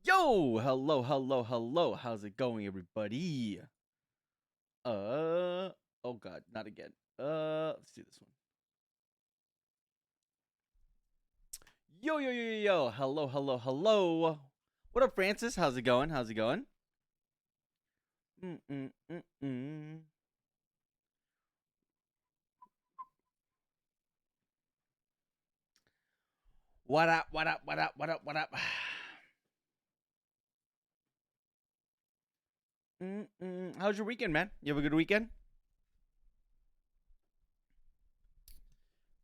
Yo, hello. How's it going, everybody? Oh god, not again. Let's do this one. Yo. Hello. What up, Francis? How's it going? Mm. What up? How's your weekend, man? You have a good weekend?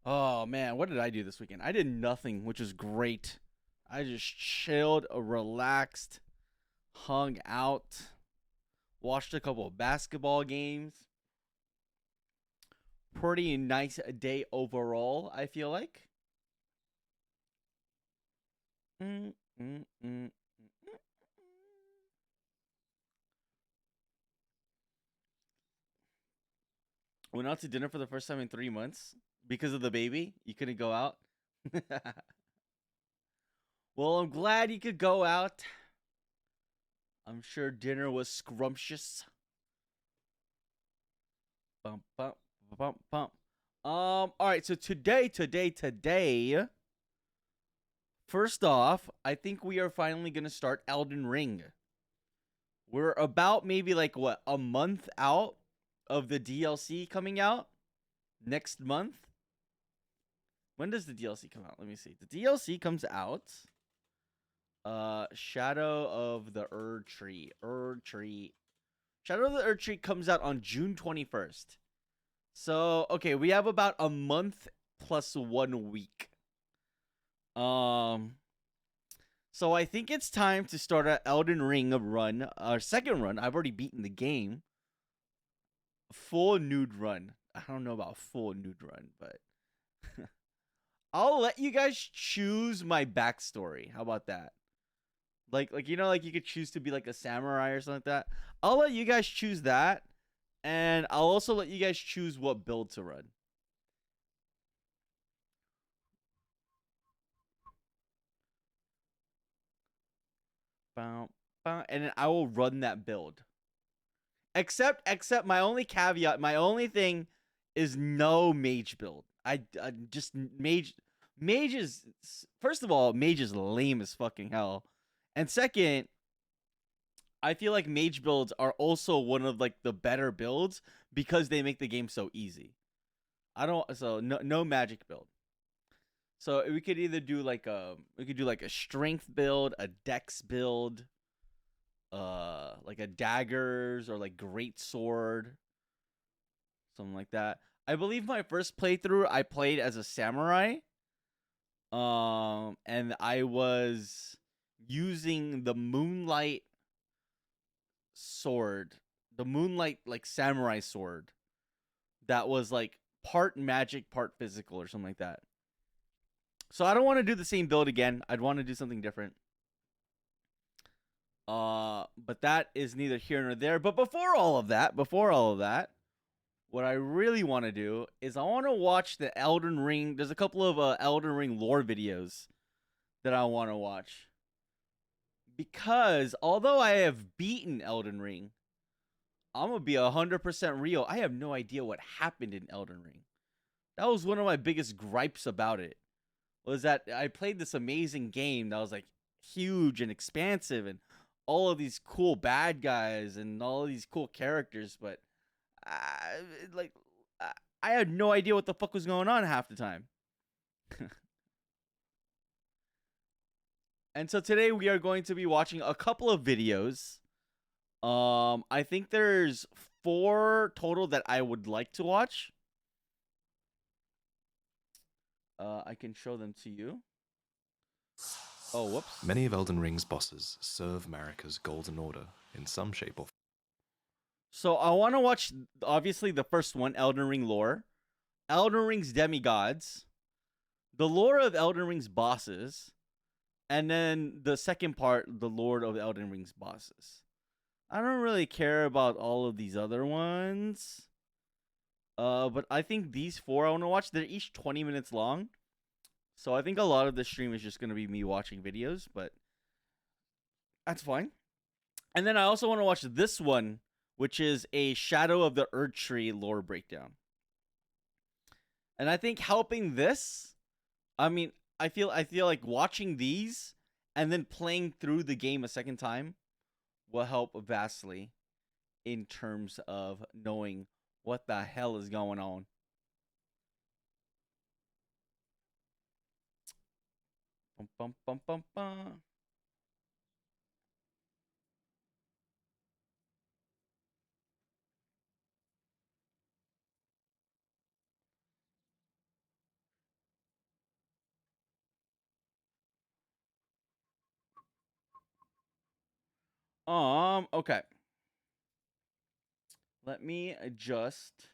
Oh man, what did I do this weekend? I did nothing, which is great. I just chilled, relaxed, hung out, watched a couple of basketball games. Pretty nice day overall, I feel like. Mm, mm, mm. Went out to dinner for the first time in 3 months because of the baby. You couldn't go out. Well, I'm glad you could go out. I'm sure dinner was scrumptious. Bump, bump, bump. All right. So today. First off, I think we are finally gonna start Elden Ring. We're about maybe like what, a month out of the DLC coming out next month. When does the DLC come out? Let me see. The DLC comes out Shadow of the Erd Tree. Shadow of the Erd Tree comes out on June 21st. So, okay, we have about a month plus 1 week. So I think it's time to start an Elden Ring run, our second run. I've already beaten the game. Full nude run. I don't know about full nude run, but I'll let you guys choose my backstory. How about that? Like you could choose to be like a samurai or something like that. I'll let you guys choose that, and I'll also let you guys choose what build to run. Bow, bow, and then I will run that build. Except my only caveat, my only thing is no mage build. I just mage is, first of all, mage is lame as fucking hell. And second, I feel like mage builds are also one of like the better builds because they make the game so easy. I don't so no magic build. So we could either do like a strength build, a dex build, like a daggers or like great sword, something like that. I believe my first playthrough I played as a samurai. And I was using the moonlight sword, the moonlight like samurai sword that was like part magic, part physical or something like that. So I don't want to do the same build again. I'd want to do something different. But that is neither here nor there. But before all of that, what I really want to do is I want to watch the Elden Ring. There's a couple of Elden Ring lore videos that I want to watch. Because although I have beaten Elden Ring, I'm going to be 100% real. I have no idea what happened in Elden Ring. That was one of my biggest gripes about it. Was that I played this amazing game that was like huge and expansive and all of these cool bad guys and all of these cool characters, but uh, like I had no idea what the fuck was going on half the time. And so today we are going to be watching a couple of videos. I think there's 4 total that I would like to watch. I can show them to you. Oh, whoops. Many of Elden Ring's bosses serve Marika's Golden Order in some shape or form. So I want to watch, obviously, the first one, Elden Ring lore, Elden Ring's demigods, the lore of Elden Ring's bosses, and then the second part, the lore of Elden Ring's bosses. I don't really care about all of these other ones. But I think these 4 I want to watch. They're each 20 minutes long. So I think a lot of the stream is just going to be me watching videos, but That's fine. And then I also want to watch this one, which is a Shadow of the Erd Tree lore breakdown. And I think helping this, I mean, I feel like watching these and then playing through the game a second time will help vastly in terms of knowing what the hell is going on. Bum, bum, bum, bum, bum. Okay. Let me adjust.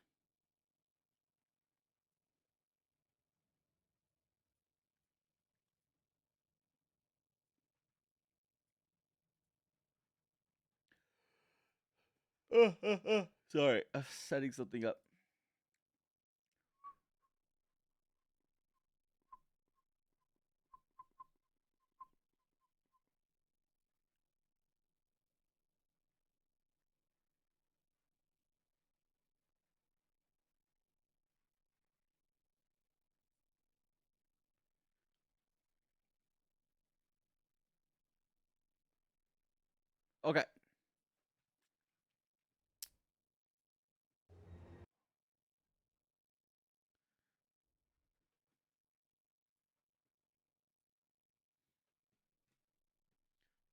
Sorry, I'm setting something up. Okay.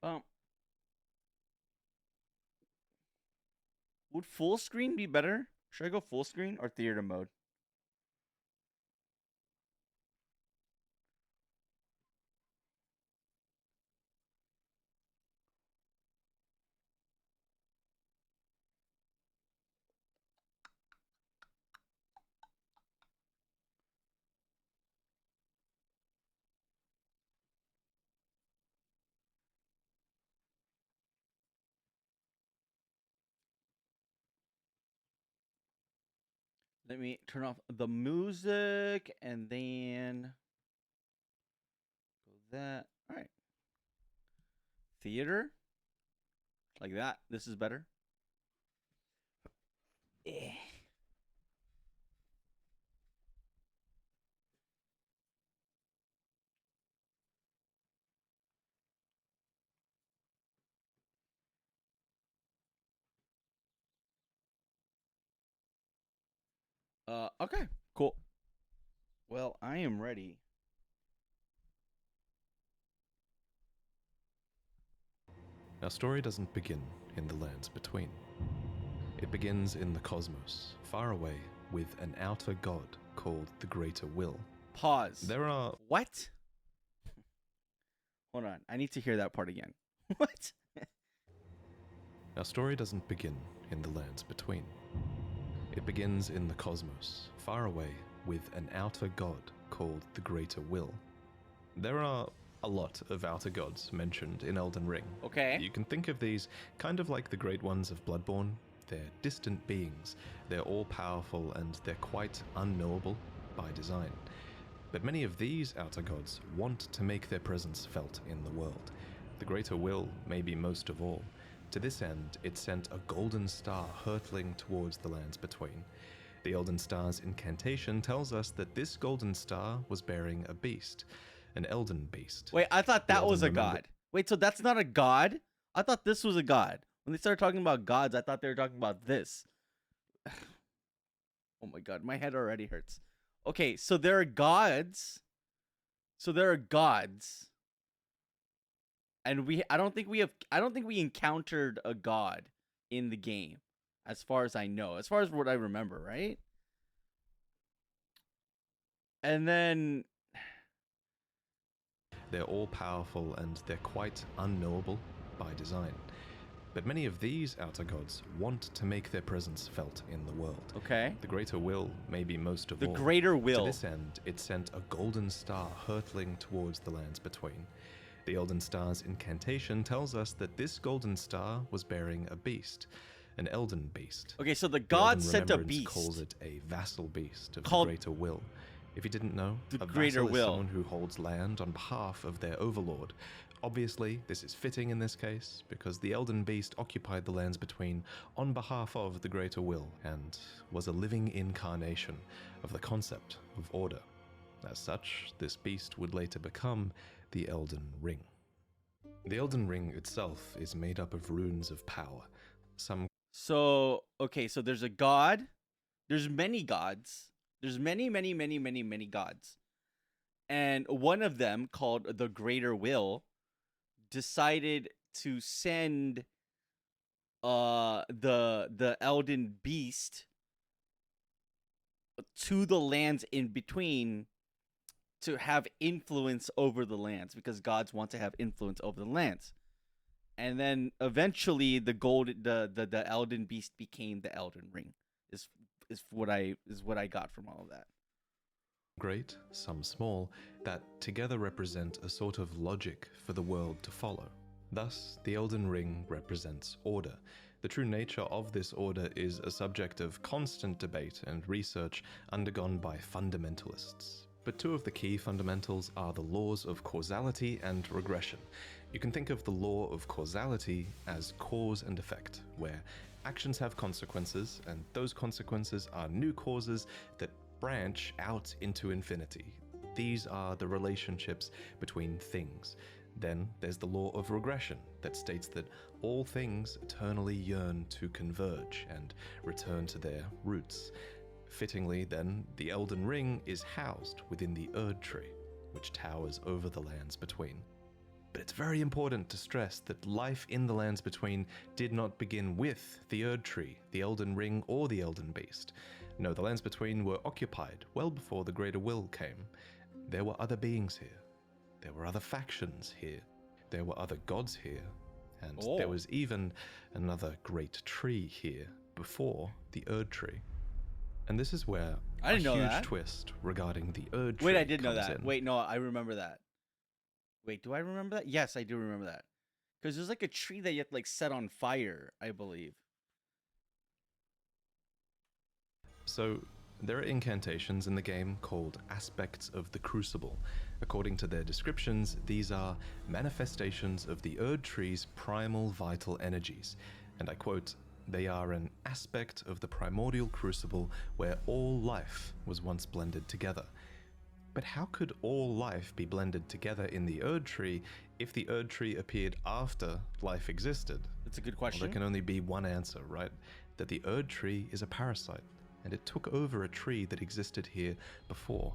Um, would full screen be better? Should I go full screen or theater mode? Let me turn off the music and then go that. All right. Theater. Like that. This is better. Eh. Okay. Cool. Well, I am ready. Our story doesn't begin in the lands between. It begins in the cosmos, far away, with an outer god called the Greater Will. Pause. There are... What? Hold on. I need to hear that part again. What? Our story doesn't begin in the lands between. It begins in the cosmos, far away, with an outer god called the Greater Will. There are a lot of outer gods mentioned in Elden Ring. Okay. You can think of these kind of like the Great Ones of Bloodborne. They're distant beings, they're all-powerful, and they're quite unknowable by design. But many of these outer gods want to make their presence felt in the world. The Greater Will, maybe most of all. To this end, it sent a golden star hurtling towards the lands between. The Elden Star's incantation tells us that this golden star was bearing a beast, an Elden beast. Wait, I thought The that was a Elden remember- god. Wait, so that's not a god? I thought this was a god. When they started talking about gods, I thought they were talking about this. Oh my god, my head already hurts. Okay, so there are gods. And I don't think we encountered a god in the game as far as I know. As far as what I remember, right? And then They're all-powerful and they're quite unknowable by design. But many of these outer gods want to make their presence felt in the world. okay. The Greater Will, maybe most of The all. Greater To Will. this end, it sent a golden star hurtling towards the lands between. The Elden Star's incantation tells us that this golden star was bearing a beast, an Elden beast. Okay, so the The god Elden sent a Remembrance beast. calls it a vassal beast of Called- the Greater Will. If you didn't know, The a greater vassal is will. someone who holds land on behalf of their overlord. Obviously, this is fitting in this case, because the Elden Beast occupied the lands between on behalf of the greater will, and was a living incarnation of the concept of order. As such, this beast would later become the Elden Ring. The Elden Ring itself is made up of runes of power. Some So, okay, so there's a god. There's many gods. There's many gods. And one of them, called the Greater Will, decided to send the Elden Beast to the lands in between to have influence over the lands, because gods want to have influence over the lands. And then eventually the Elden Beast became the Elden Ring. Is what I got from all of that. great, some small, that together represent a sort of logic for the world to follow. Thus, the Elden Ring represents order. The true nature of this order is a subject of constant debate and research undergone by fundamentalists. But two of the key fundamentals are the laws of causality and regression. You can think of the law of causality as cause and effect, where actions have consequences, and those consequences are new causes that branch out into infinity. These are the relationships between things. Then there's the law of regression that states that all things eternally yearn to converge and return to their roots. Fittingly, then, the Elden Ring is housed within the Erd Tree, which towers over the lands between. But it's very important to stress that life in the lands between did not begin with the Erd Tree, the Elden Ring, or the Elden Beast. No, the lands between were occupied well before the Greater Will came. There were other beings here. There were other factions here. There were other gods here. And there was even another great tree here before the Erd Tree. And this is where I didn't know huge that. twist regarding the Erd Tree Wait, I did know comes that. in. Wait, no, I remember that. Wait, do I remember that? Yes, I do remember that. Because there's like a tree that you have to like set on fire, I believe. So, there are incantations in the game called aspects of the Crucible. According to their descriptions, these are manifestations of the Erd Tree's primal vital energies. And I quote, "They are an aspect of the primordial crucible where all life was once blended together." But how could all life be blended together in the Erd Tree if the Erd Tree appeared after life existed? That's a good Well, question. there can only be one answer, right? That the Erd Tree is a parasite, and it took over a tree that existed here before.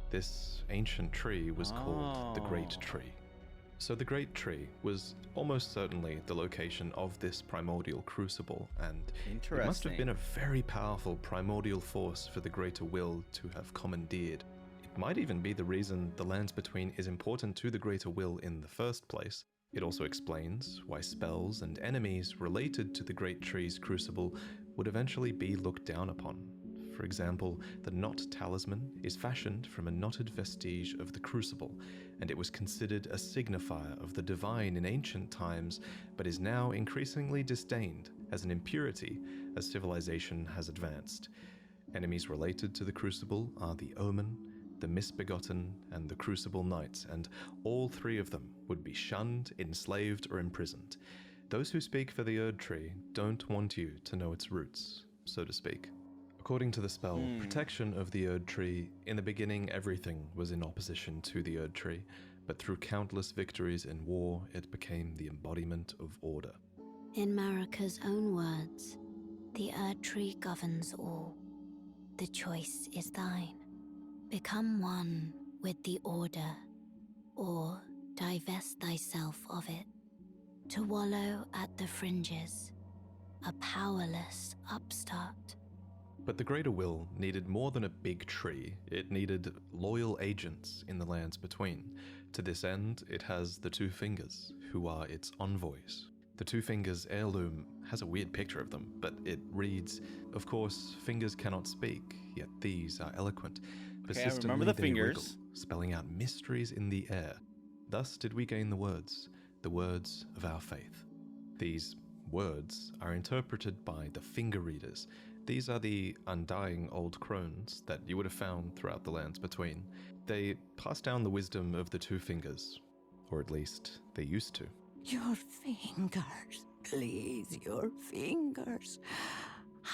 This ancient tree was called the Great Tree. So the Great Tree was almost certainly the location of this primordial crucible, and it must have been a very powerful primordial force for the Greater Will to have commandeered. It might even be the reason the lands between is important to the Greater Will in the first place. It also explains why spells and enemies related to the Great Tree's crucible would eventually be looked down upon. For example, the knot talisman is fashioned from a knotted vestige of the crucible, and it was considered a signifier of the divine in ancient times, but is now increasingly disdained as an impurity as civilization has advanced. Enemies related to the crucible are the Omen, the Misbegotten, and the Crucible Knights, and all three of them would be shunned, enslaved, or imprisoned. Those who speak for the Erd Tree don't want you to know its roots, so to speak. According to the spell Protection of the Erd Tree, in the beginning everything was in opposition to the Erd Tree, but through countless victories in war, it became the embodiment of order. In Marika's own words, the Erd Tree governs all. The choice is thine. Become one with the order, or divest thyself of it, to wallow at the fringes, a powerless upstart. But the Greater Will needed more than a big tree. It needed loyal agents in the lands between. To this end, it has the Two Fingers, who are its envoys. The Two Fingers heirloom has a weird picture of them, but it reads, "Of course, fingers cannot speak, yet these are eloquent. Okay, I remember the they fingers. wriggle, spelling out mysteries in the air. Thus did we gain the words of our faith." These words are interpreted by the finger readers. These are the undying old crones that you would have found throughout the lands between. They pass down the wisdom of the two fingers, or at least they used to. Your fingers, please, your fingers.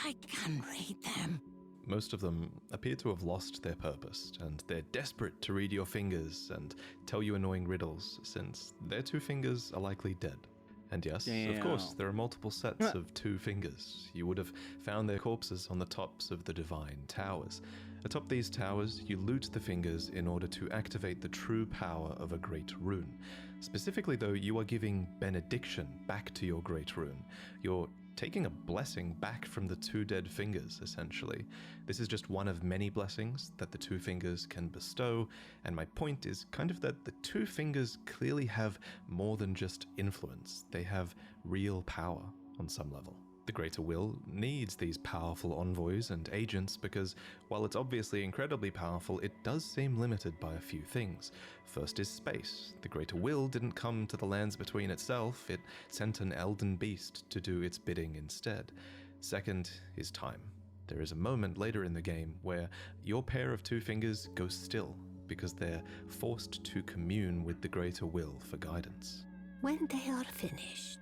I can read them. Most of them appear to have lost their purpose, and they're desperate to read your fingers and tell you annoying riddles, since their two fingers are likely dead. And yes, of course, Damn. there are multiple sets of two fingers. You would have found their corpses on the tops of the divine towers. Atop these towers, you loot the fingers in order to activate the true power of a great rune. Specifically though, you are giving benediction back to your great rune. You're taking a blessing back from the two dead fingers, essentially. This is just one of many blessings that the two fingers can bestow, and my point is kind of that the two fingers clearly have more than just influence. They have real power on some level. The Greater Will needs these powerful envoys and agents because, while it's obviously incredibly powerful, it does seem limited by a few things. First is space. The Greater Will didn't come to the lands between itself, it sent an Elden beast to do its bidding instead. Second is time. There is a moment later in the game where your pair of two fingers go still because they're forced to commune with the Greater Will for guidance. When they are finished,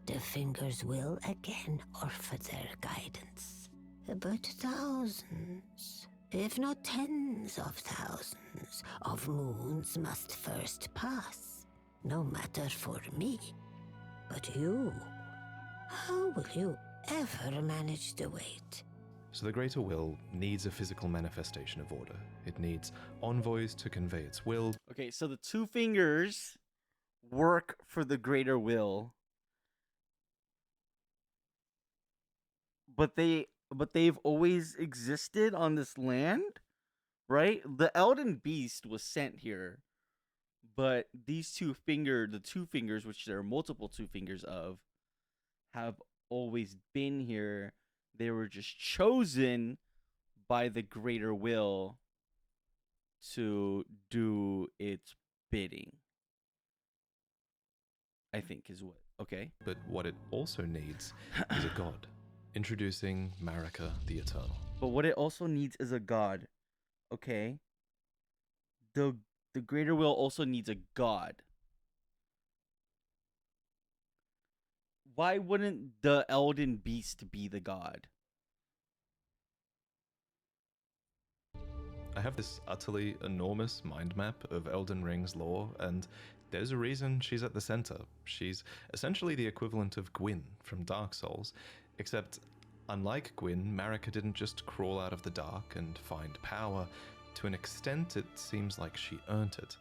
the fingers will again offer their guidance. But thousands, if not tens of thousands, of moons must first pass. No matter for me. But you, how will you ever manage to wait? So the Greater Will needs a physical manifestation of order. It needs envoys to convey its will. Okay, so the two fingers work for the Greater Will. But they've always existed on this land, right? The Elden Beast was sent here, but the two fingers, which there are multiple two fingers of, have always been here. They were just chosen by the Greater Will to do its bidding, I think is what. Okay. But what it also needs is a god. Introducing Marika the Eternal. But what it also needs is a god. Okay. The Greater Will also needs a god. Why wouldn't the Elden Beast be the god? I have this utterly enormous mind map of Elden Ring's lore, and there's a reason she's at the center. She's essentially the equivalent of Gwyn from Dark Souls, except unlike Gwyn, Marika didn't just crawl out of the dark and find power. To an extent, it seems like she earned it.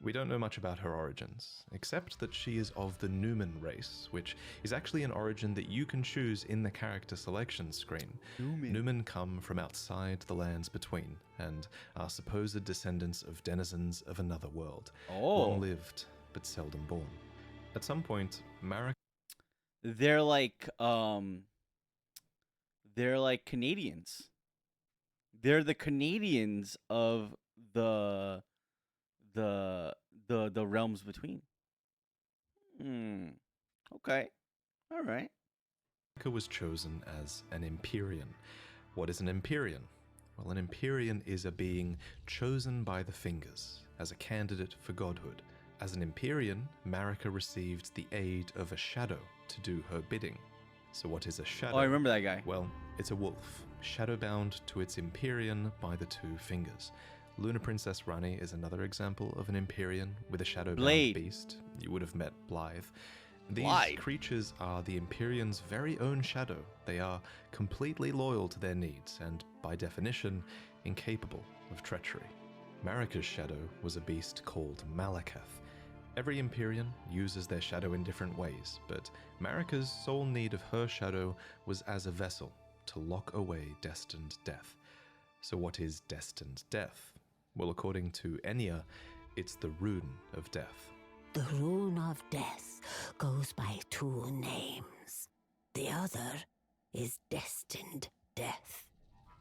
We don't know much about her origins, except that she is of the Numen race, which is actually an origin that you can choose in the character selection screen. Numen come from outside the lands between, and are supposed descendants of denizens of another world. Long-lived, but seldom born. At some point, Marika... They're like Canadians. They're the Canadians of the realms between. Okay. All right. Marika was chosen as an Empyrean. What is an Empyrean? Well, an Empyrean is a being chosen by the fingers as a candidate for godhood. As an Empyrean, Marika received the aid of a shadow to do her bidding. So what is a shadow? Oh, I remember that guy. Well, it's a wolf, shadowbound to its Empyrean by the two fingers. Luna Princess Rani is another example of an Empyrean with a shadowbound beast. You would have met Blythe. These creatures are the Empyrean's very own shadow. They are completely loyal to their needs and, by definition, incapable of treachery. Marika's shadow was a beast called Malakath. Every Empyrean uses their shadow in different ways, but Marika's sole need of her shadow was as a vessel to lock away destined death. So what is destined death? Well, according to Enya, it's the rune of death. The rune of death goes by two names. The other is destined death.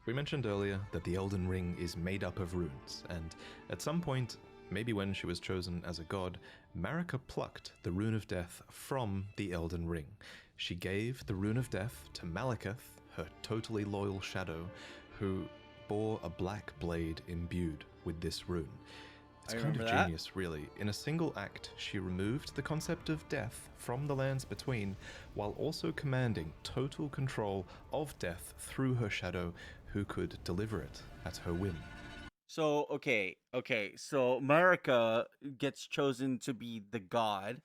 We mentioned earlier that the Elden Ring is made up of runes, and at some point, maybe when she was chosen as a god, Marika plucked the rune of death from the Elden Ring. She gave the rune of death to Malakath, her totally loyal shadow, who bore a black blade imbued with this rune. It's I kind of remember that. genius, really. In a single act, she removed the concept of death from the lands between, while also commanding total control of death through her shadow, who could deliver it at her whim. So okay. So Marika gets chosen to be the god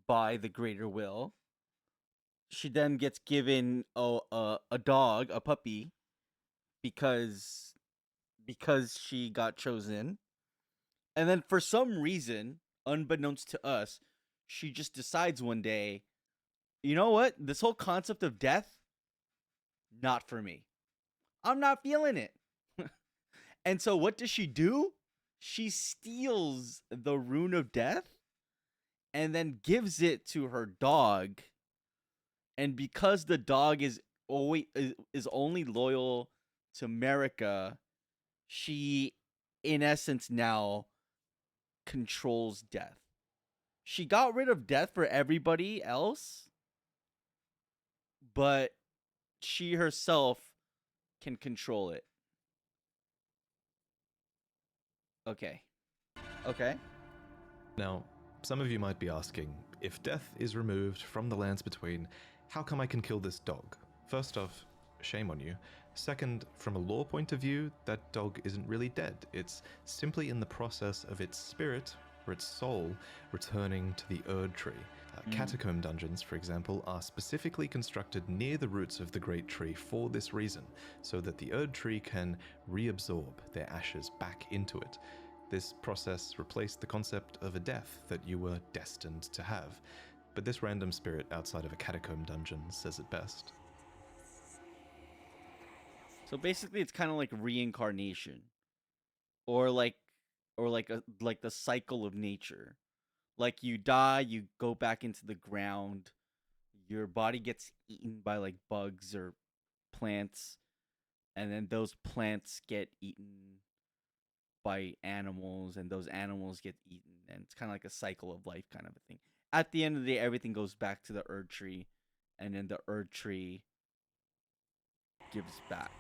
by the greater will. She then gets given a dog, a puppy, because she got chosen. And then for some reason, unbeknownst to us, she just decides one day, you know what? This whole concept of death, not for me. I'm not feeling it. And so what does she do? She steals the rune of death and then gives it to her dog. And because the dog is always is only loyal to Marika, she in essence now controls death. She got rid of death for everybody else, but she herself can control it. Okay. Okay. Now, some of you might be asking, if death is removed from the lands between, how come I can kill this dog? First off, shame on you. Second, from a lore point of view, that dog isn't really dead. It's simply in the process of its spirit, or its soul, returning to the Erd Tree. Catacomb dungeons, for example, are specifically constructed near the roots of the Great Tree for this reason, so that the Erd Tree can reabsorb their ashes back into it. This process replaced the concept of a death that you were destined to have, but this random spirit outside of a catacomb dungeon says it best. So basically it's kind of like reincarnation or like like the cycle of nature. Like you die, you go back into the ground, your body gets eaten by like bugs or plants, and then those plants get eaten by animals, and those animals get eaten, and it's kind of like a cycle of life kind of a thing. At the end of the day, everything goes back to the Erd Tree, and then the Erd Tree gives back.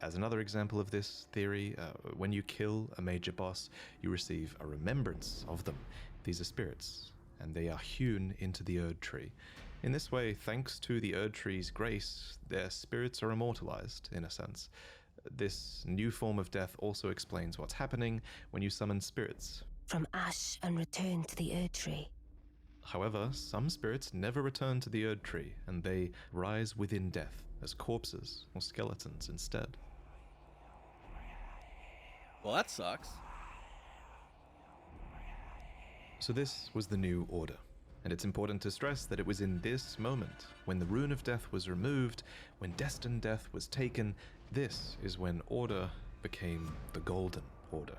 As another example of this theory, when you kill a major boss, you receive a remembrance of them. These are spirits, and they are hewn into the Erd Tree. In this way, thanks to the Erd Tree's grace, their spirits are immortalized, in a sense. This new form of death also explains what's happening when you summon spirits. From ash and return to the Erd Tree. However, some spirits never return to the Erd Tree, and they rise within death as corpses or skeletons instead. Well, that sucks. So this was the new order, and it's important to stress that it was in this moment, when the rune of death was removed, when destined death was taken, this is when order became the Golden Order.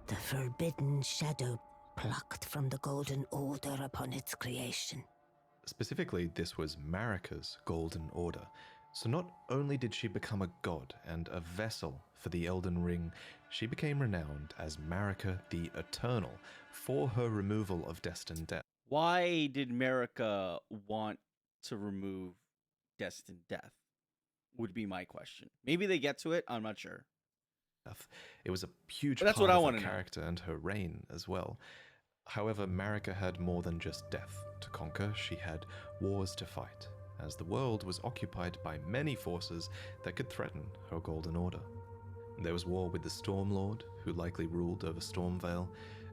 The forbidden shadow plucked from the Golden Order upon its creation. Specifically, this was Marika's Golden Order. So not only did she become a god and a vessel for the Elden Ring, she became renowned as Marika the Eternal for her removal of destined death. Why did Marika want to remove destined death? Would be my question. Maybe they get to it. I'm not sure. It was a huge But that's part what I of wanna her know. character and her reign as well. However, Marika had more than just death to conquer. She had wars to fight, as the world was occupied by many forces that could threaten her Golden Order. There was war with the Stormlord, who likely ruled over Stormvale,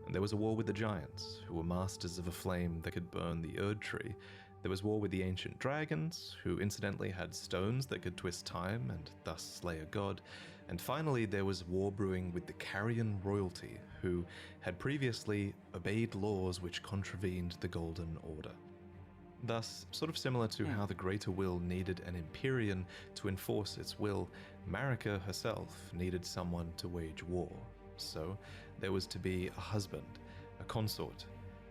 and there was a war with the Giants, who were masters of a flame that could burn the Erd Tree. There was war with the ancient dragons, who incidentally had stones that could twist time and thus slay a god. And finally, there was war brewing with the Carrion royalty, who had previously obeyed laws which contravened the Golden Order. Thus, sort of similar to how the Greater Will needed an Empyrean to enforce its will, Marika herself needed someone to wage war. So, there was to be a husband, a consort,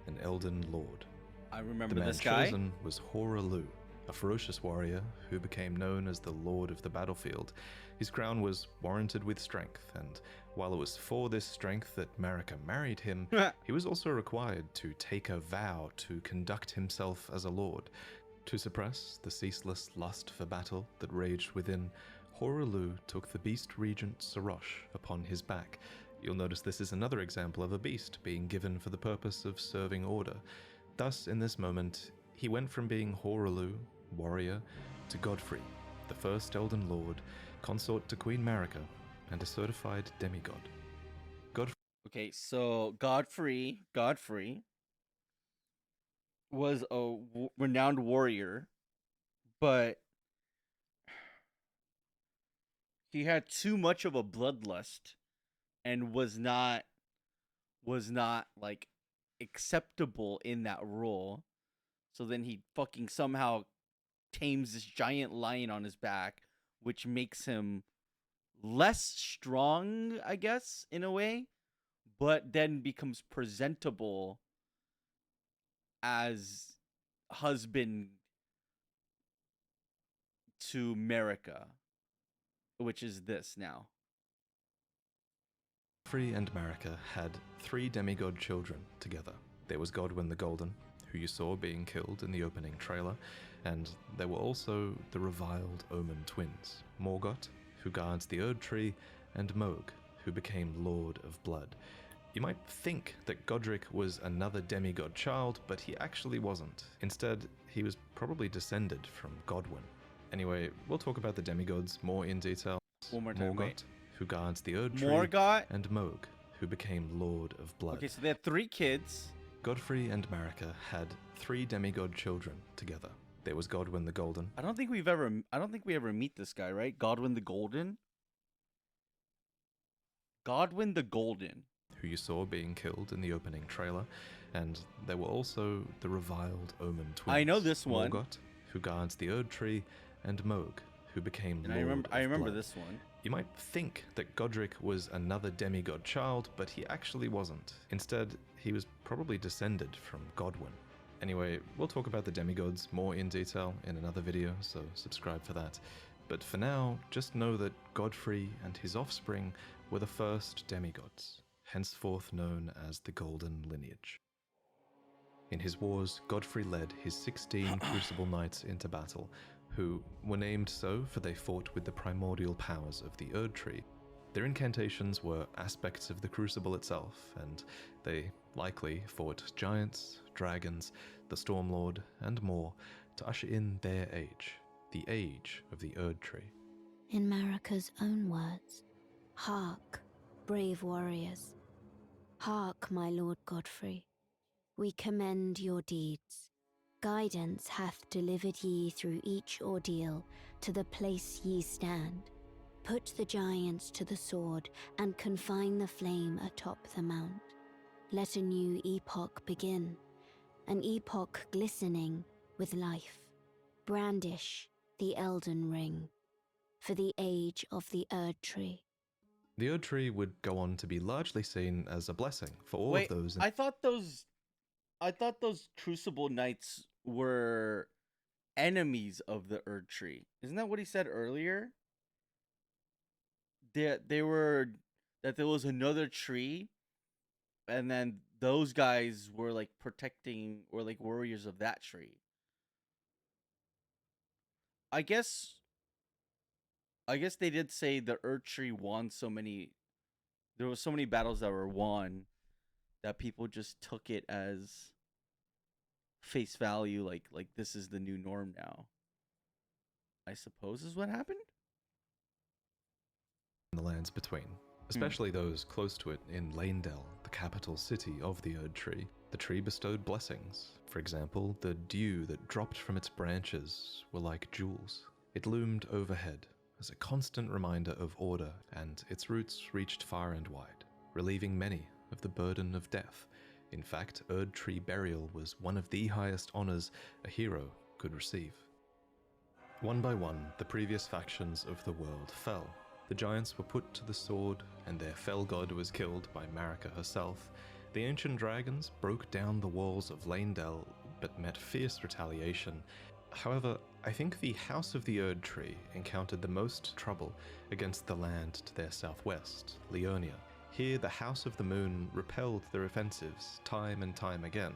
an Elden Lord. I remember The man this guy. chosen was Horalu, a ferocious warrior who became known as the Lord of the Battlefield. His crown was warranted with strength, and while it was for this strength that Marika married him, he was also required to take a vow to conduct himself as a lord. To suppress the ceaseless lust for battle that raged within, Hoarulu took the beast regent Sarosh upon his back. You'll notice this is another example of a beast being given for the purpose of serving order. Thus, in this moment, he went from being Hoarulu, warrior, to Godfrey, the first Elden Lord, consort to Queen Marika, and a certified demigod. Okay, so Godfrey was a renowned warrior, but he had too much of a bloodlust and was not like acceptable in that role. So then he fucking somehow tames this giant lion on his back, which makes him less strong, I guess, in a way, but then becomes presentable as husband to Marika, which is this now. Godfrey and Marika had 3 demigod children together. There was Godwyn the Golden, who you saw being killed in the opening trailer, and there were also the reviled Omen twins, Morgoth, who guards the Erd Tree, and Mohg, who became Lord of Blood. You might think that Godric was another demigod child, but he actually wasn't. Instead, he was probably descended from Godwyn. Anyway, we'll talk about the demigods more in detail. One more time, Morgoth, wait. who guards the Erd Tree, Morgoth? and Mohg, who became Lord of Blood. Okay, so they had 3 kids. Godfrey and Marika had 3 demigod children together. There was Godwyn the Golden. I don't think we ever meet this guy, right? Godwyn the Golden. Godwyn the Golden, who you saw being killed in the opening trailer, and there were also the reviled Omen twins. I know this one. Morgoth, who guards the Erd Tree, and Mohg, who became and Lord I remember Blood. this one. You might think that Godric was another demigod child, but he actually wasn't. Instead, he was probably descended from Godwyn. Anyway, we'll talk about the demigods more in detail in another video, so subscribe for that. But for now, just know that Godfrey and his offspring were the first demigods, henceforth known as the Golden Lineage. In his wars, Godfrey led his 16 Crucible Knights into battle, who were named so for they fought with the primordial powers of the Erd Tree. Their incantations were aspects of the Crucible itself, and they likely fought giants, dragons, the Stormlord, and more to usher in their age, the age of the Erd Tree. In Marika's own words, "Hark, brave warriors. Hark, my lord Godfrey. We commend your deeds. Guidance hath delivered ye through each ordeal to the place ye stand. Put the giants to the sword and confine the flame atop the mount. Let a new epoch begin, an epoch glistening with life. Brandish the Elden Ring for the age of the Erd Tree." The Erd Tree would go on to be largely seen as a blessing for all Wait, of those. I thought those Crucible Knights were enemies of the Erd Tree. Isn't that what he said earlier? That there was another tree, and then those guys were like protecting or like warriors of that tree. I guess they did say the Erd Tree won so many. There was so many battles that were won that people just took it as face value, like this is the new norm now. I suppose is what happened. The lands between, especially those close to it in Leyndell, the capital city of the Erd Tree. The tree bestowed blessings. For example, the dew that dropped from its branches were like jewels. It loomed overhead as a constant reminder of order, and its roots reached far and wide, relieving many of the burden of death. In fact, Erd Tree burial was one of the highest honors a hero could receive. One by one, the previous factions of the world fell. The giants were put to the sword, and their fell god was killed by Marika herself. The ancient dragons broke down the walls of Leyndell, but met fierce retaliation. However, I think the House of the Erd Tree encountered the most trouble against the land to their southwest, Leonia. Here, the House of the Moon repelled their offensives time and time again.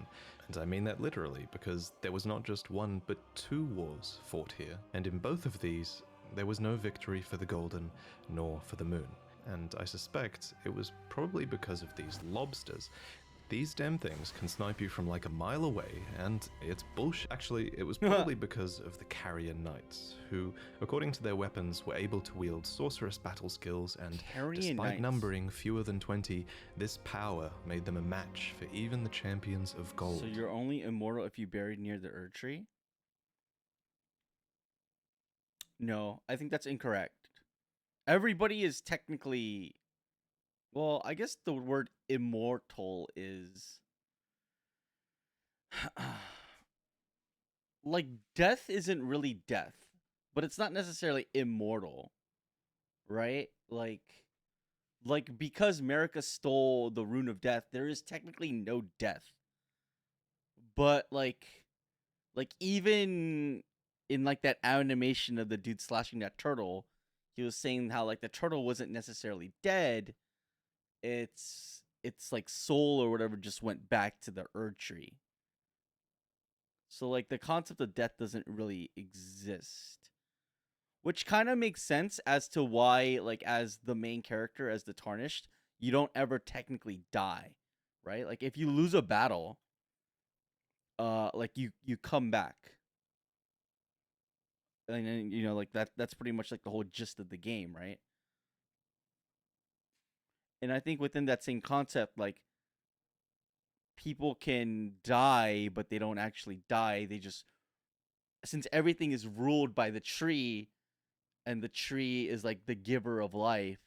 And I mean that literally, because there was not just one, but 2 wars fought here, and in both of these, there was no victory for the Golden, nor for the Moon. And I suspect it was probably because of these lobsters. These damn things can snipe you from like a mile away, and it's bullshit. Actually, it was probably because of the Carrion Knights, who, according to their weapons, were able to wield sorcerous battle skills, and Carrion despite Knights. numbering fewer than 20, this power made them a match for even the champions of gold. So you're only immortal if you buried near the Erd Tree? No, I think that's incorrect. Everybody is technically... Well, I guess the word immortal is... like, death isn't really death, but it's not necessarily immortal, right? Like because Marika stole the Rune of Death, there is technically no death. But, like even in, like, that animation of the dude slashing that turtle, he was saying how, like, the turtle wasn't necessarily dead. It's like soul or whatever just went back to the Erd Tree. So, like, the concept of death doesn't really exist. Which kind of makes sense as to why, like, as the main character, as the Tarnished, you don't ever technically die, right? Like, if you lose a battle, like, you come back. And then, you know, like, that's pretty much like the whole gist of the game, right? And I think within that same concept, like, people can die, but they don't actually die. They just, since everything is ruled by the tree, and the tree is like the giver of life,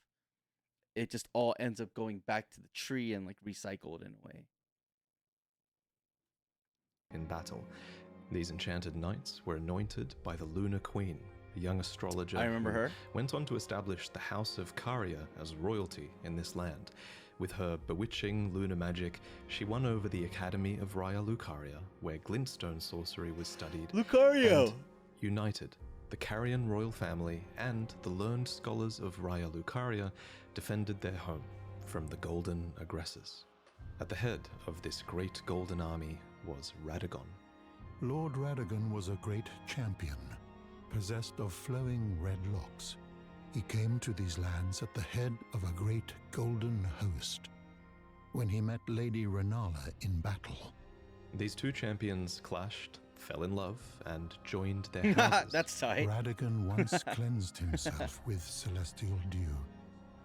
it just all ends up going back to the tree and, like, recycled in a way. In battle, these enchanted knights were anointed by the Lunar Queen, a young astrologer I remember who her. went on to establish the House of Caria as royalty in this land. With her bewitching lunar magic, she won over the Academy of Raya Lucaria, where glintstone sorcery was studied, Lucario! and united. The Carian royal family and the learned scholars of Raya Lucaria defended their home from the golden aggressors. At the head of this great golden army was Radagon. Lord Radagon was a great champion, possessed of flowing red locks. He came to these lands at the head of a great golden host. When he met Lady Renala in battle, These 2 champions clashed, fell in love, and joined their houses. That's tight. Radagon once cleansed himself with celestial dew,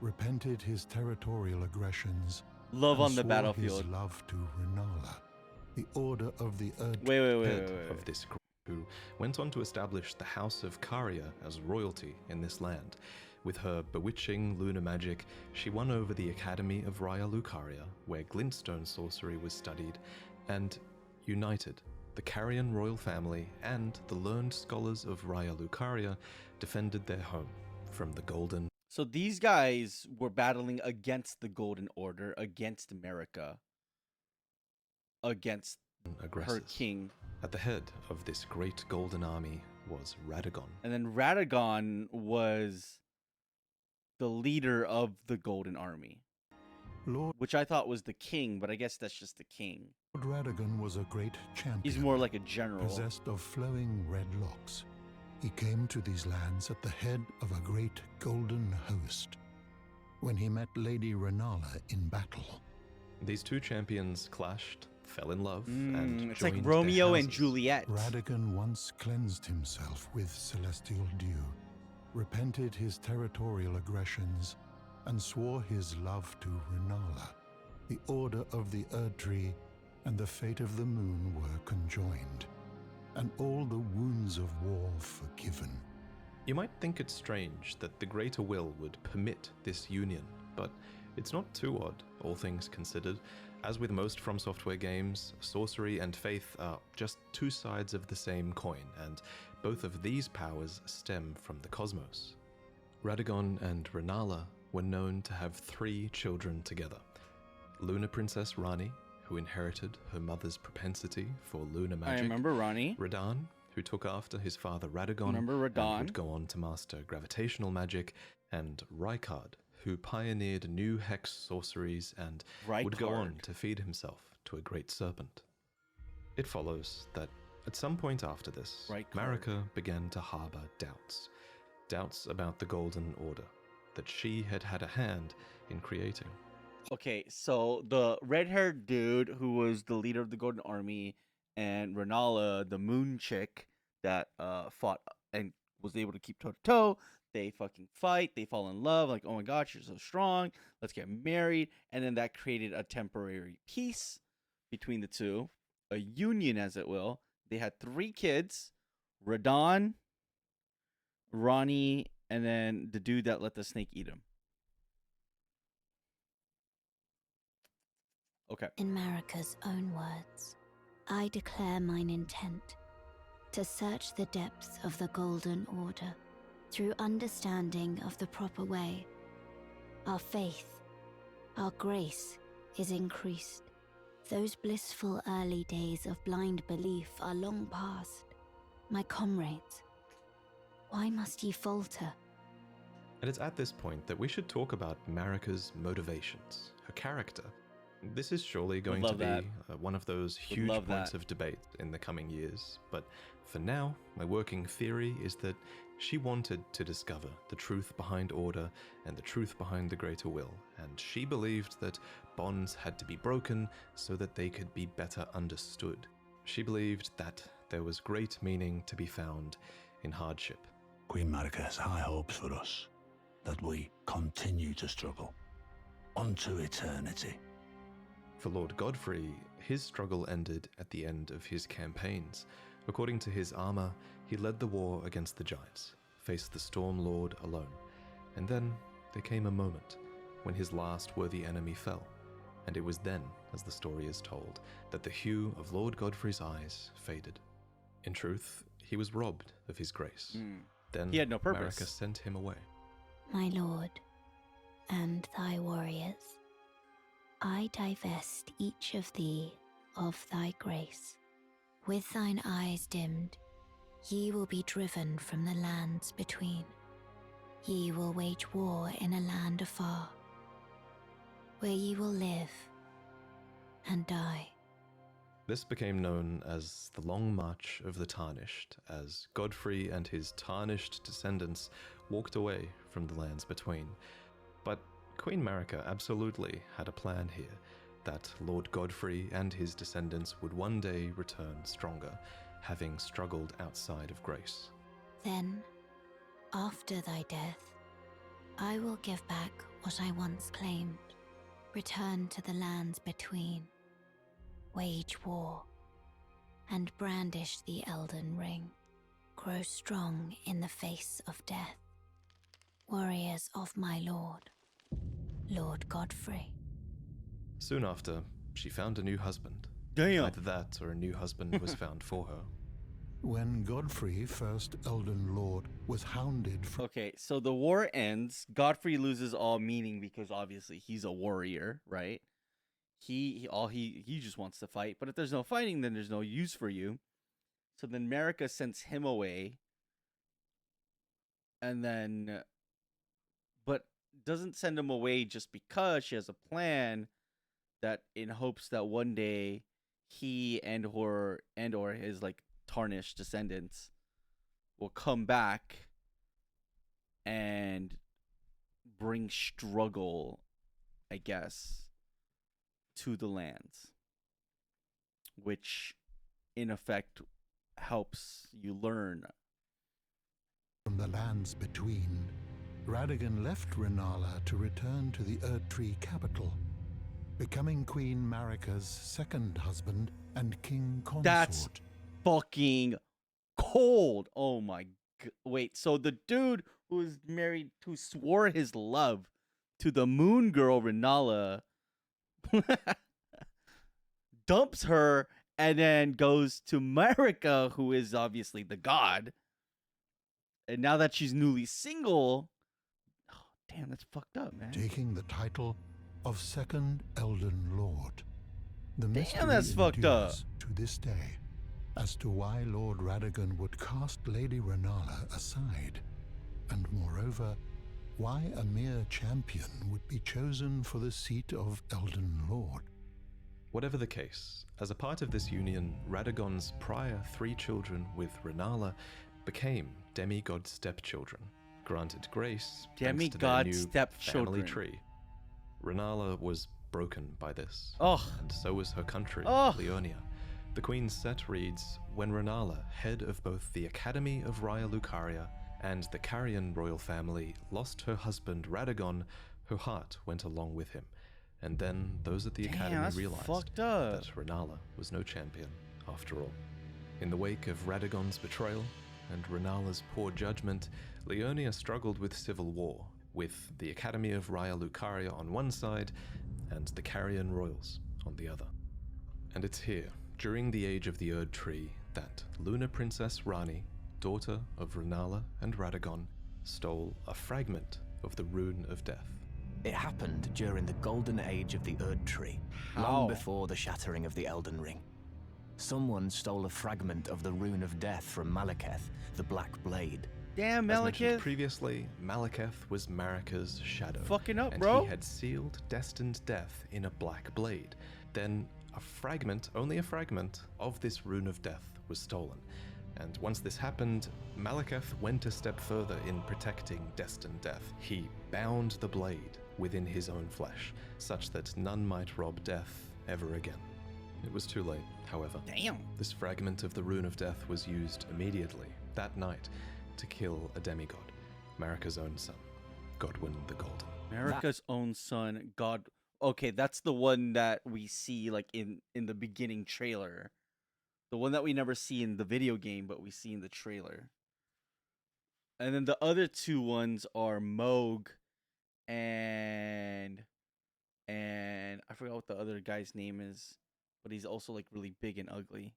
repented his territorial aggressions, Love and on the swore battlefield. his love to Renala, the Order of the Erd. Wait. Head of this group, who went on to establish the House of Caria as royalty in this land. With her bewitching lunar magic, she won over the Academy of Raya Lucaria, where glintstone sorcery was studied, and united. The Carian royal family and the learned scholars of Raya Lucaria defended their home from the golden. So these guys were battling against the Golden Order, against America, against aggressors. her king. At the head of this great golden army was Radagon. And then Radagon was the leader of the Golden Army, Lord which I thought was the king, but I guess that's just the king. Radagon was a great champion. He's more like a general. Possessed of flowing red locks. He came to these lands at the head of a great golden host. When he met Lady Renala in battle, These 2 champions clashed, fell in love, and It's like joined Romeo their and houses. Juliet. Radagon once cleansed himself with celestial dew, repented his territorial aggressions, and swore his love to Renala. The Order of the Erd Tree and the fate of the moon were conjoined, and all the wounds of war forgiven. You might think it strange that the Greater Will would permit this union, but it's not too odd, all things considered. As with most From Software games, sorcery and faith are just 2 sides of the same coin, and both of these powers stem from the cosmos. Radagon and Renala were known to have 3 children together. Lunar Princess Rani, who inherited her mother's propensity for lunar magic. I remember Ronnie. Radan, who took after his father Radagon Remember and Radan? would go on to master gravitational magic, and Rykard, who pioneered new hex sorceries and Right would go on hard. to feed himself to a great serpent. It follows that at some point after this, Right card. Marika began to harbor doubts about the Golden Order that she had had a hand in creating. Okay, so the red-haired dude who was the leader of the Golden Army, and Renala, the moon chick that fought and was able to keep toe to toe. They fucking fight. They fall in love. Like, oh my god, you're so strong. Let's get married. And then that created a temporary peace between the two, a union, as it will. They had 3 kids: Radon, Ronnie, and then the dude that let the snake eat him. Okay. In Marika's own words, I declare mine intent to search the depths of the Golden Order through understanding of the proper way. Our faith, our grace is increased. Those blissful early days of blind belief are long past. My comrades, why must ye falter? And it's at this point that we should talk about Marika's motivations, her character. This is surely going to love be that. one of those huge love points that. of debate in the coming years, but for now, my working theory is that she wanted to discover the truth behind order and the truth behind the greater will, and she believed that bonds had to be broken so that they could be better understood. She believed that there was great meaning to be found in hardship. Queen Marika has high hopes for us, that we continue to struggle unto eternity. For Lord Godfrey, his struggle ended at the end of his campaigns. According to his armor, he led the war against the giants, faced the Storm Lord alone, and then there came a moment when his last worthy enemy fell, and it was then, as the story is told, that the hue of Lord Godfrey's eyes faded. In truth, he was robbed of his grace. Then He had no purpose. Marika sent him away. My lord, and thy warriors, I divest each of thee of thy grace. With thine eyes dimmed, ye will be driven from the lands between. Ye will wage war in a land afar, where ye will live and die. This became known as the Long March of the Tarnished, as Godfrey and his tarnished descendants walked away from the lands between. But Queen Marika absolutely had a plan here, that Lord Godfrey and his descendants would one day return stronger, having struggled outside of grace. Then, after thy death, I will give back what I once claimed, return to the lands between, wage war, and brandish the Elden Ring, grow strong in the face of death. Warriors of my lord, Lord Godfrey. Soon after, she found a new husband. Damn. Either that or a new husband was found for her. When Godfrey, first Elden Lord, was hounded from Okay, so the war ends. Godfrey loses all meaning because obviously he's a warrior, right? He just wants to fight. But if there's no fighting, then there's no use for you. So then Marika sends him away, and then, but doesn't send him away just because she has a plan, that in hopes that one day he or his like tarnished descendants will come back and bring struggle, I guess, to the lands, which in effect helps you learn. the lands between, Radagon left Renala to return to the Erdtree capital, becoming Queen Marika's second husband and king consort. That's fucking cold. Oh my wait, so the dude who was married, who swore his love to the moon girl Renala, dumps her and then goes to Marika, who is obviously the god. And now that she's newly single, oh, damn, that's fucked up, man. Taking the title of Second Elden Lord. The mystery that's fucked up. endures to this day as to why Lord Radagon would cast Lady Renala aside, and moreover, why a mere champion would be chosen for the seat of Elden Lord. Whatever the case, as a part of this union, Radagon's prior 3 children with Renala became demigod stepchildren, granted grace thanks to their Demigod new stepchildren. family tree. Renala was broken by this, Ugh. and so was her country, Ugh. Leonia. The Queen's set reads, when Renala, head of both the Academy of Raya Lucaria and the Carian royal family, lost her husband Radagon, her heart went along with him. And then those at the Damn, Academy that's realized fucked up. that Renala was no champion after all. In the wake of Radagon's betrayal and Renala's poor judgment, Leonia struggled with civil war, with the Academy of Raya Lucaria on one side and the Carian royals on the other. And it's here, during the age of the Erd Tree, that Lunar Princess Rani, daughter of Renala and Radagon, stole a fragment of the Rune of Death. It happened during the golden age of the Erd Tree, How? long before the shattering of the Elden Ring. Someone stole a fragment of the Rune of Death from Malekith, the Black Blade. Damn, As mentioned Malekith. previously, Malekith was Marika's shadow. Fucking up, and bro. he had sealed destined death in a black blade. Then a fragment, only a fragment, of this Rune of Death was stolen. And once this happened, Malekith went a step further in protecting destined death. He bound the blade within his own flesh, such that none might rob death ever again. It was too late, however. Damn. This fragment of the Rune of Death was used immediately, that night, to kill a demigod, Marika's own son, Godwyn the Golden. America's own son, God. Okay, that's the one that we see like in the beginning trailer. The one that we never see in the video game, but we see in the trailer. And then the other 2 ones are Moog and I forgot what the other guy's name is, but he's also like really big and ugly.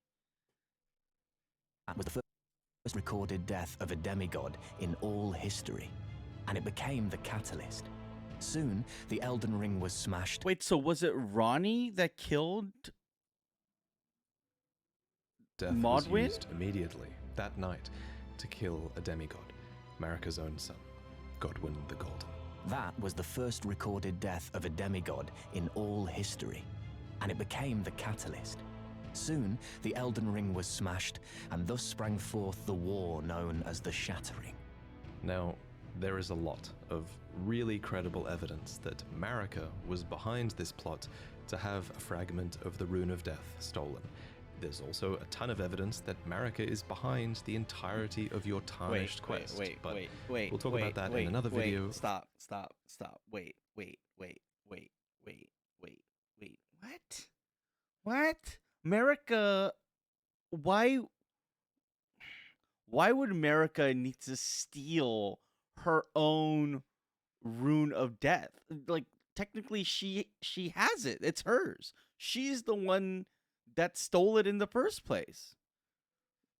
That was the first recorded death of a demigod in all history, and it became the catalyst. Soon, the Elden Ring was smashed. Wait, so was it Ronnie that killed Death was Modwyn? used immediately, that night, to kill a demigod, Marika's own son, Godwyn the Golden. That was the first recorded death of a demigod in all history, and it became the catalyst. Soon, the Elden Ring was smashed, and thus sprang forth the war known as the Shattering. Now, there is a lot of really credible evidence that Marika was behind this plot to have a fragment of the Rune of Death stolen. There's also a ton of evidence that Marika is behind the entirety of your tarnished quest. but we'll talk about that in another video. Stop. Wait. What? America, why would America need to steal her own Rune of Death? Like, technically she has it. It's hers. She's the one that stole it in the first place.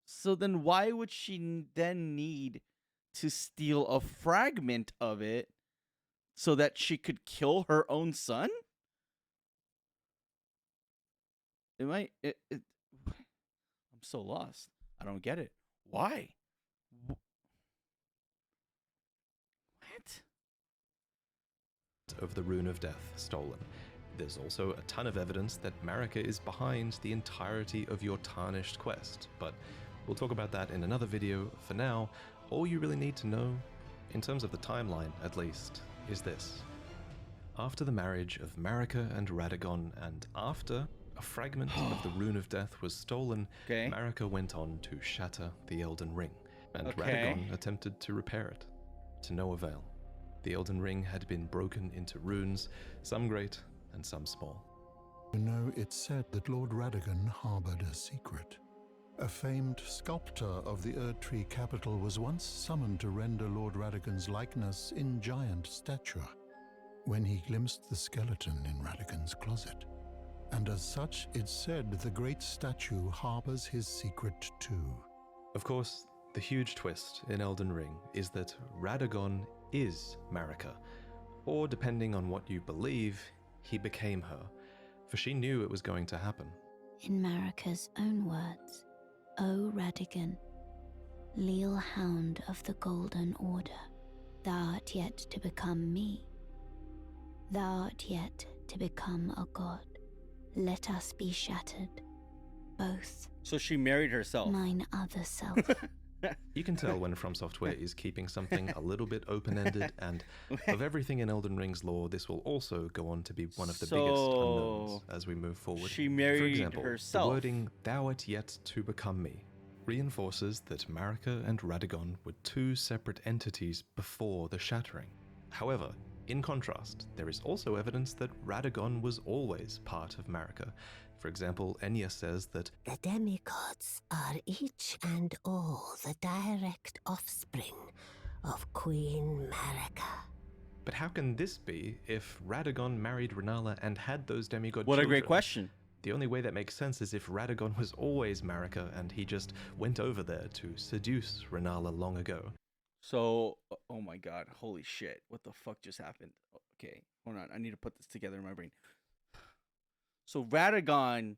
So then why would she then need to steal a fragment of it so that she could kill her own son? I'm so lost. I don't get it. Why? What? Of the Rune of Death stolen. There's also a ton of evidence that Marika is behind the entirety of your tarnished quest, but we'll talk about that in another video. For now, all you really need to know, in terms of the timeline at least, is this. After the marriage of Marika and Radagon, and after a fragment of the Rune of Death was stolen, Okay. Marika went on to shatter the Elden Ring, and Okay. Radagon attempted to repair it, to no avail. The Elden Ring had been broken into runes, some great and some small. You know, it's said that Lord Radagon harbored a secret. A famed sculptor of the Erd Tree capital was once summoned to render Lord Radagon's likeness in giant stature, when he glimpsed the skeleton in Radagon's closet. And as such, it's said the great statue harbors his secret too. Of course, the huge twist in Elden Ring is that Radagon is Marika, or depending on what you believe, he became her, for she knew it was going to happen. In Marika's own words, O Radigan, leal hound of the Golden Order, Thou art yet to become me. Thou art yet to become a god. Let us be shattered, both. So she married herself. Mine other self. You can tell when From Software is keeping something a little bit open-ended, and of everything in Elden Ring's lore, this will also go on to be one of the biggest unknowns as we move forward. She married For example, herself. the wording, "thou art yet to become me," reinforces that Marika and Radagon were two separate entities before the Shattering. However, in contrast, there is also evidence that Radagon was always part of Marika. For example, Enya says that The demigods are each and all the direct offspring of Queen Marika. but how can this be if Radagon married Renala and had those demigod What children? a great question. The only way that makes sense is if Radagon was always Marika and he just went over there to seduce Renala long ago. So, oh my god, holy shit. What the fuck just happened? Okay, hold on. I need to put this together in my brain. So Radagon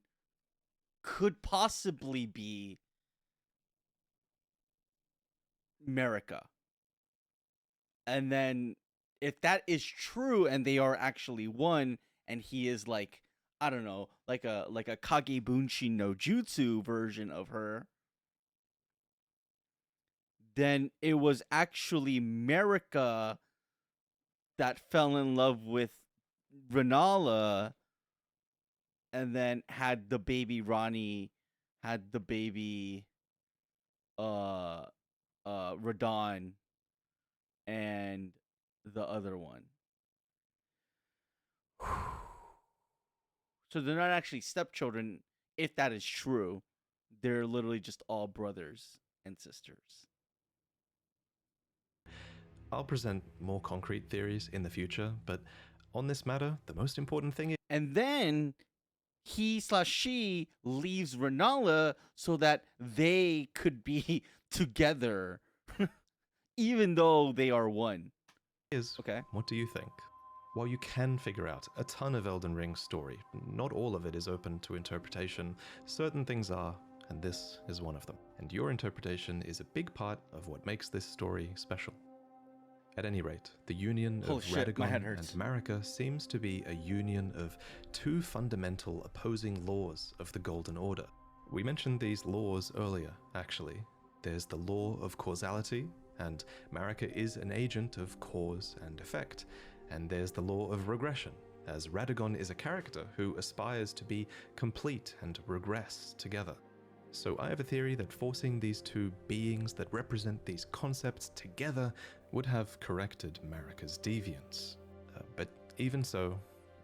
could possibly be Marika. And then if that is true and they are actually one and he is like, I don't know, like a Kagebunshi no Jutsu version of her, then it was actually Marika that fell in love with Renala and then had the baby Ronnie, had the baby Radon and the other one. So they're not actually stepchildren, if that is true. They're literally just all brothers and sisters. I'll present more concrete theories in the future, but on this matter, the most important thing is And then he/she leaves Renala so that they could be together, even though they are one. Okay. what do you think? While you can figure out a ton of Elden Ring's story, not all of it is open to interpretation. Certain things are, and this is one of them. And your interpretation is a big part of what makes this story special. At any rate, the union Holy of shit, my head Radagon and hurts. Marika seems to be a union of two fundamental opposing laws of the Golden Order. We mentioned these laws earlier, actually. There's the law of causality, and Marika is an agent of cause and effect. And there's the law of regression, as Radagon is a character who aspires to be complete and regress together. So I have a theory that forcing these two beings that represent these concepts together would have corrected Marika's deviance. But even so,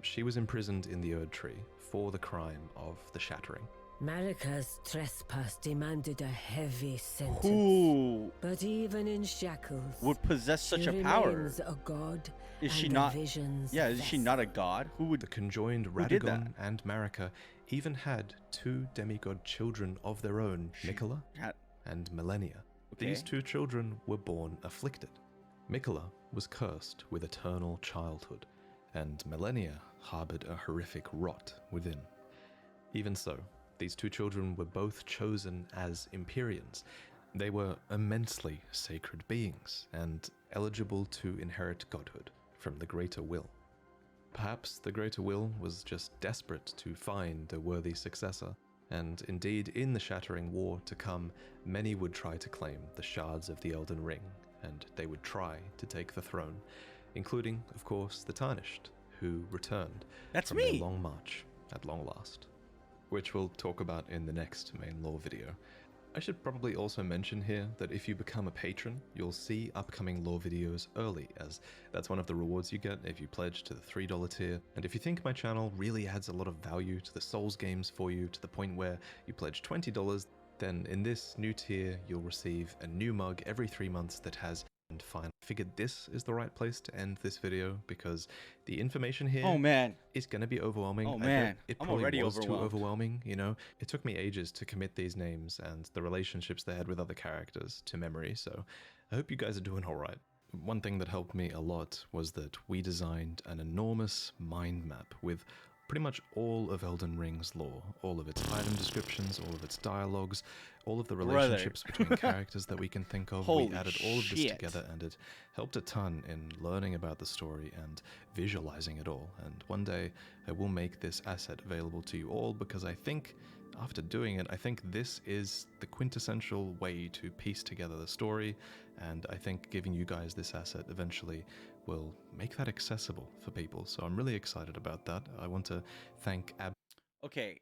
she was imprisoned in the Erdtree for the crime of the Shattering. Marika's trespass demanded a heavy sentence. Who But even in shackles, would possess such she a power? remains a god. Is she and not? a vision's Yeah, is she not a god? Who The would? conjoined Who did that? Radagon and Marika even had two demigod children of their own, Mikola Ha- and Millennia. Okay. These two children were born afflicted. Mikola was cursed with eternal childhood, and Millennia harbored a horrific rot within. Even so, these two children were both chosen as Empyreans. They were immensely sacred beings and eligible to inherit godhood from the Greater Will. Perhaps the Greater Will was just desperate to find a worthy successor, and indeed in the Shattering War to come, many would try to claim the shards of the Elden Ring, and they would try to take the throne, including, of course, the Tarnished, who returned That's from me. their long march at long last, which we'll talk about in the next main lore video. I should probably also mention here that if you become a patron, you'll see upcoming lore videos early, as that's one of the rewards you get if you pledge to the $3 tier. And if you think my channel really adds a lot of value to the Souls games for you to the point where you pledge $20, then in this new tier you'll receive a new mug every 3 months that has. And finally, figured this is the right place to end this video because the information here Oh man. is going to be overwhelming. Oh, I bet man. it I'm probably already was too overwhelmed. overwhelming, you know? It took me ages to commit these names and the relationships they had with other characters to memory, so I hope you guys are doing alright. One thing that helped me a lot was that we designed an enormous mind map with pretty much all of Elden Ring's lore, all of its item descriptions, all of its dialogues, all of the relationships between characters that we can think of. Holy we added all of this shit. together, and it helped a ton in learning about the story and visualizing it all. And one day I will make this asset available to you all, because I think after doing it, I think this is the quintessential way to piece together the story, and I think giving you guys this asset eventually will make that accessible for people. So I'm really excited about that. I want to thank Okay.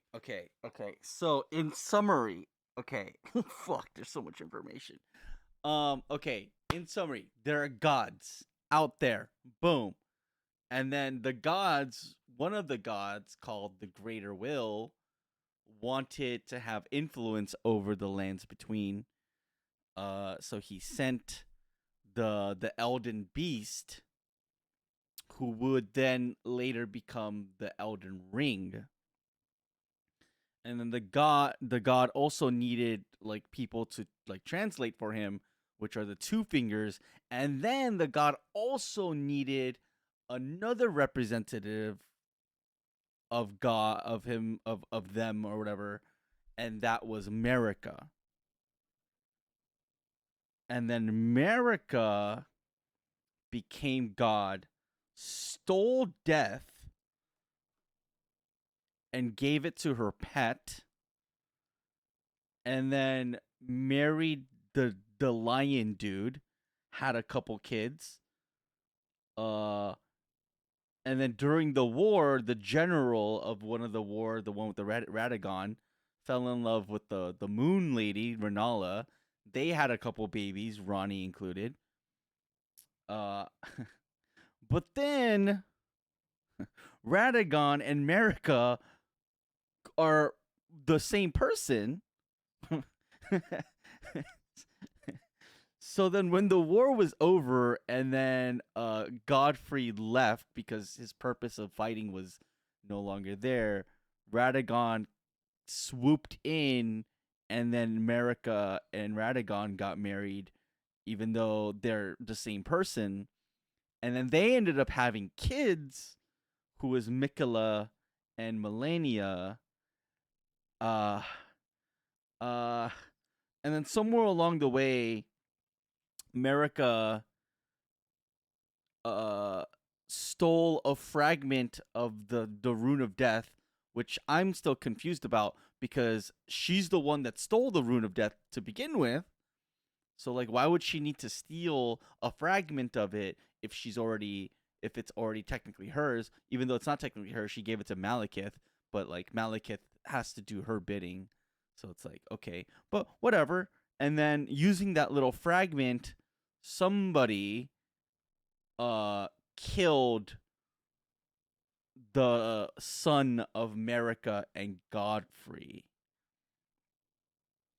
So in summary, okay. Fuck, there's so much information. Okay, in summary, there are gods out there. Boom. And then the gods, one of the gods called the Greater Will, wanted to have influence over the lands between. So he sent the Elden Beast, who would then later become the Elden Ring. And then the god also needed like people to like translate for him, which are the two fingers. And then the god also needed another representative of God, of him, of them or whatever, and that was America. And then America became God, stole death, and gave it to her pet, and then married the lion dude, had a couple kids, and then during the war, the general of one of the war, the one with the Radagon, fell in love with the moon lady, Renala. They had a couple babies, Ronnie included. But then Radagon and Marika are the same person. So then when the war was over and then Godfrey left because his purpose of fighting was no longer there, Radagon swooped in, and then Marika and Radagon got married even though they're the same person. And then they ended up having kids, who was Mikola and Melania. And then somewhere along the way, America stole a fragment of the Rune of Death, which I'm still confused about because she's the one that stole the Rune of Death to begin with. So like, why would she need to steal a fragment of it if it's already technically hers? Even though it's not technically hers, she gave it to Malekith, but like Malekith has to do her bidding. So it's like, okay, but whatever. And then using that little fragment, somebody killed the son of Marika and Godfrey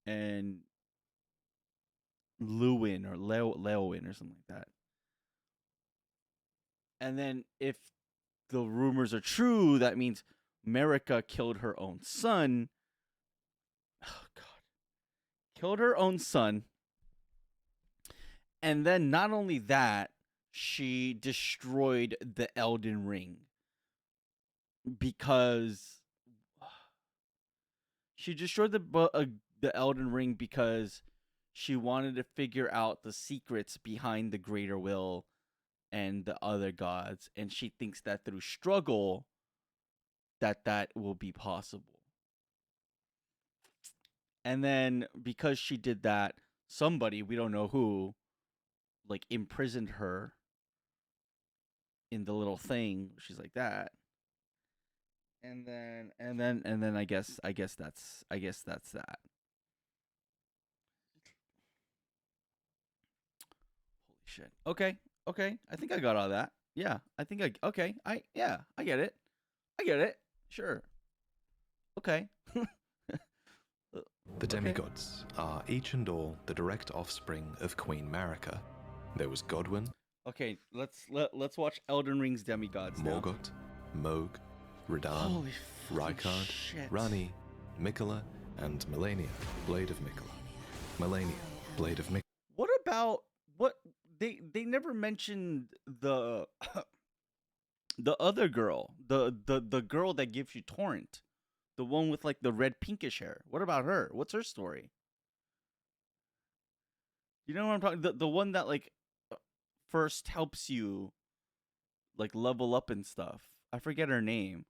and Lewin or Leowin or something like that. And then if the rumors are true, that means Marika killed her own son. Oh god. Killed her own son. And then not only that, she destroyed the Elden Ring. Because she destroyed the Elden Ring because she wanted to figure out the secrets behind the Greater Will and the other gods, and she thinks that through struggle that will be possible. And then because she did that, somebody, we don't know who, like imprisoned her in the little thing. She's like that. And then I guess that's that. Holy shit. Okay. I think I got all that. Yeah. I get it. Sure. Okay. The demigods are each and all the direct offspring of Queen Marika. There was Godwyn. Okay, let's watch Elden Ring's demigods now. Morgoth, Mohg, Radahn, Holy Rykard, shit. Rani, Mikola, and Melania, Blade of Mikola. Melania, Blade of Mikola. What about what they never mentioned the The other girl, the girl that gives you torrent, the one with like the red pinkish hair. What about her? What's her story? You know what I'm talking? The one that like first helps you like level up and stuff. I forget her name.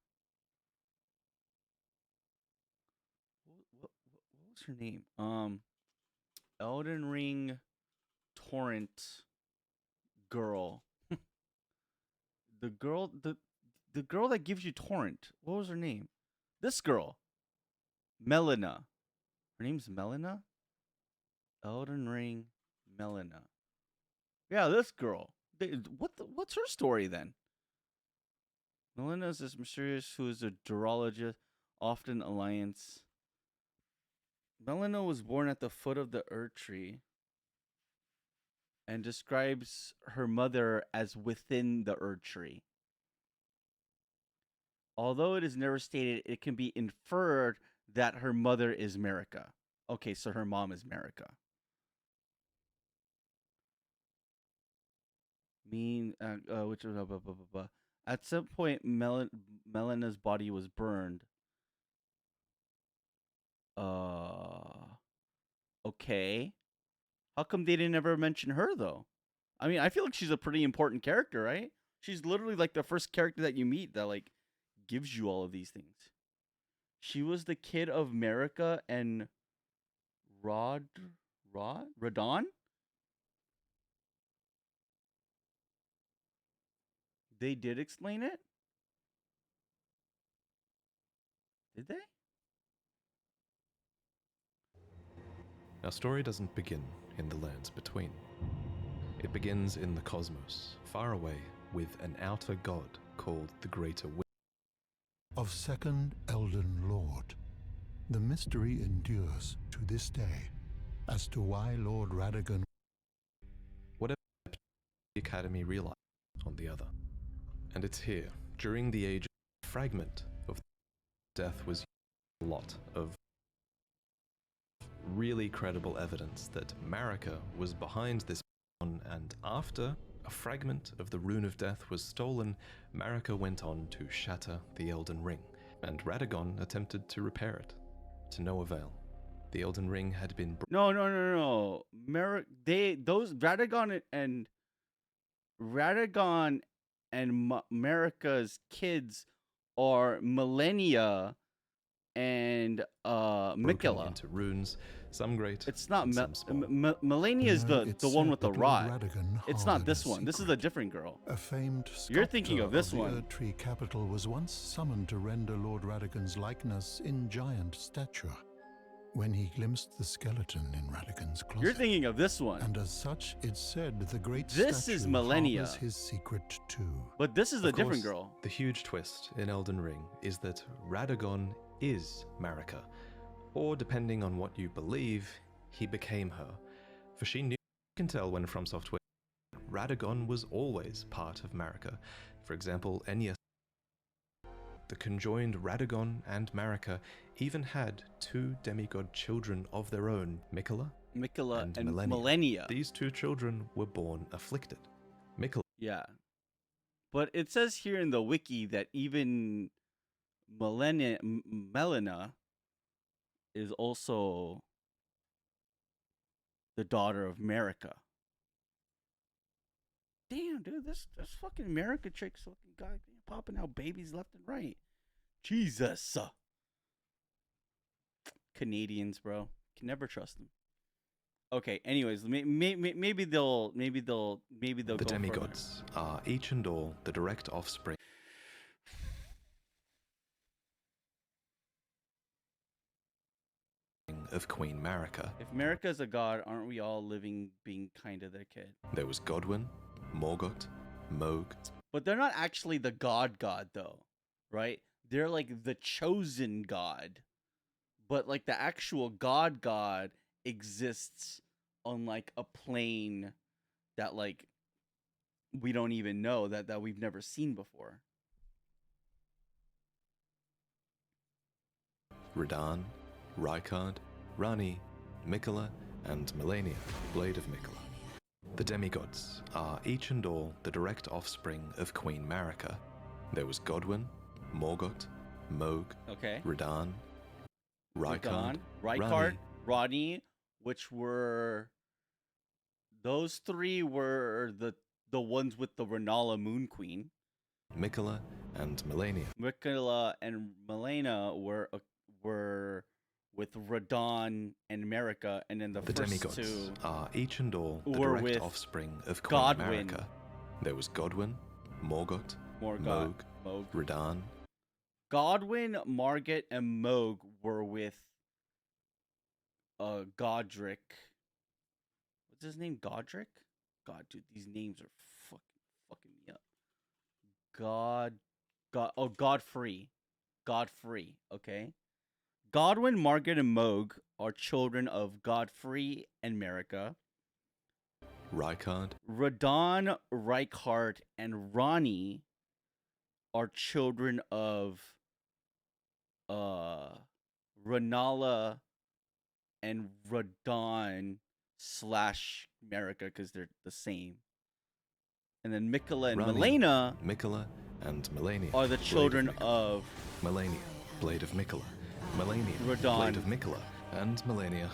What was her name? Elden Ring torrent girl. The girl that gives you torrent. What was her name? This girl. Melina. Her name's Melina? Elden Ring Melina. Yeah, this girl. What's her story then? Melina is this mysterious who is a durologist, often alliance. Melina was born at the foot of the Erd tree and describes her mother as within the Erd tree. Although it is never stated, it can be inferred that her mother is Marika. Okay, so her mom is Marika. Which blah, blah, blah, blah, blah. At some point, Melina's body was burned. Okay. How come they didn't ever mention her though? I mean, I feel like she's a pretty important character, right? She's literally like the first character that you meet that like gives you all of these things. She was the kid of Marika and Radon? They did explain it? Did they? Our story doesn't begin in the lands between. It begins in the cosmos, far away, with an outer god called the Greater Wisdom. Of second Elden Lord. The mystery endures to this day as to why Lord Radagon. Whatever the Academy realized on the other. And it's here, during the age of a fragment of death was a lot of really credible evidence that Marika was behind this, and after a fragment of the Rune of Death was stolen, Marika went on to shatter the Elden Ring, and Radagon attempted to repair it, to no avail. The Elden Ring had been No. Radagon and Marika's kids are Millennia and broken Mikula. into runes, some great. It's not some small. Millennia is No, the it's one said with the that Lord rod. Radagon It's not harbored this a one. This is a secret. different girl. A famed You're thinking sculptor of this the one. Erd Tree capital was once summoned to render Lord Radagon's likeness in giant stature. When he glimpsed the skeleton in Radagon's closet. You're thinking of this one. And as such, it's said the great This statue is Millennia. harbors his secret too. But this is a Of different course, girl. The huge twist in Elden Ring is that Radagon is Marika, or depending on what you believe, he became her. For she knew, you can tell when From Software, Radagon was always part of Marika. For example, Enya, the conjoined Radagon and Marika, even had two demigod children of their own, Mikula And Millennia. Millennia. These two children were born afflicted. Mikula Yeah. But it says here in the wiki that even Melina is also the daughter of Marika. Damn, dude, this fucking Marika chick's fucking goddamn popping out babies left and right. Jesus. Canadians, bro. Can never trust them. Okay, anyways, maybe they'll The go demigods are each and all the direct offspring of Queen Marika. If Marika's a god, aren't we all living being kind of their kid? There was Godwyn, Morgoth, Moog. But they're not actually the god though, right? They're like the chosen god. But like the actual god exists on like a plane that like we don't even know, that we've never seen before. Radahn, Rykard, Rani, Mikula, and Millennia, Blade of Mikula. The demigods are each and all the direct offspring of Queen Marika. There was Godwin, Morgoth, Moog, Okay. Radahn, Radahn, Rani, Rodney, which were those three were the ones with the Renala Moon Queen. Mikola, and Melania. Mikola and Melena were with Radahn and America, and then the first demigods two are each and all the were direct with offspring of Queen Godwyn. America. There was Godwin, Morgoth, Morgoth, Moog, Radahn. Godwyn, Margit, and Moog were with Godric. What's his name? Godric? God, dude, these names are fucking me up. Godfrey. Godfrey, okay? Godwyn, Margaret, and Moog are children of Godfrey and Marica. Rykard, Radahn, Rykard, and Rani are children of Renala and Radahn / Marica, because they're the same. And then Mikola and Rani, Melena Mikola, and Melania are the children of Melania, Blade of Mikola, Melania, Radahn. Blade of Mikola, and Melania.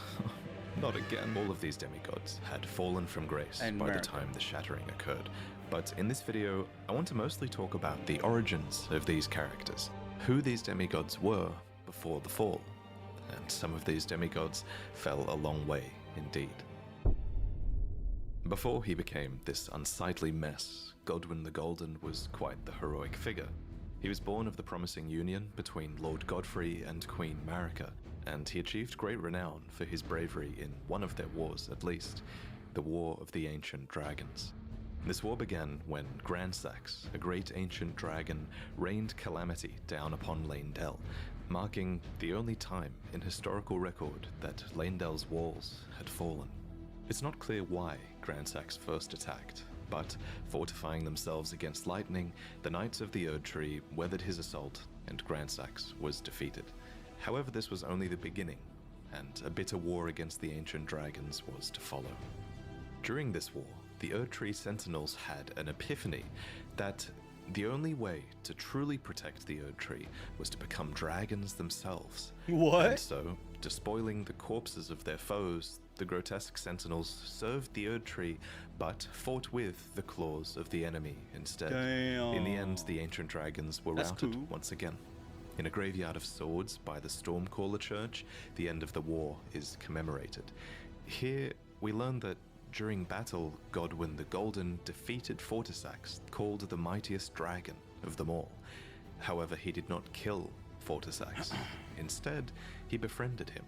Not again. All of these demigods had fallen from grace And by the America. time the shattering occurred. But in this video, I want to mostly talk about the origins of these characters, who these demigods were before the fall. And some of these demigods fell a long way indeed. Before he became this unsightly mess, Godwyn the Golden was quite the heroic figure. He was born of the promising union between Lord Godfrey and Queen Marica, and he achieved great renown for his bravery in one of their wars at least, the War of the Ancient Dragons. This war began when Gransax, a great ancient dragon, rained calamity down upon Leyndell, marking the only time in historical record that Leyndell's walls had fallen. It's not clear why Gransax first attacked, but fortifying themselves against lightning, the Knights of the Erd Tree weathered his assault and Gransax was defeated. However, this was only the beginning, and a bitter war against the ancient dragons was to follow. During this war, the Erd Tree Sentinels had an epiphany that the only way to truly protect the Erd Tree was to become dragons themselves. What? And so, despoiling the corpses of their foes, the grotesque sentinels served the Erd Tree, but fought with the claws of the enemy instead. Damn. In the end, the ancient dragons were That's routed cool. once again. In a graveyard of swords by the Stormcaller Church, the end of the war is commemorated. Here, we learn that during battle, Godwyn the Golden defeated Fortisax, called the mightiest dragon of them all. However, he did not kill Fortisax. Instead, he befriended him.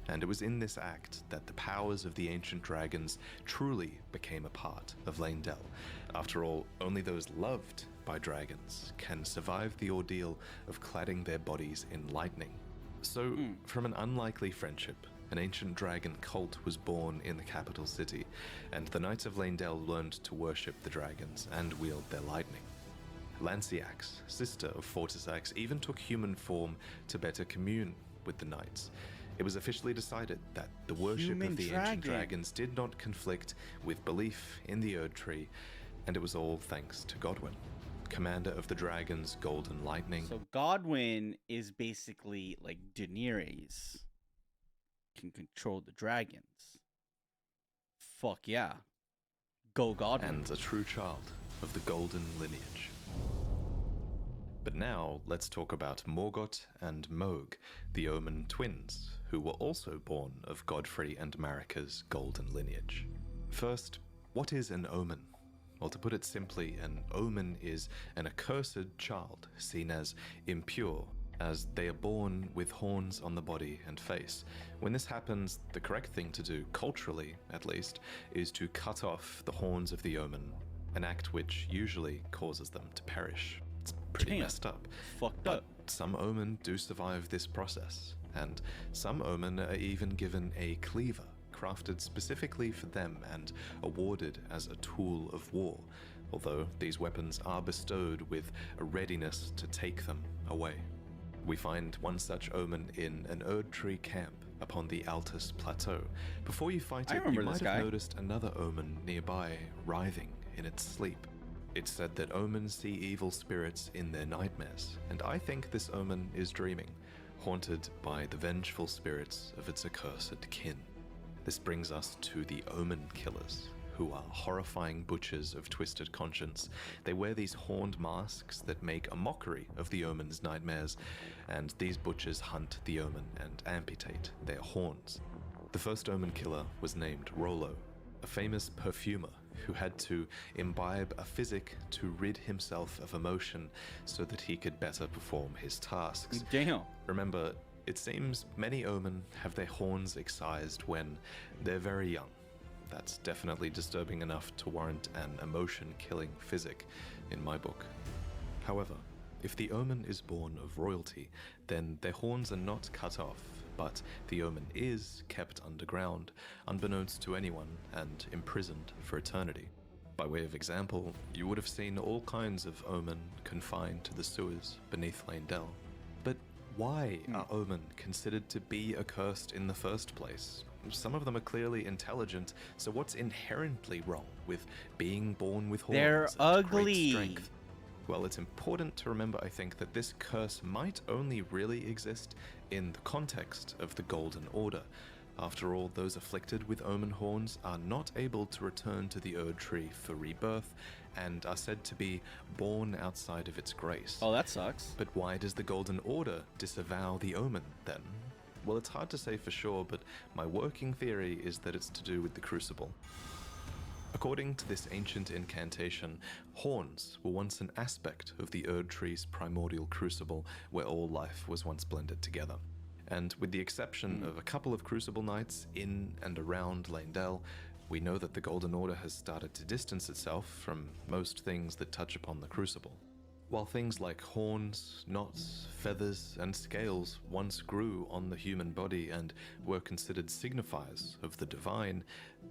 And it was in this act that the powers of the ancient dragons truly became a part of Leyndell. After all, only those loved by dragons can survive the ordeal of cladding their bodies in lightning. So, from an unlikely friendship, an ancient dragon cult was born in the capital city, and the Knights of Leyndell learned to worship the dragons and wield their lightning. Lanciax, sister of Fortisax, even took human form to better commune with the knights. It was officially decided that the worship Human of the dragon. ancient dragons did not conflict with belief in the Erd Tree, and it was all thanks to Godwyn, commander of the dragons' golden lightning. So Godwyn is basically like Daenerys. Can control the dragons. Fuck yeah. Go Godwyn. And a true child of the golden lineage. But now, let's talk about Morgoth and Moog, the Omen twins, who were also born of Godfrey and Marica's golden lineage. First, what is an omen? Well, to put it simply, an omen is an accursed child, seen as impure, as they are born with horns on the body and face. When this happens, the correct thing to do, culturally at least, is to cut off the horns of the omen, an act which usually causes them to perish. It's pretty Damn. messed up. Fucked But up. some omen do survive this process, and some omen are even given a cleaver, crafted specifically for them and awarded as a tool of war, although these weapons are bestowed with a readiness to take them away. We find one such omen in an Erd Tree camp upon the Altus Plateau. Before you fight I it, you remember might this have guy. noticed another omen nearby writhing in its sleep. It's said that omens see evil spirits in their nightmares, and I think this omen is dreaming, haunted by the vengeful spirits of its accursed kin. This brings us to the Omen Killers, who are horrifying butchers of twisted conscience. They wear these horned masks that make a mockery of the Omen's nightmares, and these butchers hunt the Omen and amputate their horns. The first Omen Killer was named Rollo, a famous perfumer who had to imbibe a physic to rid himself of emotion so that he could better perform his tasks. Damn. Remember, it seems many Omen have their horns excised when they're very young. That's definitely disturbing enough to warrant an emotion-killing physic in my book. However, if the Omen is born of royalty, then their horns are not cut off, but the Omen is kept underground, unbeknownst to anyone, and imprisoned for eternity. By way of example, you would have seen all kinds of Omen confined to the sewers beneath Leyndell. But why are Omen considered to be accursed in the first place? Some of them are clearly intelligent, so what's inherently wrong with being born with horns? They're and ugly. great strength? Well, it's important to remember, I think, that this curse might only really exist in the context of the Golden Order. After all, those afflicted with omen horns are not able to return to the Erd Tree for rebirth, and are said to be born outside of its grace. Oh, that sucks. But why does the Golden Order disavow the omen, then? Well, it's hard to say for sure, but my working theory is that it's to do with the Crucible. According to this ancient incantation, horns were once an aspect of the Erd Tree's primordial crucible, where all life was once blended together. And with the exception of a couple of Crucible nights in and around Leyndell, we know that the Golden Order has started to distance itself from most things that touch upon the Crucible. While things like horns, knots, feathers, and scales once grew on the human body and were considered signifiers of the divine,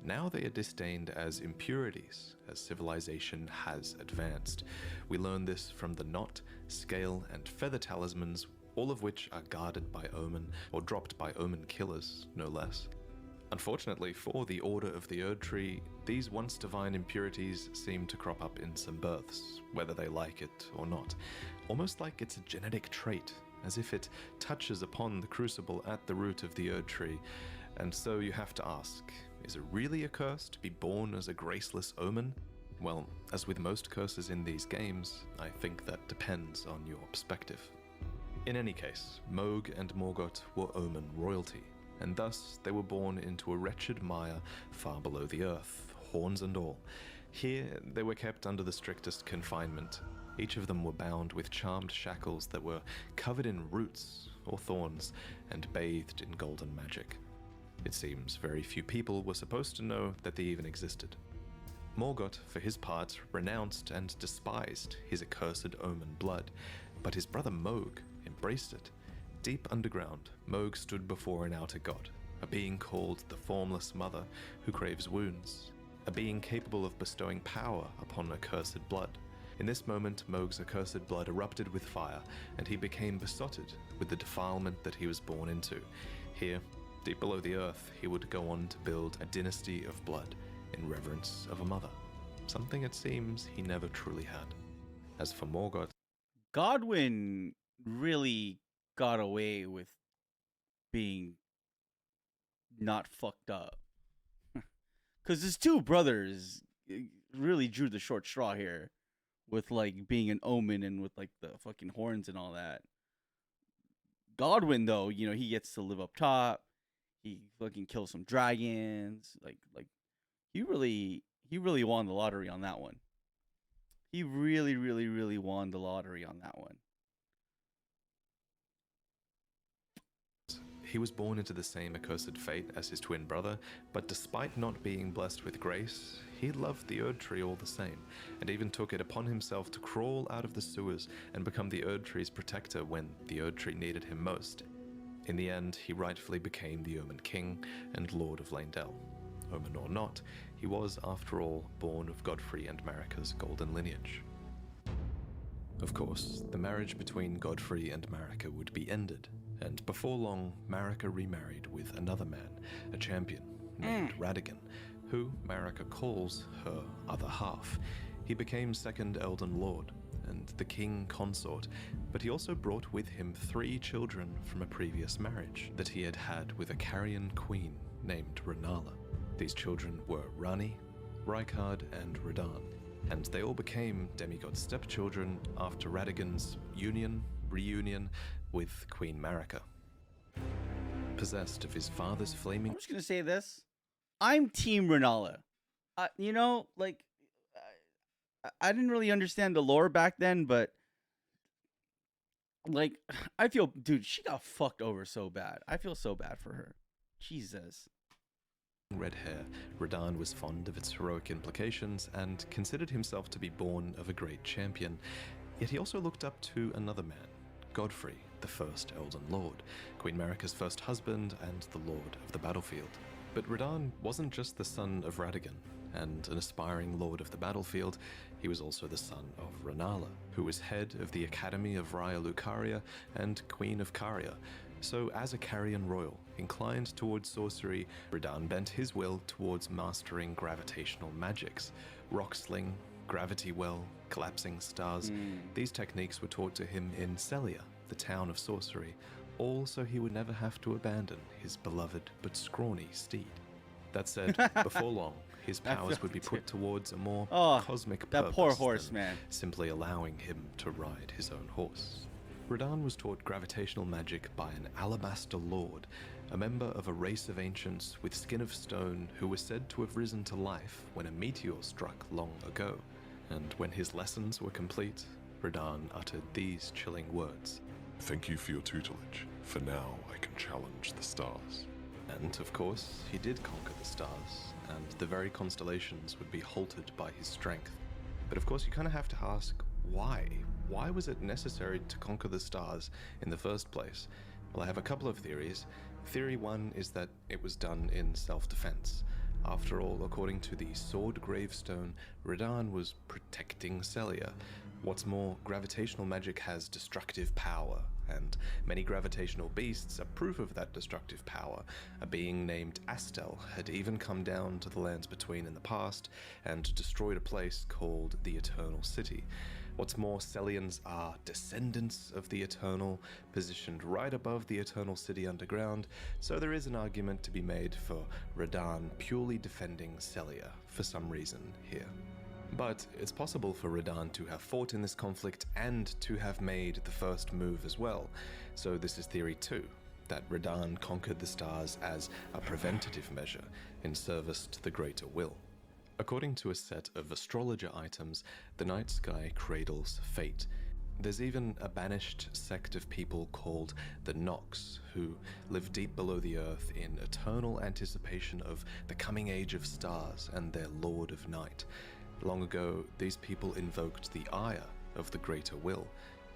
now they are disdained as impurities as civilization has advanced. We learn this from the knot, scale, and feather talismans, all of which are guarded by omen, or dropped by omen killers, no less. Unfortunately for the Order of the Erd Tree, these once divine impurities seem to crop up in some births, whether they like it or not. Almost like it's a genetic trait, as if it touches upon the crucible at the root of the Erd Tree. And so you have to ask, is it really a curse to be born as a graceless omen? Well, as with most curses in these games, I think that depends on your perspective. In any case, Mohg and Morgoth were omen royalty, and thus they were born into a wretched mire far below the earth, horns and all. Here they were kept under the strictest confinement. Each of them were bound with charmed shackles that were covered in roots or thorns and bathed in golden magic. It seems very few people were supposed to know that they even existed. Morgoth, for his part, renounced and despised his accursed omen blood, but his brother Mohg embraced it. Deep underground, Mohg stood before an outer god, a being called the Formless Mother who craves wounds, a being capable of bestowing power upon accursed blood. In this moment, Mohg's accursed blood erupted with fire, and he became besotted with the defilement that he was born into. Here, deep below the earth, he would go on to build a dynasty of blood in reverence of a mother, something it seems he never truly had. As for Morgoth, Godwyn really got away with being not fucked up. Because his two brothers really drew the short straw here with like being an omen and with like the fucking horns and all that. Godwyn, though, you know, he gets to live up top. He fucking kills some dragons. Like he really won the lottery on that one. He really won the lottery on that one. he was born into the same accursed fate as his twin brother, but despite not being blessed with grace, he loved the Erd Tree all the same, and even took it upon himself to crawl out of the sewers and become the Erd Tree's protector when the Erd Tree needed him most. In the end, he rightfully became the Omen King and Lord of Leyndell. Omen or not, he was, after all, born of Godfrey and Marika's golden lineage. Of course, the marriage between Godfrey and Marika would be ended, and before long, Marika remarried with another man, a champion named Radagon, who Marika calls her other half. He became second Elden Lord and the king consort, but he also brought with him 3 children from a previous marriage that he had had with a Carian queen named Renala. These children were Rani, Rykard, and Radahn, and they all became demigod stepchildren after Radagon's reunion with Queen Marika. Possessed of his father's flaming... I'm just gonna say this. I'm Team Renala. You know, like, I didn't really understand the lore back then, but like, I feel, dude, she got fucked over so bad. I feel so bad for her. Jesus. Red hair, Radahn was fond of its heroic implications and considered himself to be born of a great champion. Yet he also looked up to another man, Godfrey, the first Elden Lord, Queen Marika's first husband and the Lord of the Battlefield. But Radahn wasn't just the son of Radagon and an aspiring Lord of the Battlefield, he was also the son of Renala, who was head of the Academy of Raya Lucaria and Queen of Caria. So as a Carian royal, inclined towards sorcery, Radahn bent his will towards mastering gravitational magics. Rock sling, gravity well, collapsing stars. These techniques were taught to him in Celia, the town of sorcery, all so he would never have to abandon his beloved but scrawny steed. That said, before long, his powers would be put towards a more cosmic purpose that poor horse, than man. simply allowing him to ride his own horse. Radahn was taught gravitational magic by an Alabaster Lord, a member of a race of ancients with skin of stone who was said to have risen to life when a meteor struck long ago. And when his lessons were complete, Radahn uttered these chilling words. Thank you for your tutelage. For now, I can challenge the stars. And of course, he did conquer the stars, and the very constellations would be halted by his strength. But of course, you kind of have to ask, why? Why was it necessary to conquer the stars in the first place? Well, I have a couple of theories. Theory 1 is that it was done in self-defense. After all, according to the Sword Gravestone, Radahn was protecting Celia. What's more, gravitational magic has destructive power, and many gravitational beasts are proof of that destructive power. A being named Astel had even come down to the lands between in the past and destroyed a place called the Eternal City. What's more, Celians are descendants of the Eternal, positioned right above the Eternal City underground, so there is an argument to be made for Radahn purely defending Celia for some reason here. But it's possible for Radahn to have fought in this conflict and to have made the first move as well. So this is theory 2, that Radahn conquered the stars as a preventative measure in service to the greater will. According to a set of astrologer items, the night sky cradles fate. There's even a banished sect of people called the Nox, who live deep below the earth in eternal anticipation of the coming age of stars and their Lord of Night. Long ago, these people invoked the ire of the greater will,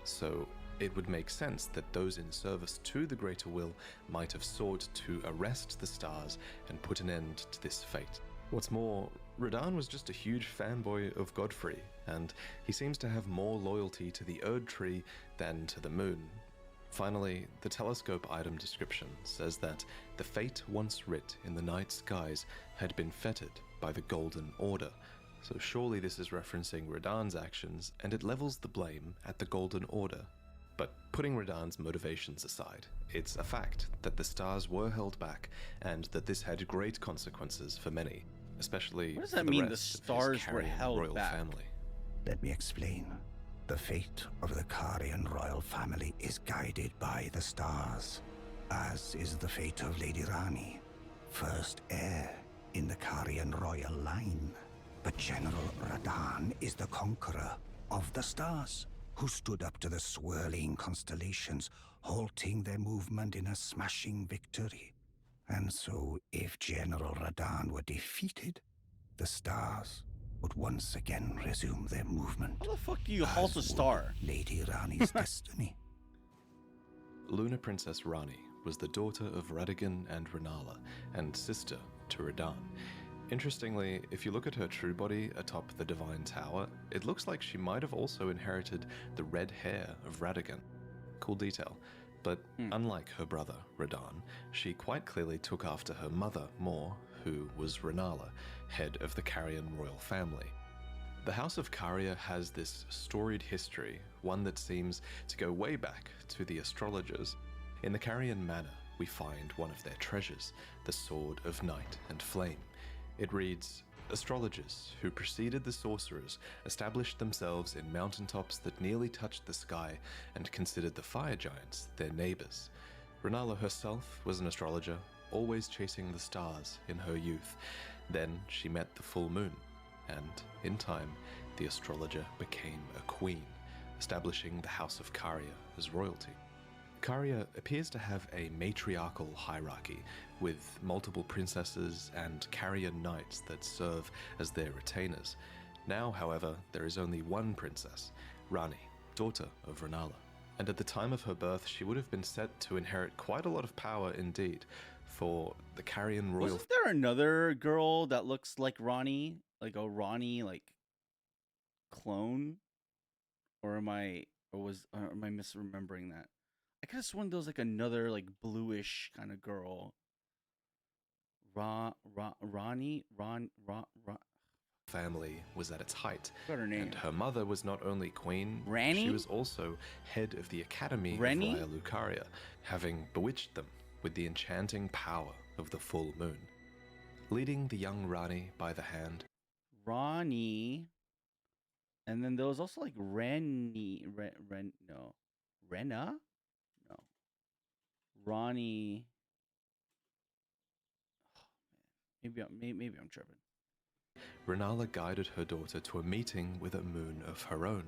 so it would make sense that those in service to the greater will might have sought to arrest the stars and put an end to this fate. What's more, Radahn was just a huge fanboy of Godfrey, and he seems to have more loyalty to the Erd Tree than to the moon. Finally, the telescope item description says that the fate once writ in the night skies had been fettered by the Golden Order, so surely this is referencing Radahn's actions, and it levels the blame at the Golden Order. But putting Radahn's motivations aside, it's a fact that the stars were held back, and that this had great consequences for many, especially What does for that the mean, the rest of his stars were Carian held royal back? family. Let me explain. The fate of the Carian royal family is guided by the stars, as is the fate of Lady Rani, first heir in the Carian royal line. But General Radahn is the conqueror of the stars, who stood up to the swirling constellations, halting their movement in a smashing victory. And so, if General Radahn were defeated, the stars would once again resume their movement. How the fuck do you halt a as star? would Lady Rani's destiny. Lunar Princess Rani was the daughter of Radagon and Renala, and sister to Radahn. Interestingly, if you look at her true body atop the Divine Tower, it looks like she might have also inherited the red hair of Radagon. Cool detail. But unlike her brother, Radahn, she quite clearly took after her mother more, who was Renala, head of the Carian royal family. The House of Caria has this storied history, one that seems to go way back to the astrologers. In the Carian Manor, we find one of their treasures, the Sword of Night and Flame. It reads, "Astrologers who preceded the sorcerers established themselves in mountaintops that nearly touched the sky and considered the fire giants their neighbors. Renala herself was an astrologer, always chasing the stars in her youth. Then she met the full moon, and in time, the astrologer became a queen, establishing the House of Caria as royalty." Caria appears to have a matriarchal hierarchy, with multiple princesses and Carian knights that serve as their retainers. Now, however, there is only one princess, Rani, daughter of Renala. And at the time of her birth, she would have been set to inherit quite a lot of power indeed, for the Carian royal... Wasn't there another girl that looks like Ronnie? Like a Ronnie, clone? Or am I misremembering that? I could have sworn there was another bluish kind of girl. Ronnie? family was at its height. Got her name. And her mother was not only queen, Rani? she was also head of the Academy Rani? of Raya Lucaria, having bewitched them with the enchanting power of the full moon. Leading the young Rani by the hand, Ronnie. And then there was also Renna? No. Ronnie. Oh, man. Maybe I'm tripping. Renala guided her daughter to a meeting with a moon of her own.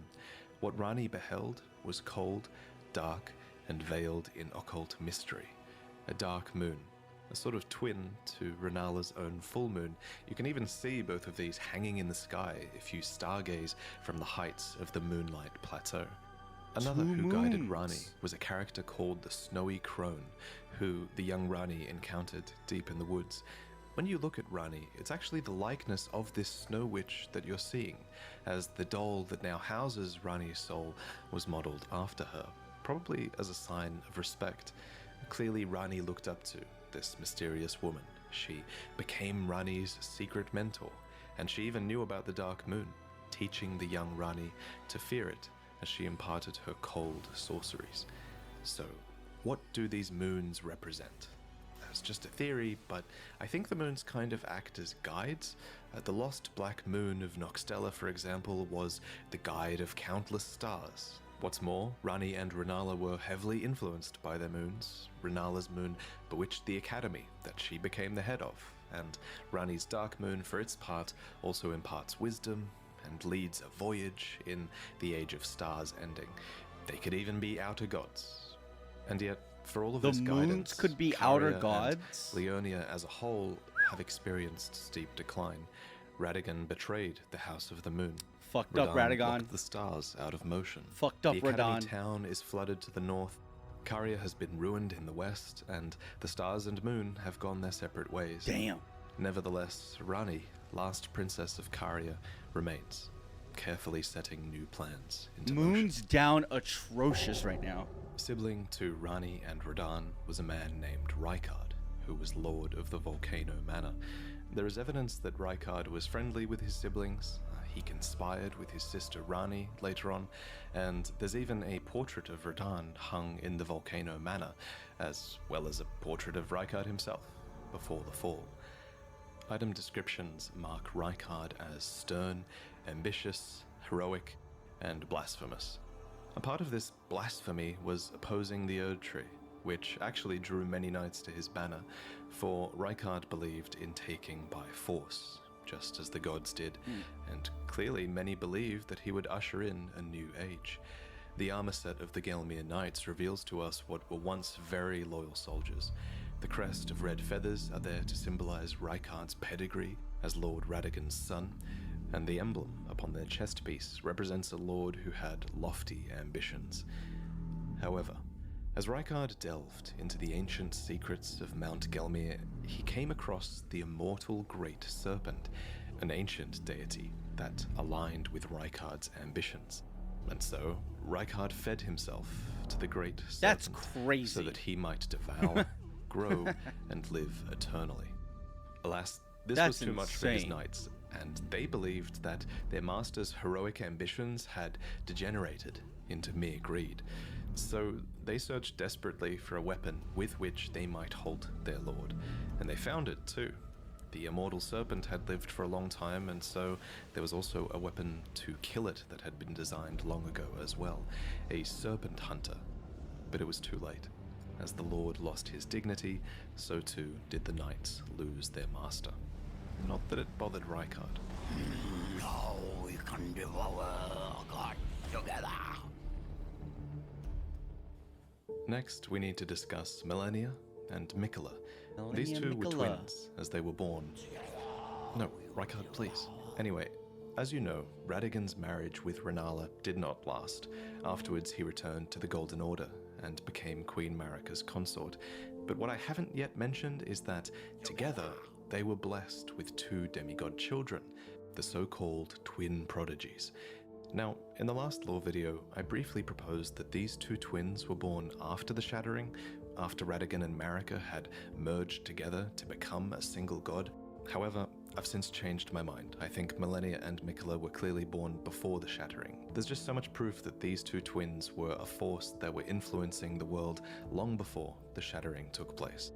What Rani beheld was cold, dark, and veiled in occult mystery. A dark moon, a sort of twin to Renala's own full moon. You can even see both of these hanging in the sky if you stargaze from the heights of the Moonlight Plateau. Another who guided Rani was a character called the Snowy Crone, who the young Rani encountered deep in the woods. When you look at Rani, it's actually the likeness of this snow witch that you're seeing, as the doll that now houses Rani's soul was modeled after her, probably as a sign of respect. Clearly Rani looked up to this mysterious woman. She became Rani's secret mentor, and she even knew about the Dark Moon, teaching the young Rani to fear it as she imparted her cold sorceries. So, what do these moons represent? It's just a theory, but I think the moons kind of act as guides. The lost black moon of Noxtella, for example, was the guide of countless stars. What's more, Rani and Renala were heavily influenced by their moons. Renala's moon bewitched the academy that she became the head of, and Rani's dark moon, for its part, also imparts wisdom and leads a voyage in the Age of Stars ending. They could even be outer gods. And yet, for all of this guidance, the moons could be Caria outer and gods? Leonia as a whole have experienced steep decline. Radagon betrayed the House of the Moon. Fucked up Radagon. Blocked the stars out of motion. Fucked up The Academy Radon. town is flooded to the north. Caria has been ruined in the west, and the stars and moon have gone their separate ways. Damn. Nevertheless, Rani, last princess of Caria, remains, carefully setting new plans into motion. Moon's down atrocious right now. Sibling to Rani and Radon was a man named Rykard, who was lord of the Volcano Manor. There is evidence that Rykard was friendly with his siblings. He conspired with his sister Rani later on, and there's even a portrait of Radon hung in the Volcano Manor, as well as a portrait of Rykard himself before the fall. Item descriptions mark Rykard as stern, ambitious, heroic, and blasphemous. A part of this blasphemy was opposing the Erd Tree, which actually drew many knights to his banner, for Rykard believed in taking by force, just as the gods did, and clearly many believed that he would usher in a new age. The armor set of the Gelmir Knights reveals to us what were once very loyal soldiers. The crest of red feathers are there to symbolize Rykard's pedigree as Lord Radagon's son, and the emblem upon their chest piece represents a lord who had lofty ambitions. However, as Rykard delved into the ancient secrets of Mount Gelmir, he came across the immortal Great Serpent, an ancient deity that aligned with Rykard's ambitions. And so, Rykard fed himself to the Great Serpent. That's crazy. So that he might devour, grow, and live eternally. Alas, this was too much for his insane. knights, and they believed that their master's heroic ambitions had degenerated into mere greed. So they searched desperately for a weapon with which they might halt their lord, and they found it too. The immortal serpent had lived for a long time, and so there was also a weapon to kill it that had been designed long ago as well, a serpent hunter. But it was too late. As the lord lost his dignity, so too did the knights lose their master. Not that it bothered Rykard. Now we can devour God together. Next, we need to discuss Millennia and Mikola. These two were twins as they were born. No, Rykard, please. Anyway, as you know, Radagon's marriage with Renala did not last. Afterwards, he returned to the Golden Order and became Queen Marika's consort. But what I haven't yet mentioned is that, together, they were blessed with 2 demigod children, the so-called twin prodigies. Now, in the last lore video, I briefly proposed that these 2 twins were born after the Shattering, after Radagon and Marika had merged together to become a single god. However, I've since changed my mind. I think Millennia and Mikola were clearly born before the Shattering. There's just so much proof that these 2 twins were a force that were influencing the world long before the Shattering took place.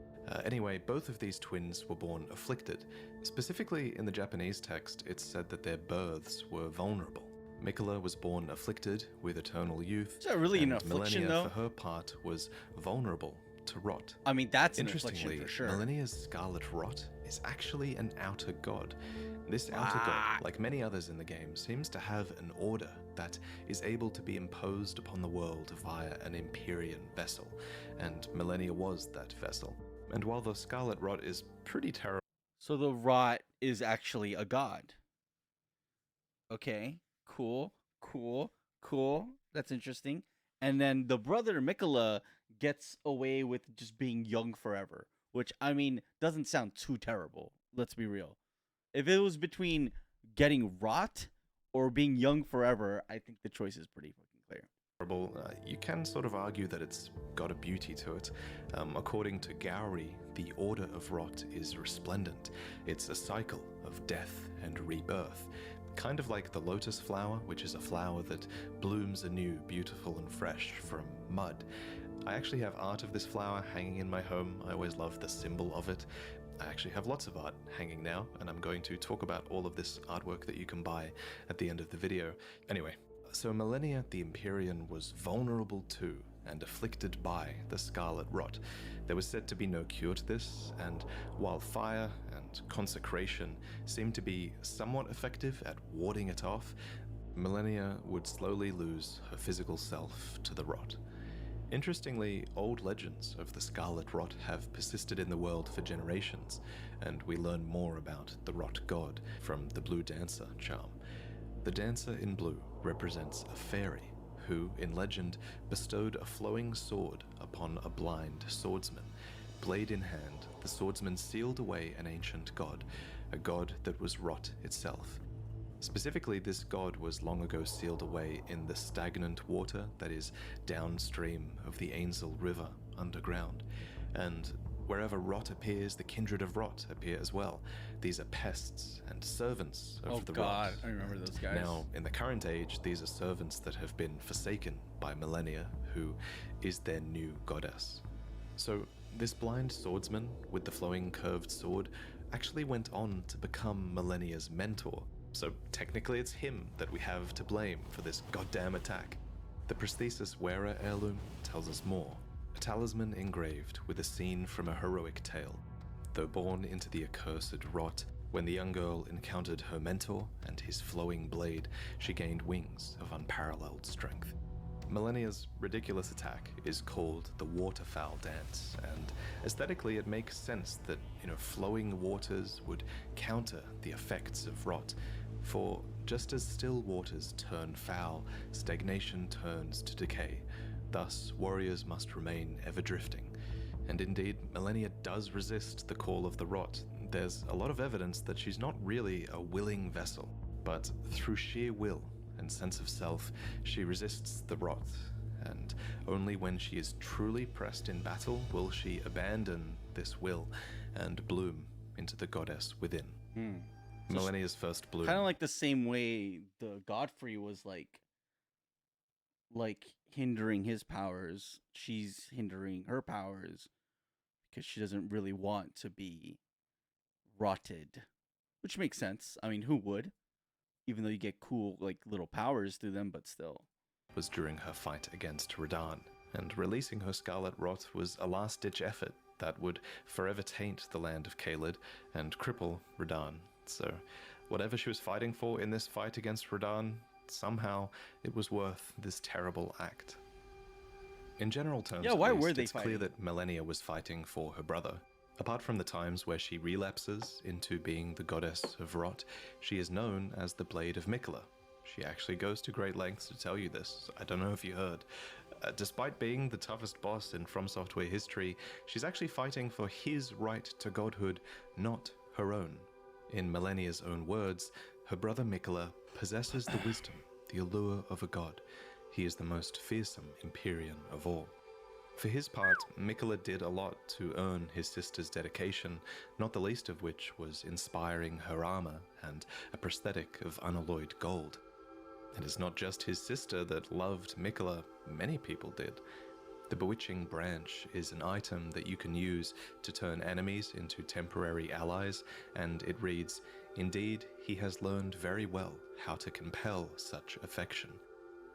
Anyway, both of these twins were born afflicted. Specifically, in the Japanese text, it's said that their births were vulnerable. Mikola was born afflicted with eternal youth. Is that really an and affliction, Millennia, though? for her part, was vulnerable to rot. I mean, that's an affliction for sure. Millennia's scarlet rot is actually an outer god. This outer god, like many others in the game, seems to have an order that is able to be imposed upon the world via an Empyrean vessel, and Millennia was that vessel. And while the scarlet rot is pretty terrible... So the rot is actually a god. Okay, cool. That's interesting. And then the brother Mikola gets away with just being young forever, which, I mean, doesn't sound too terrible. Let's be real. If it was between getting rot or being young forever, I think the choice is pretty fucking clear. You can sort of argue that it's got a beauty to it. According to Gowry, the order of rot is resplendent. It's a cycle of death and rebirth. Kind of like the lotus flower, which is a flower that blooms anew, beautiful and fresh from mud. I actually have art of this flower hanging in my home. I always love the symbol of it. I actually have lots of art hanging now, and I'm going to talk about all of this artwork that you can buy at the end of the video. Anyway, so Millennia the Empyrean was vulnerable to and afflicted by the scarlet rot. There was said to be no cure to this, and while fire and consecration seemed to be somewhat effective at warding it off, Millennia would slowly lose her physical self to the rot. Interestingly, old legends of the Scarlet Rot have persisted in the world for generations, and we learn more about the Rot God from the Blue Dancer charm. The Dancer in blue represents a fairy who, in legend, bestowed a flowing sword upon a blind swordsman. Blade in hand, the swordsman sealed away an ancient god, a god that was rot itself. Specifically, this god was long ago sealed away in the stagnant water that is downstream of the Ainsel River underground. And wherever rot appears, the kindred of rot appear as well. These are pests and servants of the rot. I remember those guys. Now, in the current age, these are servants that have been forsaken by Millennia, who is their new goddess. So, this blind swordsman with the flowing curved sword actually went on to become Millennia's mentor. So technically it's him that we have to blame for this goddamn attack. The prosthesis wearer heirloom tells us more. A talisman engraved with a scene from a heroic tale. Though born into the accursed rot, when the young girl encountered her mentor and his flowing blade, she gained wings of unparalleled strength. Millennia's ridiculous attack is called the Waterfowl Dance, and aesthetically it makes sense that, flowing waters would counter the effects of rot. For just as still waters turn foul, stagnation turns to decay. Thus, warriors must remain ever drifting. And indeed, Millennia does resist the call of the rot. There's a lot of evidence that she's not really a willing vessel, but through sheer will and sense of self, she resists the rot. And only when she is truly pressed in battle will she abandon this will and bloom into the goddess within. So Millennia's first bloom. kind of like the same way the Godfrey was like hindering his powers. She's hindering her powers because she doesn't really want to be rotted, which makes sense. I mean, who would? Even though you get cool like little powers through them, but still. Was during her fight against Radahn, and releasing her scarlet rot was a last-ditch effort that would forever taint the land of Caelid and cripple Radahn. So, whatever she was fighting for in this fight against Radahn, somehow it was worth this terrible act. In general terms, Yeah, why at least, were they it's fighting? clear that Millennia was fighting for her brother. Apart from the times where she relapses into being the goddess of rot, she is known as the Blade of Miquella. She actually goes to great lengths to tell you this. I don't know if you heard. Despite being the toughest boss in From Software history, she's actually fighting for his right to godhood, not her own. In Millennia's own words, her brother Miquella possesses the wisdom, the allure of a god. He is the most fearsome Empyrean of all. For his part, Miquella did a lot to earn his sister's dedication, not the least of which was inspiring her armor and a prosthetic of unalloyed gold. It is not just his sister that loved Miquella, many people did. The Bewitching Branch is an item that you can use to turn enemies into temporary allies, and it reads, "Indeed, he has learned very well how to compel such affection."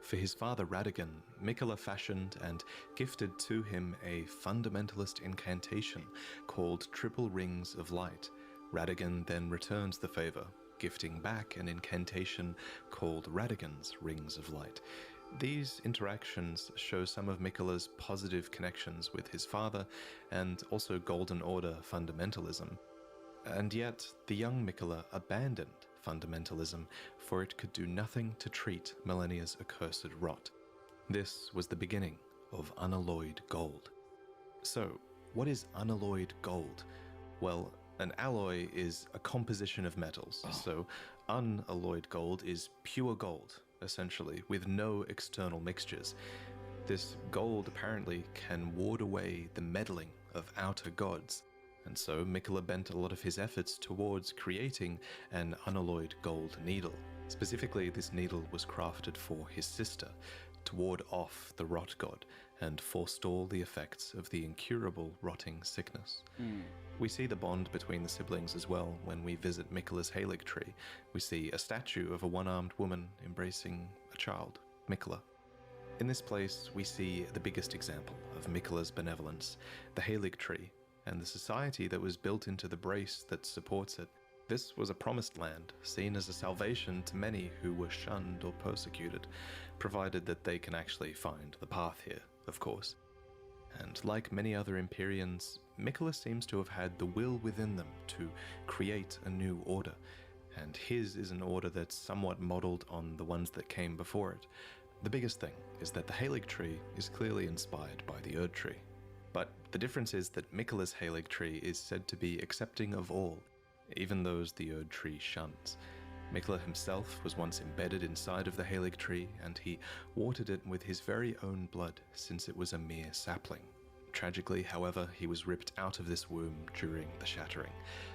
For his father Radagon, Miquella fashioned and gifted to him a fundamentalist incantation called Triple Rings of Light. Radagon then returns the favor, gifting back an incantation called Radagon's Rings of Light. These interactions show some of Miquella's positive connections with his father and also Golden Order fundamentalism. And yet, the young Miquella abandoned fundamentalism, for it could do nothing to treat Millennia's accursed rot. This was the beginning of unalloyed gold. So, what is unalloyed gold? Well, an alloy is a composition of metals, so unalloyed gold is pure gold, essentially, with no external mixtures. This gold apparently can ward away the meddling of outer gods, and so Miquella bent a lot of his efforts towards creating an unalloyed gold needle. Specifically, this needle was crafted for his sister, to ward off the rot god and forestall the effects of the incurable rotting sickness. We see the bond between the siblings as well when we visit Miquella's Halig tree. We see a statue of a one-armed woman embracing a child, Miquella. In this place, we see the biggest example of Miquella's benevolence, the Halig tree, and the society that was built into the brace that supports it. This was a promised land, seen as a salvation to many who were shunned or persecuted, provided that they can actually find the path here, of course. And like many other Empyreans, Miquella seems to have had the will within them to create a new order, and his is an order that's somewhat modeled on the ones that came before it. The biggest thing is that the Halig tree is clearly inspired by the Erd tree. But the difference is that Miquella's Halig tree is said to be accepting of all, even those the Erd tree shuns. Miquella himself was once embedded inside of the Halig tree, and he watered it with his very own blood since it was a mere sapling. Tragically, however, he was ripped out of this womb during the shattering,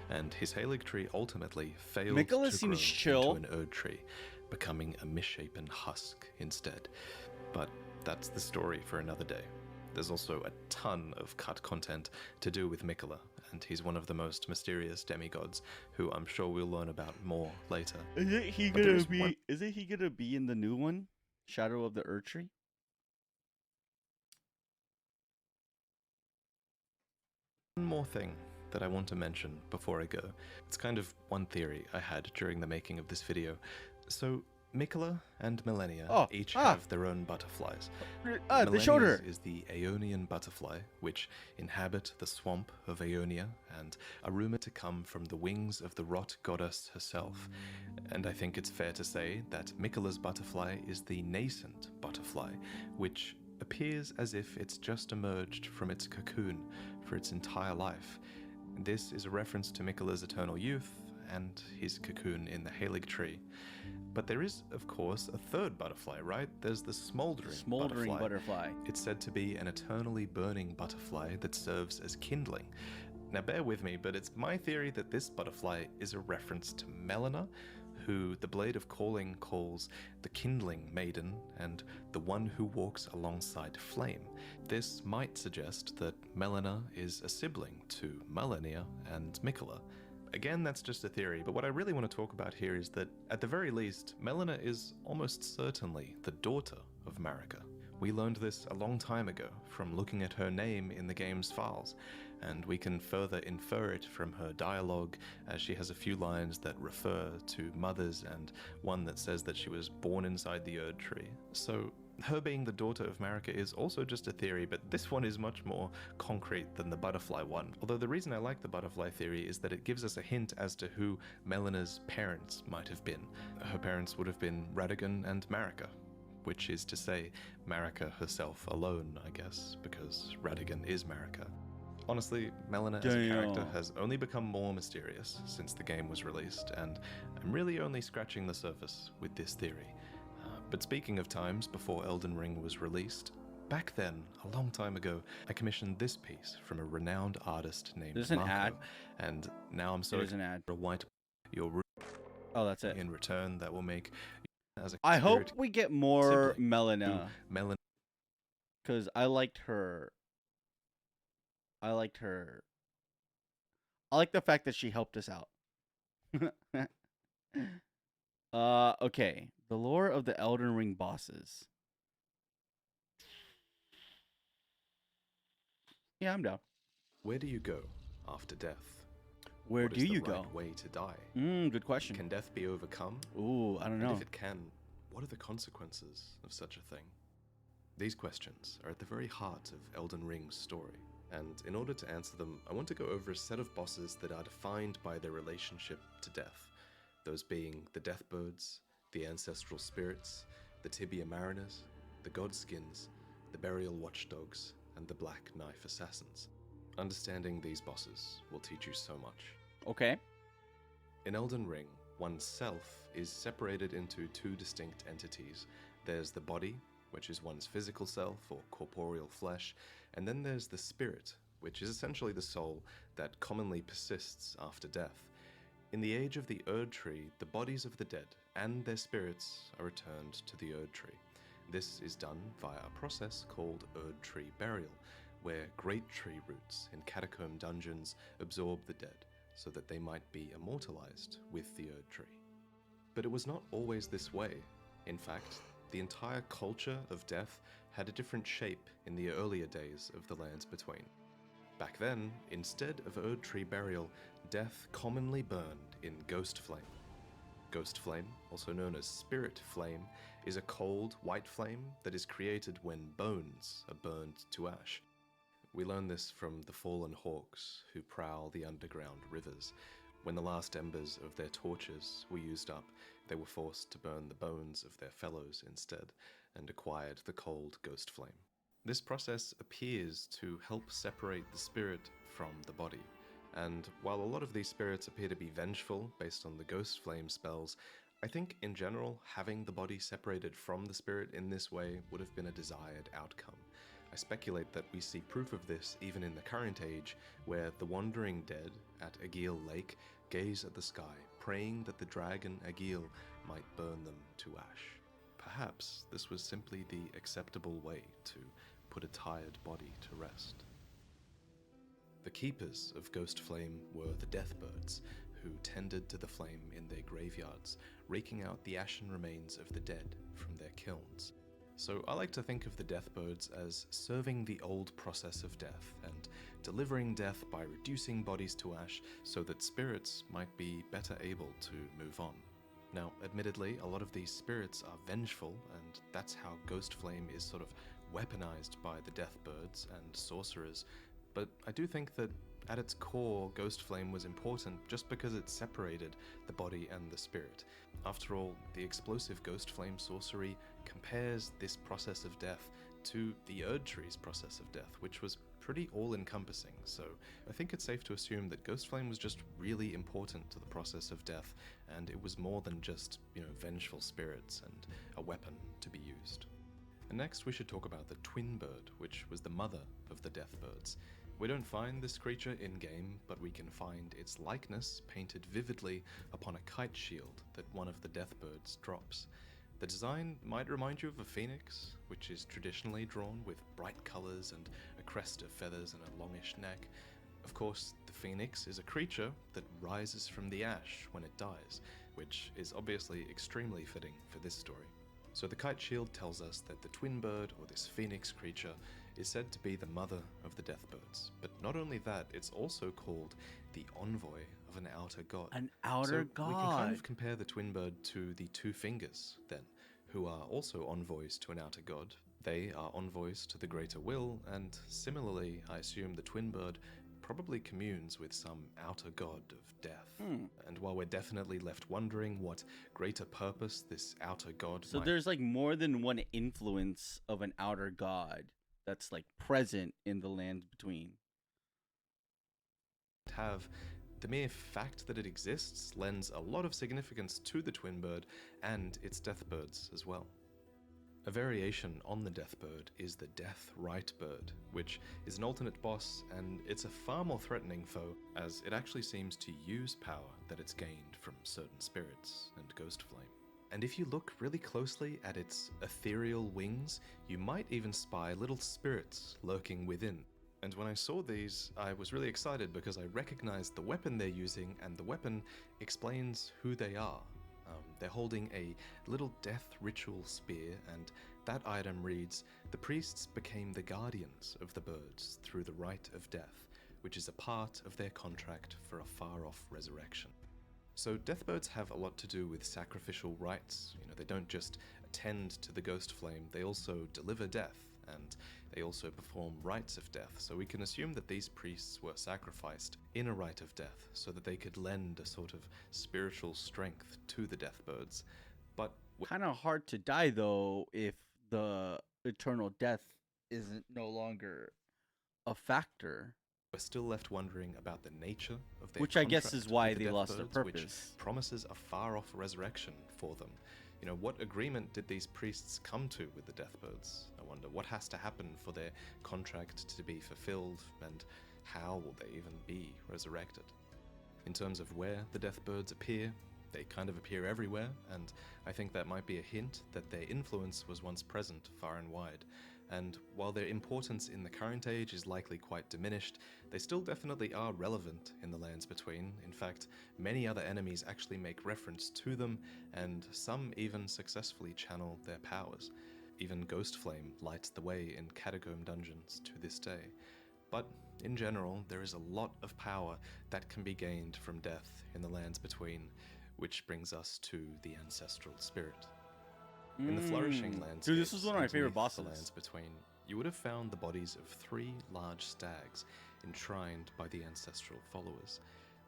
and his Halig tree ultimately failed Miquella to seems grow chill. into an Erd tree, becoming a misshapen husk instead. But that's the story for another day. There's also a ton of cut content to do with Miquella, and he's one of the most mysterious demigods, who I'm sure we'll learn about more later. Isn't he But there's gonna be? one- Isn't he gonna be in the new one, Shadow of the Erd Tree? One more thing that I want to mention before I go. It's kind of one theory I had during the making of this video. So, Miquella and Millennia each have their own butterflies. They showed her. Millennia's is the Aeonian butterfly, which inhabit the swamp of Aeonia and are rumored to come from the wings of the rot goddess herself. And I think it's fair to say that Miquella's butterfly is the nascent butterfly, which appears as if it's just emerged from its cocoon for its entire life. This is a reference to Miquella's eternal youth and his cocoon in the Halig tree. But there is, of course, a third butterfly, right? There's the smoldering butterfly. It's said to be an eternally burning butterfly that serves as kindling. Now bear with me, but it's my theory that this butterfly is a reference to Melina, who the Blade of Calling calls the Kindling Maiden and the one who walks alongside flame. This might suggest that Melina is a sibling to Malenia and Mikola. Again, that's just a theory, but what I really want to talk about here is that, at the very least, Melina is almost certainly the daughter of Marika. We learned this a long time ago from looking at her name in the game's files, and we can further infer it from her dialogue, as she has a few lines that refer to mothers and one that says that she was born inside the Erd Tree. So her being the daughter of Marika is also just a theory, but this one is much more concrete than the butterfly one. Although the reason I like the butterfly theory is that it gives us a hint as to who Melina's parents might have been. Her parents would have been Radagon and Marika, which is to say, Marika herself alone, I guess, because Radagon is Marika. Honestly, Melina as a character has only become more mysterious since the game was released, and I'm really only scratching the surface with this theory. But speaking of times before Elden Ring was released, back then, a long time ago, I commissioned this piece from a renowned artist named Is this an Marco, ad? and now I'm so It is an ad. a white your Oh, that's it. in return that will make as a I hope spirit we get more sibling Melina, Melina. because I liked her. I liked her. I like the fact that she helped us out. Okay. The lore of the Elden Ring bosses. Yeah, I'm down. Where do you go after death? Where What do is the you right go? way to die? Good question. Can death be overcome? Ooh, I don't And know. if it can, what are the consequences of such a thing? These questions are at the very heart of Elden Ring's story, and in order to answer them, I want to go over a set of bosses that are defined by their relationship to death, those being the Deathbirds, the Ancestral Spirits, the Tibia Mariners, the Godskins, the Burial Watchdogs, and the Black Knife Assassins. Understanding these bosses will teach you so much. Okay. In Elden Ring, one's self is separated into two distinct entities. There's the body, which is one's physical self or corporeal flesh, and then there's the spirit, which is essentially the soul that commonly persists after death. In the age of the Erd Tree, the bodies of the dead and their spirits are returned to the Erd Tree. This is done via a process called Erd Tree Burial, where great tree roots in catacomb dungeons absorb the dead so that they might be immortalized with the Erd Tree. But it was not always this way. In fact, the entire culture of death had a different shape in the earlier days of the Lands Between. Back then, instead of Erd Tree Burial, death commonly burned in Ghost Flame. Ghost Flame, also known as Spirit Flame, is a cold, white flame that is created when bones are burned to ash. We learn this from the fallen hawks who prowl the underground rivers. When the last embers of their torches were used up, they were forced to burn the bones of their fellows instead, and acquired the cold ghost flame. This process appears to help separate the spirit from the body, and while a lot of these spirits appear to be vengeful based on the ghost flame spells, I think in general having the body separated from the spirit in this way would have been a desired outcome. I speculate that we see proof of this even in the current age, where the wandering dead at Agil Lake gaze at the sky, praying that the dragon Agil might burn them to ash. Perhaps this was simply the acceptable way to put a tired body to rest. The keepers of Ghost Flame were the Deathbirds, who tended to the flame in their graveyards, raking out the ashen remains of the dead from their kilns. So I like to think of the Deathbirds as serving the old process of death and delivering death by reducing bodies to ash so that spirits might be better able to move on. Now, admittedly, a lot of these spirits are vengeful, and that's how Ghost Flame is sort of weaponized by the Deathbirds and sorcerers, but I do think that at its core, Ghost Flame was important just because it separated the body and the spirit. After all, the explosive Ghost Flame sorcery compares this process of death to the Erd Tree's process of death, which was pretty all-encompassing, so I think it's safe to assume that Ghost Flame was just really important to the process of death, and it was more than just, vengeful spirits and a weapon to be used. And next we should talk about the Twin Bird, which was the mother of the Deathbirds. We don't find this creature in-game, but we can find its likeness painted vividly upon a kite shield that one of the Deathbirds drops. The design might remind you of a phoenix, which is traditionally drawn with bright colors and a crest of feathers and a longish neck. Of course, the phoenix is a creature that rises from the ash when it dies, which is obviously extremely fitting for this story. So the kite shield tells us that the twin bird, or this phoenix creature, is said to be the mother of the Deathbirds. But not only that, it's also called the envoy of an outer god. An outer god. We can kind of compare the twin bird to the two fingers, then, who are also envoys to an outer god. They are envoys to the greater will, and similarly, I assume the twin bird probably communes with some outer god of death. And while we're definitely left wondering what greater purpose this outer god So might there's like more than one influence of an outer god that's like present in the lands between. have, the mere fact that it exists lends a lot of significance to the twin bird and its deathbirds as well. A variation on the deathbird is the death right bird, which is an alternate boss, and it's a far more threatening foe, as it actually seems to use power that it's gained from certain spirits and ghost flame. And if you look really closely at its ethereal wings, you might even spy little spirits lurking within. And when I saw these, I was really excited because I recognized the weapon they're using, and the weapon explains who they are. They're holding a little death ritual spear, and that item reads, "The priests became the guardians of the birds through the rite of death, which is a part of their contract for a far-off resurrection." So deathbirds have a lot to do with sacrificial rites. They don't just attend to the ghost flame, they also deliver death, and they also perform rites of death. So we can assume that these priests were sacrificed in a rite of death so that they could lend a sort of spiritual strength to the deathbirds. But Kind of hard to die though if the eternal death isn't no longer a factor. we're still left wondering about the nature of their Which I guess contract is why with the they lost their Deathbirds, which purpose. promises a far-off resurrection for them. What agreement did these priests come to with the Deathbirds? I wonder what has to happen for their contract to be fulfilled, and how will they even be resurrected? In terms of where the Deathbirds appear, they kind of appear everywhere, and I think that might be a hint that their influence was once present far and wide. And while their importance in the current age is likely quite diminished, they still definitely are relevant in the lands between. In fact, many other enemies actually make reference to them, and some even successfully channel their powers. Even Ghostflame lights the way in catacomb dungeons to this day. But in general, there is a lot of power that can be gained from death in the lands between, which brings us to the ancestral spirit. In the flourishing landscapes, Dude, this was one of my favorite underneath bosses. the lands between, you would have found the bodies of 3 large stags enshrined by the ancestral followers.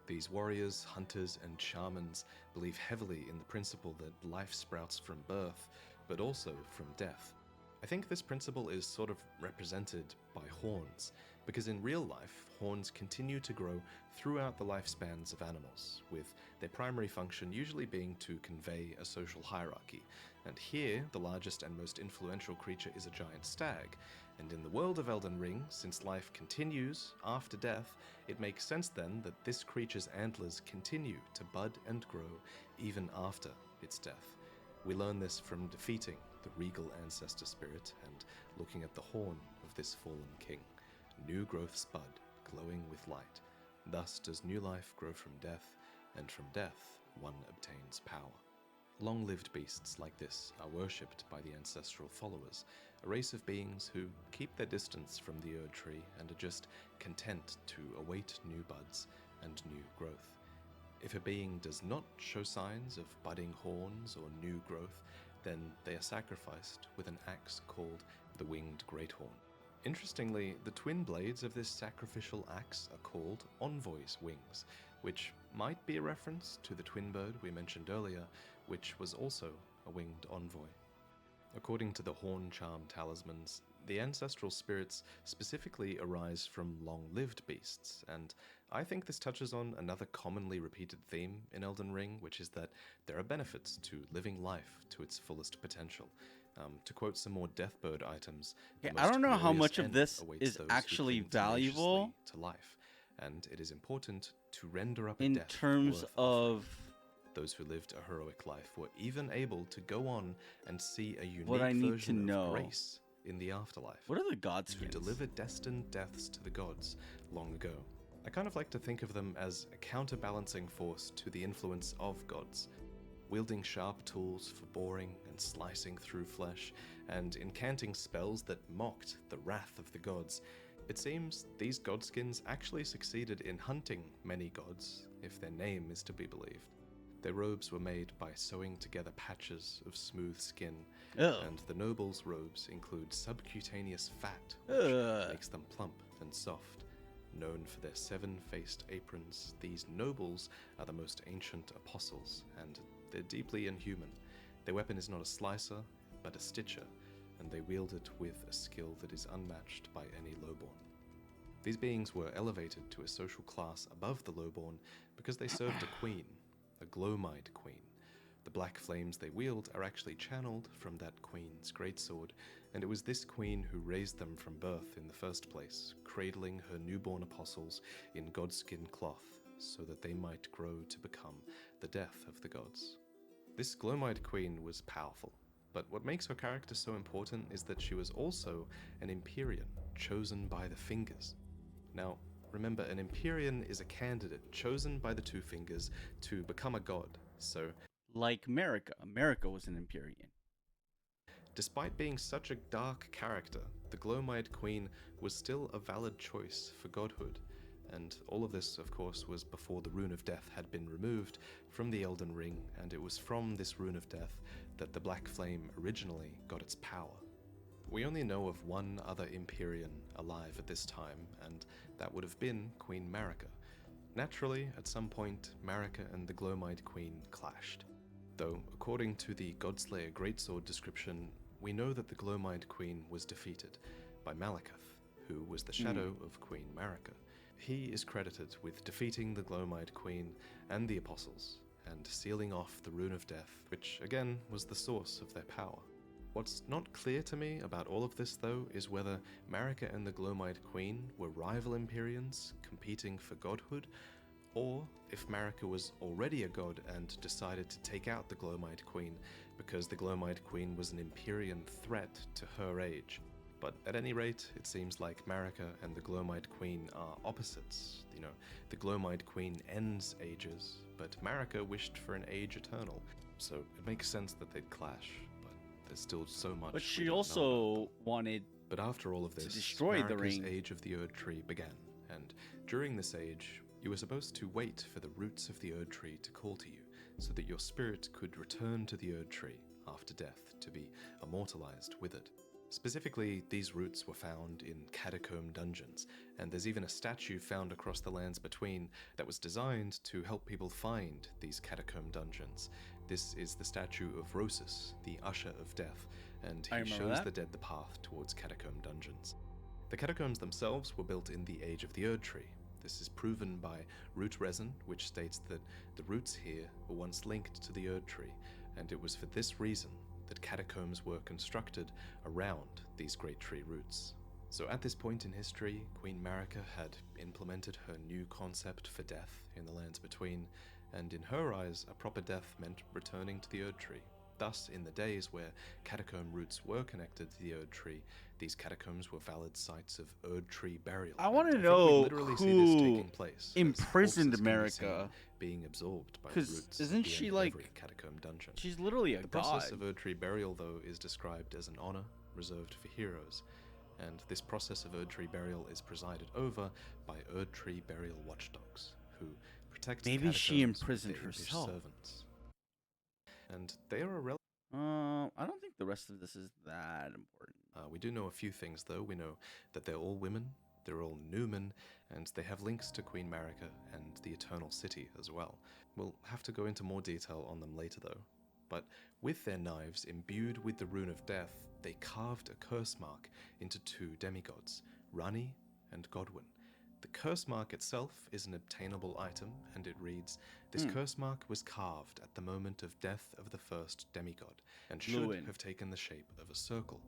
These warriors, hunters, and shamans believe heavily in the principle that life sprouts from birth, but also from death. I think this principle is sort of represented by horns, because in real life, horns continue to grow throughout the lifespans of animals, with their primary function usually being to convey a social hierarchy. And here, the largest and most influential creature is a giant stag. And in the world of Elden Ring, since life continues after death, it makes sense then that this creature's antlers continue to bud and grow even after its death. We learn this from defeating the regal ancestor spirit and looking at the horn of this fallen king. New growths bud, glowing with light. Thus does new life grow from death, and from death one obtains power. Long-lived beasts like this are worshipped by the ancestral followers, a race of beings who keep their distance from the Erd Tree and are just content to await new buds and new growth. If a being does not show signs of budding horns or new growth, then they are sacrificed with an axe called the Winged Greathorn. Interestingly, the twin blades of this sacrificial axe are called Envoy's Wings, which might be a reference to the twin bird we mentioned earlier, which was also a winged envoy. According to the Horn Charm talismans, the ancestral spirits specifically arise from long-lived beasts, and I think this touches on another commonly repeated theme in Elden Ring, which is that there are benefits to living life to its fullest potential. To quote some more Deathbird items, the Okay, I most don't know how glorious much of end this awaits is those who actually cling tenaciously valuable to life, and it is important to render up a in death terms worth of offering. Those who lived a heroic life were even able to go on and see a what I unique need to version of know. grace in the afterlife, What are the who Godskins? delivered destined deaths to the gods long ago. I kind of like to think of them as a counterbalancing force to the influence of gods, wielding sharp tools for boring and slicing through flesh, and incanting spells that mocked the wrath of the gods. It seems these godskins actually succeeded in hunting many gods, if their name is to be believed. Their robes were made by sewing together patches of smooth skin, and the nobles' robes include subcutaneous fat, which makes them plump and soft. Known for their seven-faced aprons, these nobles are the most ancient apostles, and they're deeply inhuman. Their weapon is not a slicer, but a stitcher, and they wield it with a skill that is unmatched by any lowborn. These beings were elevated to a social class above the lowborn because they served a queen, a Glowmide queen. The black flames they wield are actually channeled from that queen's greatsword, and it was this queen who raised them from birth in the first place, cradling her newborn apostles in godskin cloth, so that they might grow to become the death of the gods. This Glowmide queen was powerful, but what makes her character so important is that she was also an Empyrean, chosen by the Fingers. Now, remember, an Empyrean is a candidate chosen by the Two Fingers to become a god, so like America. America was an Empyrean. despite being such a dark character, the Glowmide Queen was still a valid choice for godhood, and all of this, of course, was before the Rune of Death had been removed from the Elden Ring, and it was from this Rune of Death that the Black Flame originally got its power. We only know of one other Empyrean alive at this time, and that would have been Queen Marika. Naturally, at some point, Marika and the Glowmide Queen clashed. Though, according to the Godslayer Greatsword description, we know that the Glowmide Queen was defeated by Malekith, who was the shadow of Queen Marika. He is credited with defeating the Glowmide Queen and the Apostles, and sealing off the Rune of Death, which again was the source of their power. What's not clear to me about all of this, though, is whether Marika and the Glowmide Queen were rival Empyreans competing for godhood, or if Marika was already a god and decided to take out the Glowmide Queen because the Glowmide Queen was an Empyrean threat to her age. But at any rate, it seems like Marika and the Glowmide Queen are opposites. You know, the Glowmide Queen ends ages, but Marika wished for an age eternal, so it makes sense that they'd clash. There's still so much. But she also wanted But after all of this, to destroy the Marika's ring. age of the Erd Tree began, and during this age, you were supposed to wait for the roots of the Erd Tree to call to you, so that your spirit could return to the Erd Tree after death to be immortalized with it. Specifically, these roots were found in catacomb dungeons, and there's even a statue found across the lands between that was designed to help people find these catacomb dungeons. This is the statue of Rosus, the Usher of Death, and he shows the dead the path towards catacomb dungeons. The catacombs themselves were built in the age of the Erd Tree. This is proven by root resin, which states that the roots here were once linked to the Erd Tree, and it was for this reason that catacombs were constructed around these great tree roots. So at this point in history, Queen Marika had implemented her new concept for death in the lands between, and in her eyes, a proper death meant returning to the Erd Tree. Thus, in the days where catacomb roots were connected to the Erd Tree, these catacombs were valid sites of Erd Tree burial. I want to think we know literally see this who taking place, as imprisoned corpses can be seen Marika. being absorbed by the 'Cause roots isn't at the she end of like- every catacomb dungeon. She's literally a The god. process of Erd Tree burial, though, is described as an honor reserved for heroes, and this process of Erd Tree burial is presided over by Erd Tree burial watchdogs, who protect the Maybe she catacombs with imprisoned their impish herself. servants. And they are a I don't think the rest of this is that important. we do know a few things, though. We know that they're all women, they're all Newman, and they have links to Queen Marika and the Eternal City as well. We'll have to go into more detail on them later, though. But with their knives imbued with the Rune of Death, they carved a curse mark into two demigods, Rani and Godwyn. The curse mark itself is an obtainable item, and it reads, "This Hmm. curse mark was carved at the moment of death of the first demigod, and should Lewin. have taken the shape of a circle.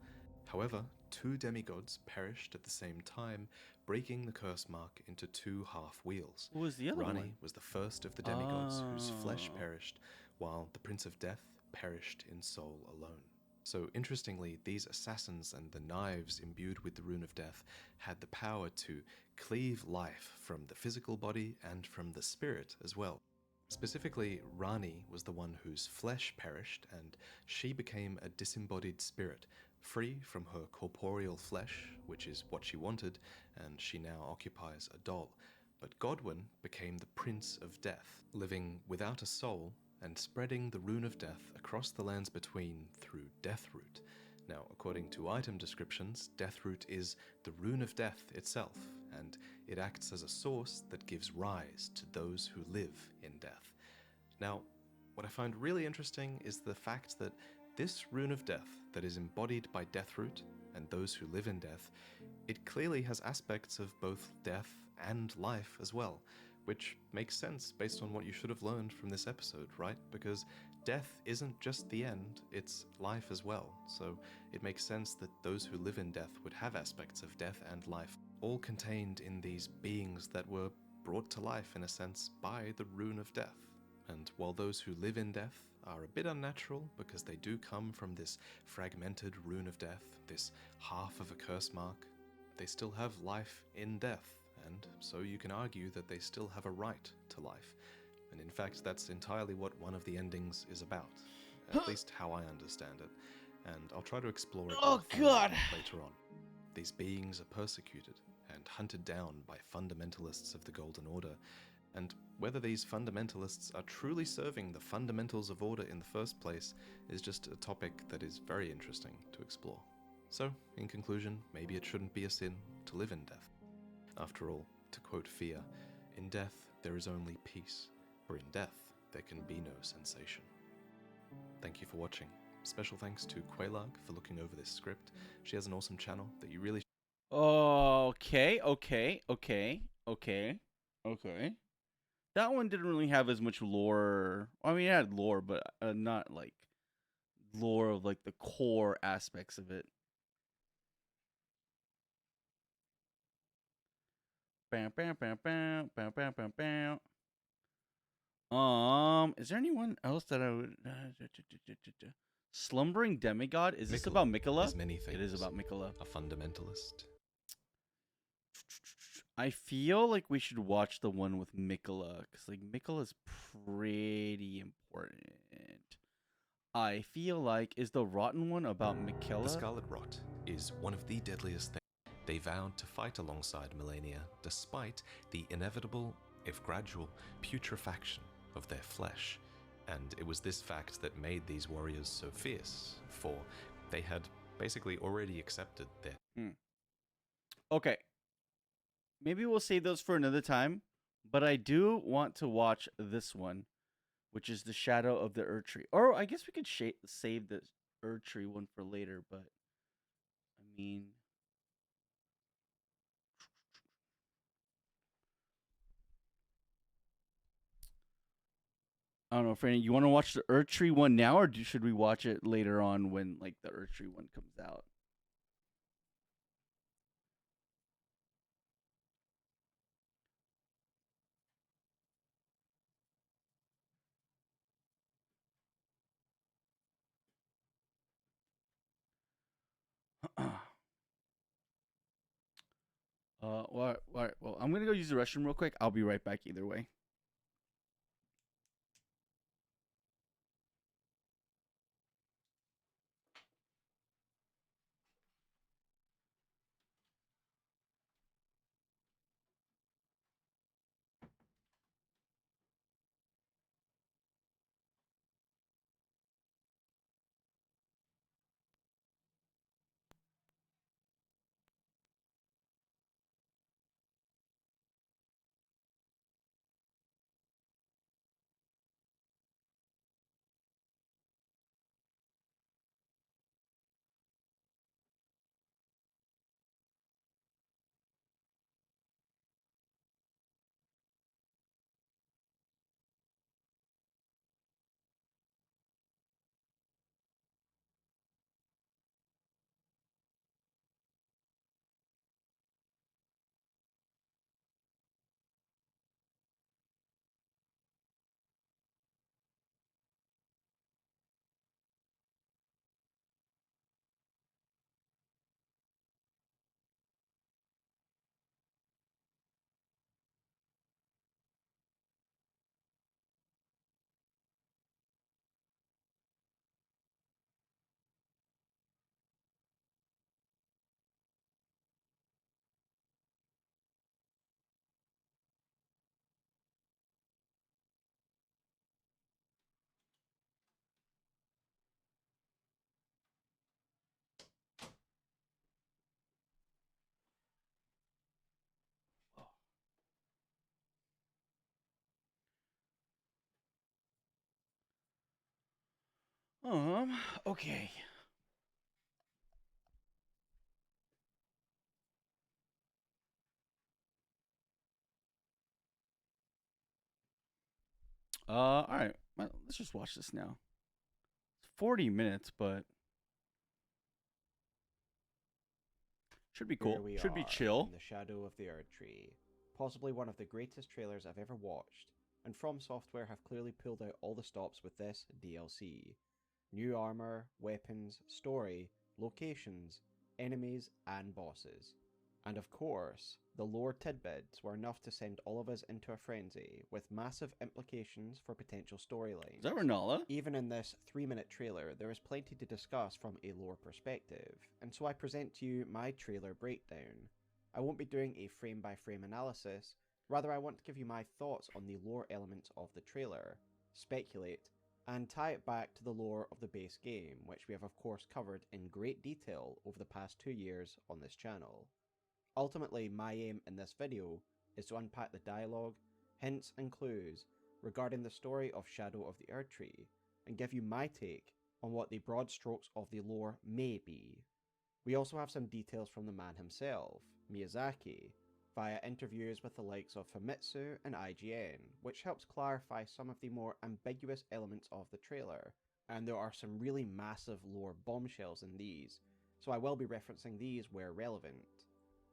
However, 2 demigods perished at the same time, breaking the curse mark into 2 half wheels. Who was the other Rani one? was the first of the demigods whose flesh Oh. perished, while the Prince of Death perished in soul alone." So, interestingly, these assassins and the knives imbued with the Rune of Death had the power to cleave life from the physical body and from the spirit as well. Specifically, Rani was the one whose flesh perished, and she became a disembodied spirit, free from her corporeal flesh, which is what she wanted, and she now occupies a doll. But Godwyn became the Prince of Death, living without a soul and spreading the Rune of Death across the lands between through Deathroot. Now, according to item descriptions, Deathroot is the Rune of Death itself, and it acts as a source that gives rise to those who live in death. Now, what I find really interesting is the fact that this Rune of Death that is embodied by Deathroot and those who live in death, it clearly has aspects of both death and life as well, which makes sense based on what you should have learned from this episode, right? Because death isn't just the end, it's life as well. So it makes sense that those who live in death would have aspects of death and life, all contained in these beings that were brought to life, in a sense, by the Rune of Death. And while those who live in death are a bit unnatural because they do come from this fragmented Rune of Death, this half of a curse mark, they still have life in death, and so you can argue that they still have a right to life. And in fact, that's entirely what one of the endings is about, at least how I understand it, and I'll try to explore it Oh more thoroughly God. later on. These beings are persecuted and hunted down by fundamentalists of the Golden Order, and whether these fundamentalists are truly serving the fundamentals of order in the first place is just a topic that is very interesting to explore. So, in conclusion, maybe it shouldn't be a sin to live in death. After all, to quote Fia, "In death there is only peace, for in death there can be no sensation." Thank you for watching. Special thanks to Quaylarg for looking over this script. She has an awesome channel that you really Okay. That one didn't really have as much lore. I mean, it had lore, but not like lore of like the core aspects of it. Bam, bam, bam, bam, bam, bam, bam, bam. Is there anyone else that I would? Slumbering demigod. Is this about Mikola? is many things. It is about Mikola. A fundamentalist. I feel like we should watch the one with Mikola, because like Mikola's pretty important. I feel like, is the rotten one about Mikola? The Scarlet Rot is one of the deadliest things. They vowed to fight alongside Melania despite the inevitable, if gradual, putrefaction of their flesh. And it was this fact that made these warriors so fierce, for they had basically already accepted their... Okay. Maybe we'll save those for another time, but I do want to watch this one, which is the Shadow of the Erdtree. Or I guess we could save the Erdtree one for later, but I mean, I don't know, Franny, you want to watch the Erdtree one now, or should we watch it later on when like the Erdtree one comes out? Well, I'm gonna go use the restroom real quick. I'll be right back either way. Okay. All right. Well, let's just watch this now. It's 40 minutes, but should be Here cool. we Should be are chill. in the shadow of the Erd Tree, possibly one of the greatest trailers I've ever watched, and From Software have clearly pulled out all the stops with this DLC. New armor, weapons, story, locations, enemies, and bosses. And of course, the lore tidbits were enough to send all of us into a frenzy, with massive implications for potential storylines. Is that Renala? Even in this 3-minute trailer, there is plenty to discuss from a lore perspective, and so I present to you my trailer breakdown. I won't be doing a frame-by-frame analysis, rather I want to give you my thoughts on the lore elements of the trailer, speculate, and tie it back to the lore of the base game, which we have of course covered in great detail over the past 2 years on this channel. Ultimately, my aim in this video is to unpack the dialogue, hints and clues regarding the story of Shadow of the Erd Tree, and give you my take on what the broad strokes of the lore may be. We also have some details from the man himself, Miyazaki, via interviews with the likes of Famitsu and IGN, which helps clarify some of the more ambiguous elements of the trailer, and there are some really massive lore bombshells in these, so I will be referencing these where relevant.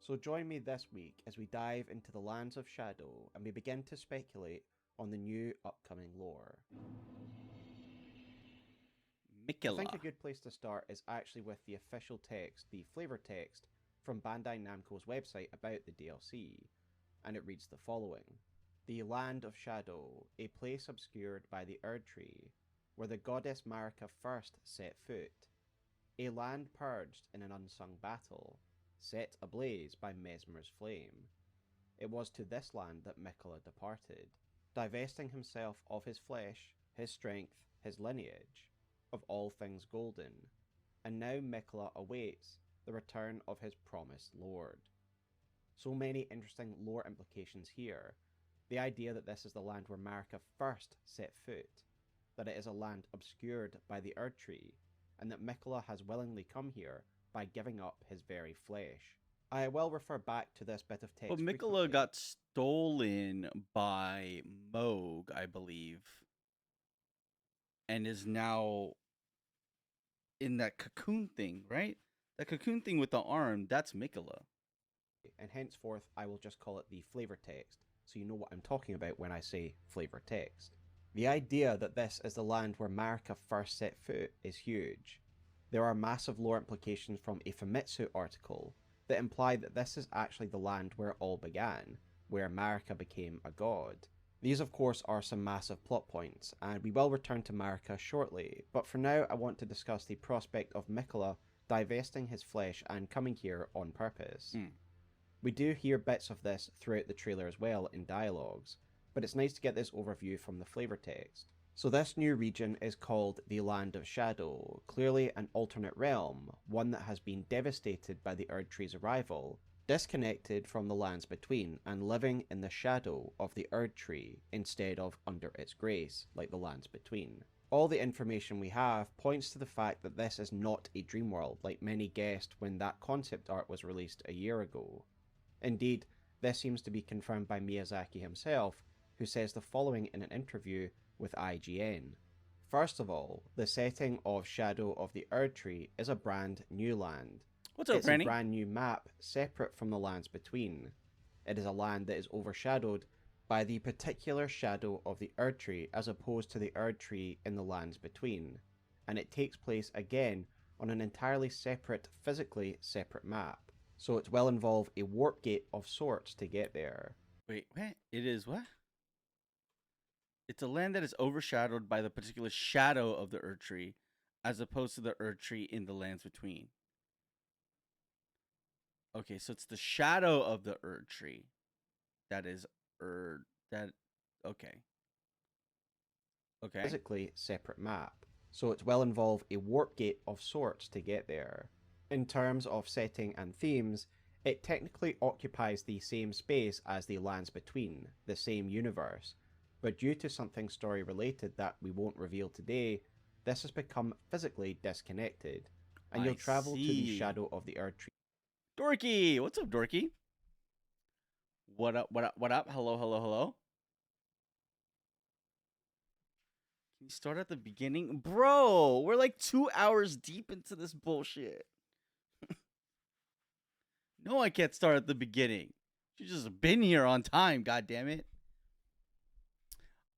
So join me this week as we dive into the lands of Shadow and we begin to speculate on the new upcoming lore. I think a good place to start is actually with the official text, the flavor text, from Bandai Namco's website about the DLC, and it reads the following. The Land of Shadow, a place obscured by the Erd Tree, where the goddess Marika first set foot. A land purged in an unsung battle, set ablaze by Mesmer's flame. It was to this land that Miquella departed, divesting himself of his flesh, his strength, his lineage, of all things golden, and now Miquella awaits the return of his promised lord. So many interesting lore implications here. The idea that this is the land where Marika first set foot, that it is a land obscured by the Erd Tree, and that Miquella has willingly come here by giving up his very flesh. I will refer back to this bit of text. But Miquella got stolen by Moog, I believe, and is now in that cocoon thing, right? That cocoon thing with the arm, that's Miquella. And henceforth, I will just call it the flavor text, so you know what I'm talking about when I say flavor text. The idea that this is the land where Marika first set foot is huge. There are massive lore implications from a Famitsu article that imply that this is actually the land where it all began, where Marika became a god. These of course are some massive plot points, and we will return to Marika shortly, but for now I want to discuss the prospect of Miquella divesting his flesh and coming here on purpose. We do hear bits of this throughout the trailer as well in dialogues, but it's nice to get this overview from the flavor text. So this new region is called the Land of Shadow, clearly an alternate realm, one that has been devastated by the Erd Tree's arrival, disconnected from the lands between, and living in the shadow of the Erd Tree instead of under its grace, like the lands between. All the information we have points to the fact that this is not a dream world, like many guessed when that concept art was released a year ago. Indeed, this seems to be confirmed by Miyazaki himself, who says the following in an interview with IGN. First of all, the setting of Shadow of the Erd Tree is a brand new land. What's up, It's Granny? a brand new map separate from the lands between. It is a land that is overshadowed by the particular shadow of the Erd Tree as opposed to the Erd Tree in the lands between, and it takes place again on an entirely separate, physically separate map, so it will involve a warp gate of sorts to get there. Wait, what? It is what? It's a land that is overshadowed by the particular shadow of the Erd Tree, as opposed to the Erd Tree in the lands between. Okay, so it's the shadow of the Erd Tree that is okay. Okay. Physically separate map, so it will involve a warp gate of sorts to get there. In terms of setting and themes, it technically occupies the same space as the lands between, the same universe, but due to something story related that we won't reveal today, this has become physically disconnected, and you'll I travel to the see. shadow of the Erd Tree. Dorky, what's up, Dorky? What up? What up? What up? Hello, hello, hello. Can you start at the beginning, bro? We're like 2 hours deep into this bullshit. No, I can't start at the beginning. You just been here on time. God damn it.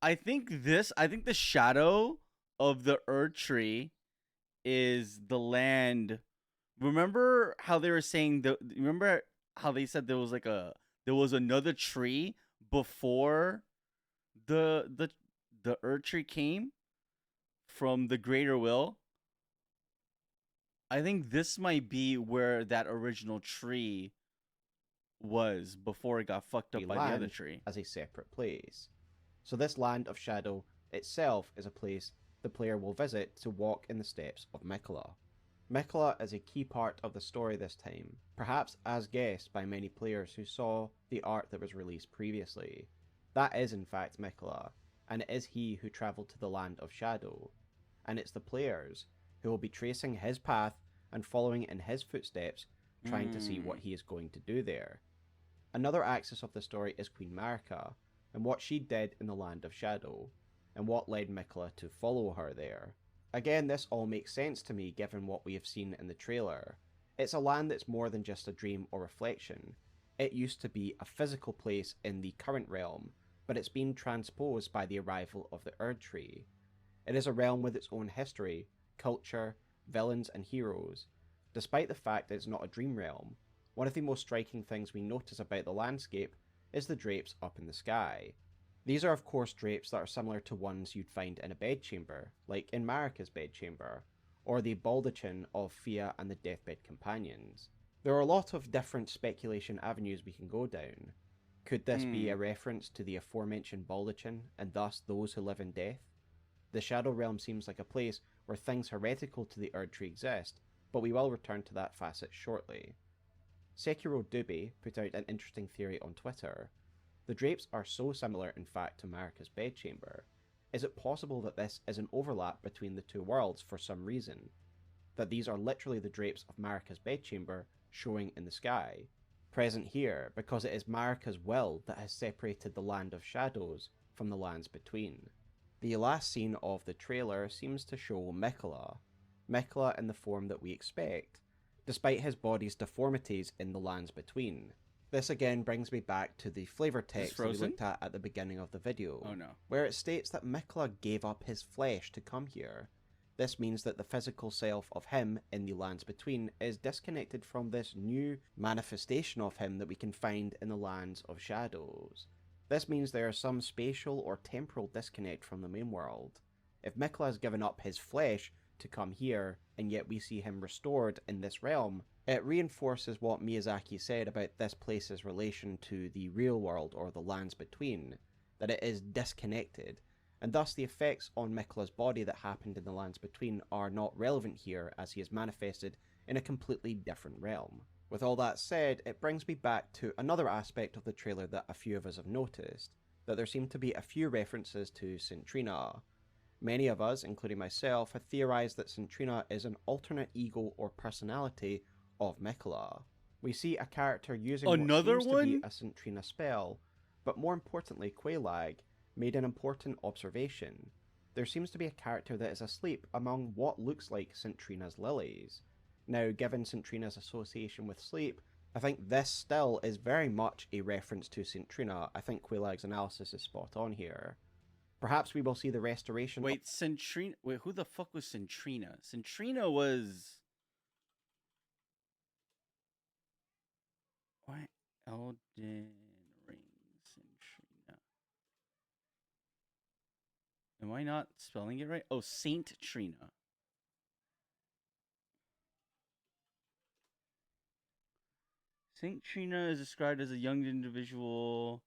I think the shadow of the Erd Tree is the land. Remember how they were saying remember how they said there was another tree before the Erd Tree came from the Greater Will? I think this might be where that original tree was before it got fucked up by the other Land tree. as a separate place. So this land of shadow itself is a place the player will visit to walk in the steps of Miquella. Miquella is a key part of the story this time, perhaps as guessed by many players who saw the art that was released previously. That is in fact Miquella, and it is he who travelled to the land of shadow, and it's the players who will be tracing his path and following in his footsteps, trying to see what he is going to do there. Another axis of the story is Queen Marika, and what she did in the Land of Shadow, and what led Miquella to follow her there. Again, this all makes sense to me given what we have seen in the trailer. It's a land that's more than just a dream or reflection. It used to be a physical place in the current realm, but it's been transposed by the arrival of the Erd Tree. It is a realm with its own history, culture, villains and heroes. Despite the fact that it's not a dream realm, one of the most striking things we notice about the landscape is the drapes up in the sky. These are of course drapes that are similar to ones you'd find in a bedchamber, like in Marika's bedchamber, or the baldachin of Fia and the Deathbed Companions. There are a lot of different speculation avenues we can go down. Could this be a reference to the aforementioned baldachin, and thus those who live in death? The Shadow Realm seems like a place where things heretical to the Erd Tree exist, but we will return to that facet shortly. Sekiro Dubi put out an interesting theory on Twitter. The drapes are so similar in fact to Marika's bedchamber. Is it possible that this is an overlap between the two worlds for some reason? That these are literally the drapes of Marika's bedchamber showing in the sky, present here because it is Marika's will that has separated the Land of Shadows from the lands between. The last scene of the trailer seems to show Miquella in the form that we expect, despite his body's deformities in the lands between. This again brings me back to the flavor text that we looked at the beginning of the video, where it states that Miquella gave up his flesh to come here. This means that the physical self of him in the lands between is disconnected from this new manifestation of him that we can find in the lands of shadows. This means there is some spatial or temporal disconnect from the main world. If Miquella has given up his flesh to come here, and yet we see him restored in this realm, it reinforces what Miyazaki said about this place's relation to the real world or the lands between, that it is disconnected, and thus the effects on Miquella's body that happened in the lands between are not relevant here as he is manifested in a completely different realm. With all that said, it brings me back to another aspect of the trailer that a few of us have noticed, that there seem to be a few references to Centrina. Many of us, including myself, have theorized that Centrina is an alternate ego or personality of Miquella. We see a character using Another what seems one? to be a Centrina spell, but more importantly, Quailag made an important observation. There seems to be a character that is asleep among what looks like Centrina's lilies. Now, given Centrina's association with sleep, I think this still is very much a reference to Centrina. I think Quailag's analysis is spot on here. Perhaps we will see the restoration. Wait, Centrina. Wait, who the fuck was Centrina? Centrina was. What? Elden Ring Centrina. Am I not spelling it right? Oh, Saint Trina. Saint Trina is described as a young individual.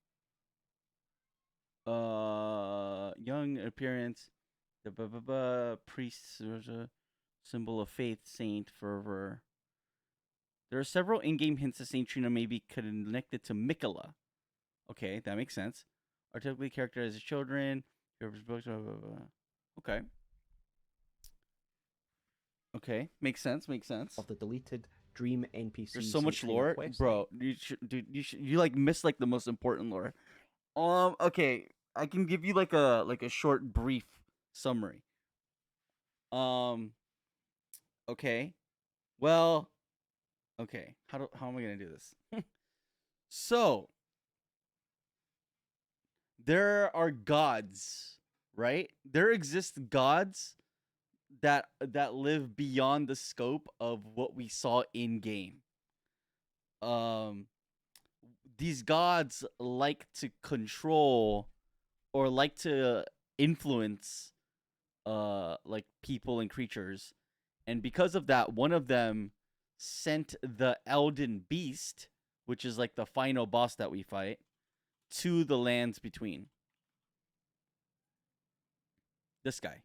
Young appearance. The priest, symbol of faith, saint, fervor. There are several in-game hints that Saint Trina may be connected to Miquella. Okay, that makes sense. Are typically characterized as children. Okay. Okay, makes sense. Makes sense. of the deleted dream NPC. There's so much sent to your lore, quest bro. line. You like miss like the most important lore. Okay, I can give you like a short, brief summary. Um, okay, well, okay. How am I gonna do this? So there are gods, right? There exist gods that live beyond the scope of what we saw in game. Um, these gods like to control or like to influence like people and creatures, and because of that, one of them sent the Elden Beast, which is like the final boss that we fight, to the lands between. This guy.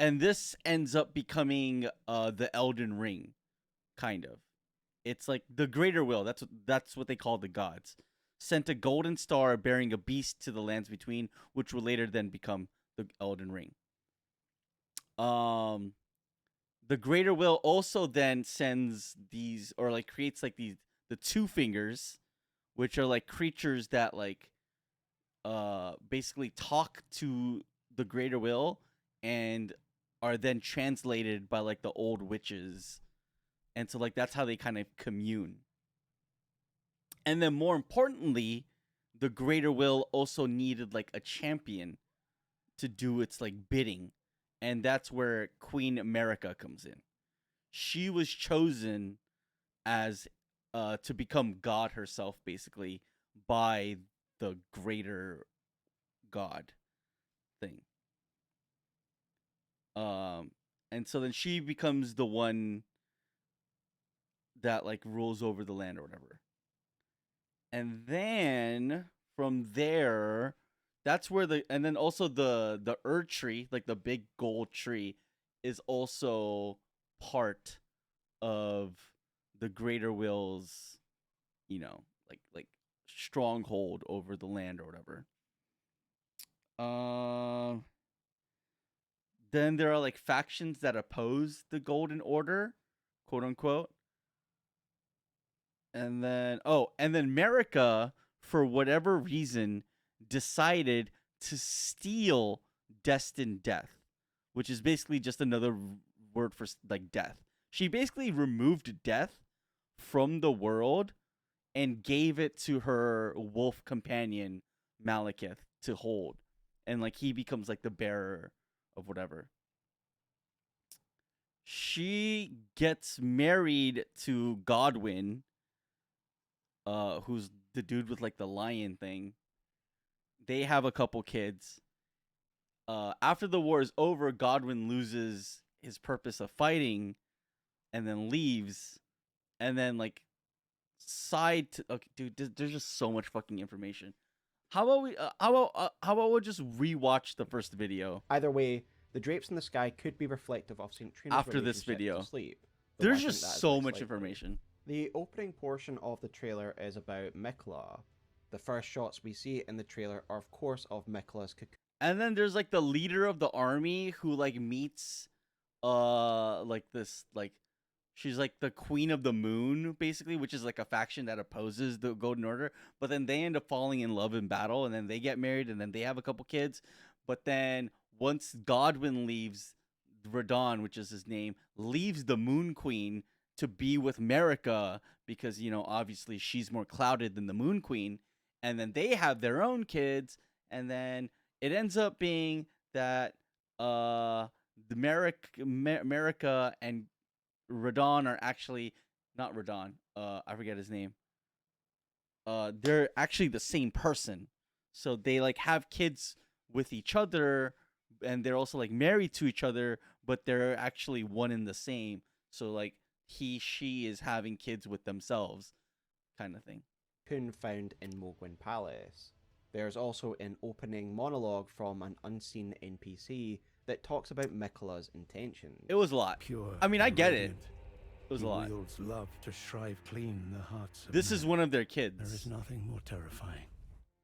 And this ends up becoming the Elden Ring, kind of. It's like the greater will. That's what they call the gods. Sent a golden star bearing a beast to the lands between, which will later then become the Elden Ring. The greater will also then sends these, or like creates like the two fingers, which are like creatures that like basically talk to the greater will and are then translated by like the old witches, and so like that's how they kind of commune. And then more importantly, the greater will also needed like a champion to do its like bidding, and that's where Queen America comes in. She was chosen as to become God herself, basically, by the greater God thing. And so then she becomes the one that like rules over the land or whatever. And then from there, that's where and then also the tree, like the big gold tree, is also part of the greater will's, like stronghold over the land or whatever. Then there are like factions that oppose the Golden Order, quote unquote. And then America, for whatever reason, decided to steal Destined Death, which is basically just another word for like death. She basically removed death from the world and gave it to her wolf companion Malekith to hold, and like he becomes like the bearer of whatever. She gets married to Godwyn, who's the dude with like the lion thing. They have a couple kids. After the war is over, Godwyn loses his purpose of fighting and then leaves. And then like okay, dude, there's just so much fucking information. How about we just rewatch the first video? Either way, the drapes in the sky could be reflective of St. Trina's After this video. to sleep. There's just so much information. The opening portion of the trailer is about Mikla. The first shots we see in the trailer are, of course, of Mikla's cocoon. And then there's like the leader of the army who like meets like this, like she's like the Queen of the Moon, basically, which is like a faction that opposes the Golden Order. But then they end up falling in love in battle, and then they get married, and then they have a couple kids. But then once Godwyn leaves, Radon, which is his name, leaves the Moon Queen to be with America because, obviously she's more clouded than the Moon Queen. And then they have their own kids, and then it ends up being that the America and Radon are actually not Radon. I forget his name. They're actually the same person. So they like have kids with each other, and they're also like married to each other, but they're actually one and the same. So like she is having kids with themselves, kind of thing. Found in Mogwyn Palace. There's also an opening monologue from an unseen NPC that talks about Mikla's intentions. It was a lot. Pure I mean, I get it. radiant. It was a lot. Wields love to shrive clean the hearts of This is men. one of their kids. There is nothing more terrifying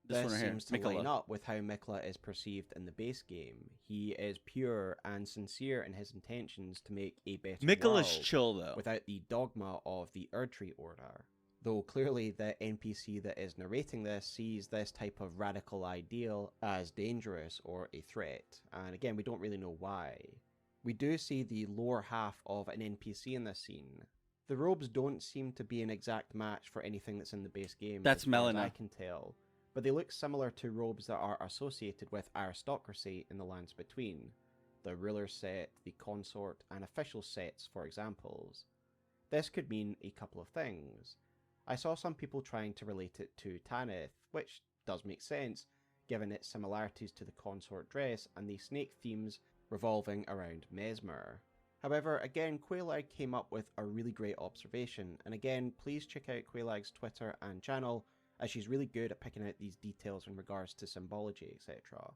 This This one right here, seems to line Mikola. up with how Mikola is perceived in the base game. He is pure and sincere in his intentions to make a better Mikola's world chill though. without the dogma of the Erdtree Order. Though clearly the NPC that is narrating this sees this type of radical ideal as dangerous or a threat, and again, we don't really know why. We do see the lower half of an NPC in this scene. The robes don't seem to be an exact match for anything that's in the base game, That's as far as Melina. I can tell, but they look similar to robes that are associated with aristocracy in the lands between. The ruler set, the consort, and official sets, for examples. This could mean a couple of things. I saw some people trying to relate it to Tanith, which does make sense, given its similarities to the consort dress and the snake themes revolving around Mesmer. However, again, Quailag came up with a really great observation, and again, please check out Quailag's Twitter and channel, as she's really good at picking out these details in regards to symbology, etc.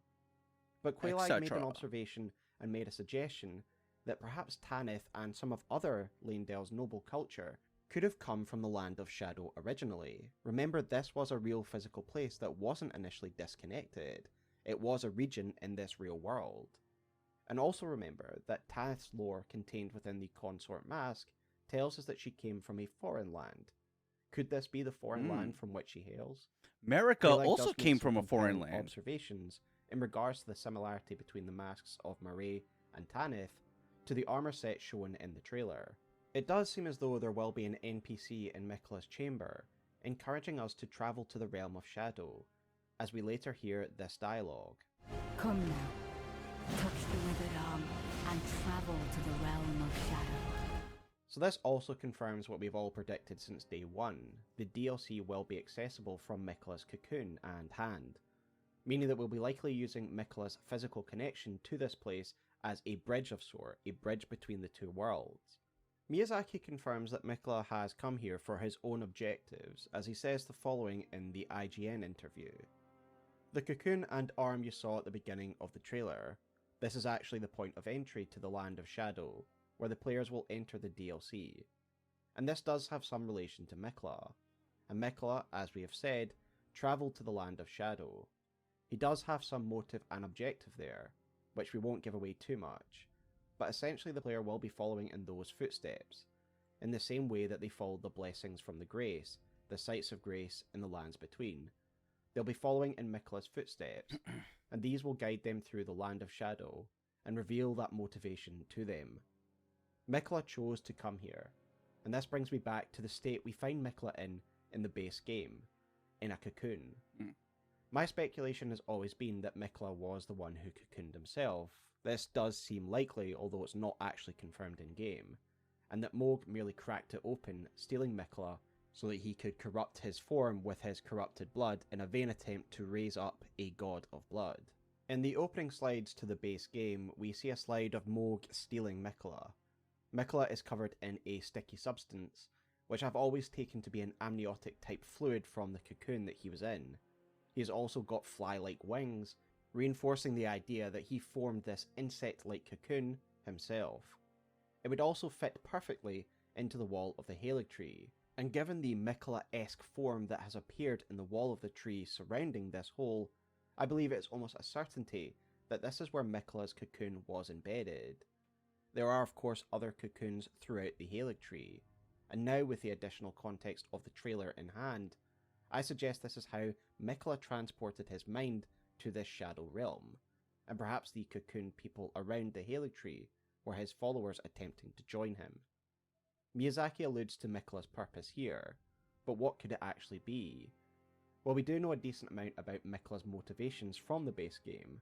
But Quailag made an observation and made a suggestion that perhaps Tanith and some of other Lanedel's noble culture could have come from the Land of Shadow originally. Remember, this was a real physical place that wasn't initially disconnected. It was a region in this real world. And also remember that Tanith's lore contained within the consort mask tells us that she came from a foreign land. Could this be the foreign land from which she hails? Marika Quailag also does make came some from a foreign compelling land. observations in regards to the similarity between the masks of Marae and Tanith to the armor set shown in the trailer. It does seem as though there will be an NPC in Mikola's chamber, encouraging us to travel to the realm of Shadow, as we later hear this dialogue. Come now, touch the withered arm, and travel to the realm of Shadow. So this also confirms what we've all predicted since day one. The DLC will be accessible from Mikola's cocoon and hand, meaning that we'll be likely using Mikola's physical connection to this place as a bridge of sort, a bridge between the two worlds. Miyazaki confirms that Mikola has come here for his own objectives, as he says the following in the IGN interview. The cocoon and arm you saw at the beginning of the trailer. This is actually the point of entry to the Land of Shadow, where the players will enter the DLC. And this does have some relation to Mikola. And Mikola, as we have said, travelled to the Land of Shadow. He does have some motive and objective there, which we won't give away too much, but essentially the player will be following in those footsteps, in the same way that they followed the blessings from the Grace, the sites of grace in the lands between. They'll be following in Mikola's footsteps, and these will guide them through the Land of Shadow, and reveal that motivation to them. Mikola chose to come here, and this brings me back to the state we find Mikola in the base game, in a cocoon. My speculation has always been that Mikola was the one who cocooned himself. This does seem likely, although it's not actually confirmed in-game, and that Mohg merely cracked it open, stealing Mikola so that he could corrupt his form with his corrupted blood in a vain attempt to raise up a god of blood. In the opening slides to the base game, we see a slide of Mohg stealing Mikola. Mikola is covered in a sticky substance, which I've always taken to be an amniotic type fluid from the cocoon that he was in. He has also got fly-like wings, reinforcing the idea that he formed this insect-like cocoon himself. It would also fit perfectly into the wall of the Halig tree, and given the Mikola-esque form that has appeared in the wall of the tree surrounding this hole, I believe it's almost a certainty that this is where Mikola's cocoon was embedded. There are of course other cocoons throughout the Halig tree, and now with the additional context of the trailer in hand, I suggest this is how Mikola transported his mind to this shadow realm, and perhaps the cocoon people around the Halig tree were his followers attempting to join him. Miyazaki alludes to Mikola's purpose here, but what could it actually be? Well, we do know a decent amount about Mikola's motivations from the base game.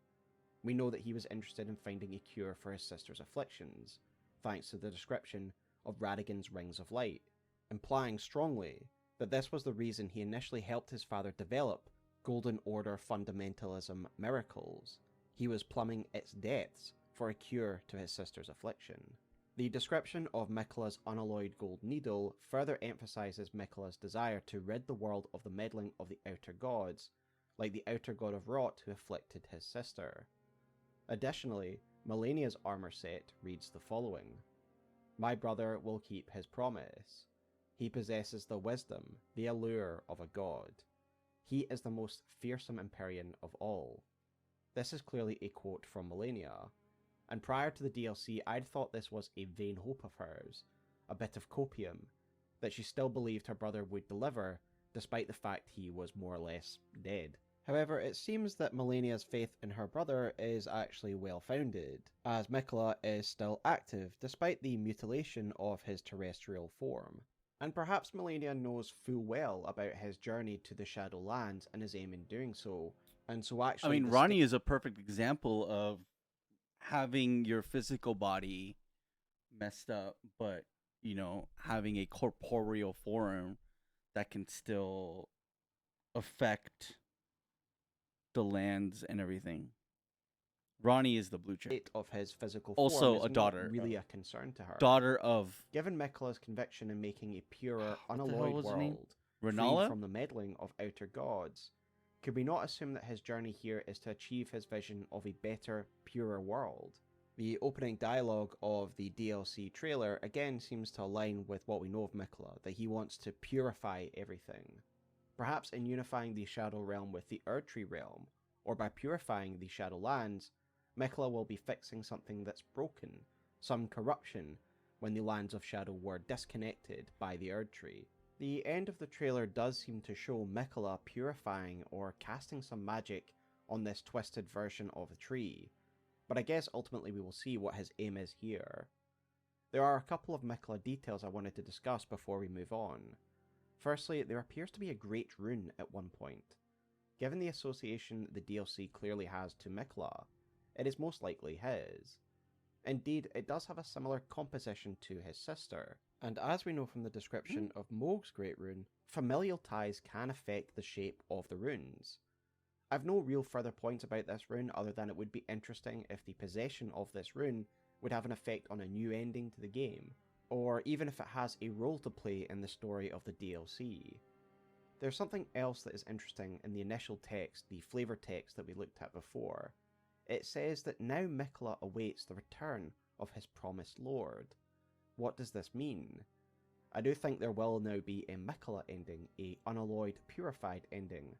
We know that he was interested in finding a cure for his sister's afflictions, thanks to the description of Radagon's Rings of Light, implying strongly that this was the reason he initially helped his father develop Golden Order fundamentalism miracles. He was plumbing its depths for a cure to his sister's affliction. The description of Mikola's unalloyed gold needle further emphasizes Mikola's desire to rid the world of the meddling of the outer gods, like the outer god of rot who afflicted his sister. Additionally, Malenia's armor set reads the following: "My brother will keep his promise. He possesses the wisdom, the allure of a god. He is the most fearsome Empyrean of all. This is clearly a quote from Melania, and prior to the DLC I'd thought this was a vain hope of hers, a bit of copium, that she still believed her brother would deliver despite the fact he was more or less dead. However, it seems that Melania's faith in her brother is actually well founded, as Mikola is still active despite the mutilation of his terrestrial form. And perhaps Melania knows full well about his journey to the Shadowlands and his aim in doing so, and so I actually... mean, Ronnie is a perfect example of having your physical body messed up, but, you know, having a corporeal form that can still affect the lands and everything. Ronnie is the blue chick. State of his physical Also form is a daughter. not really a concern to her. Daughter of... Given Mikola's conviction in making a purer, What the hell unalloyed was her name? world, Renala? free from the meddling of outer gods, could we not assume that his journey here is to achieve his vision of a better, purer world? The opening dialogue of the DLC trailer again seems to align with what we know of Mikola, that he wants to purify everything. Perhaps in unifying the Shadow Realm with the Erdtree Realm, or by purifying the Shadowlands, Mikola will be fixing something that's broken, some corruption, when the Lands of Shadow were disconnected by the Erdtree. The end of the trailer does seem to show Mikola purifying or casting some magic on this twisted version of the tree, but I guess ultimately we will see what his aim is here. There are a couple of Mikola details I wanted to discuss before we move on. Firstly, there appears to be a great rune at one point. Given the association the DLC clearly has to Mikola, it is most likely his. Indeed, it does have a similar composition to his sister, and as we know from the description of Mohg's Great Rune, familial ties can affect the shape of the runes. I've no real further points about this rune other than it would be interesting if the possession of this rune would have an effect on a new ending to the game, or even if it has a role to play in the story of the DLC. There's something else that is interesting in the initial text, the flavor text that we looked at before. It says that now Mikola awaits the return of his promised lord. What does this mean? I do think there will now be a Mikola ending, a unalloyed, purified ending,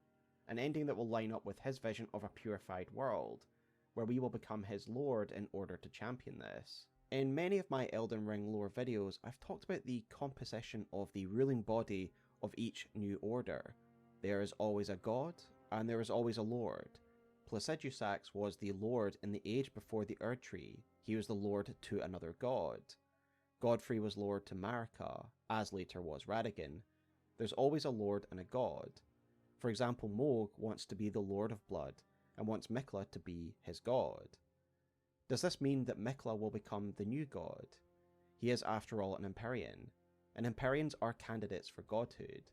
an ending that will line up with his vision of a purified world, where we will become his lord in order to champion this. In many of my Elden Ring lore videos, I've talked about the composition of the ruling body of each new order. There is always a god, and there is always a lord. Placidusax was the lord in the age before the Erdtree. He was the lord to another god. Godfrey was lord to Marika, as later was Radagon. There's always a lord and a god. For example, Mohg wants to be the Lord of Blood, and wants Mikola to be his god. Does this mean that Mikola will become the new god? He is after all an Empyrean, and Empyreans are candidates for godhood.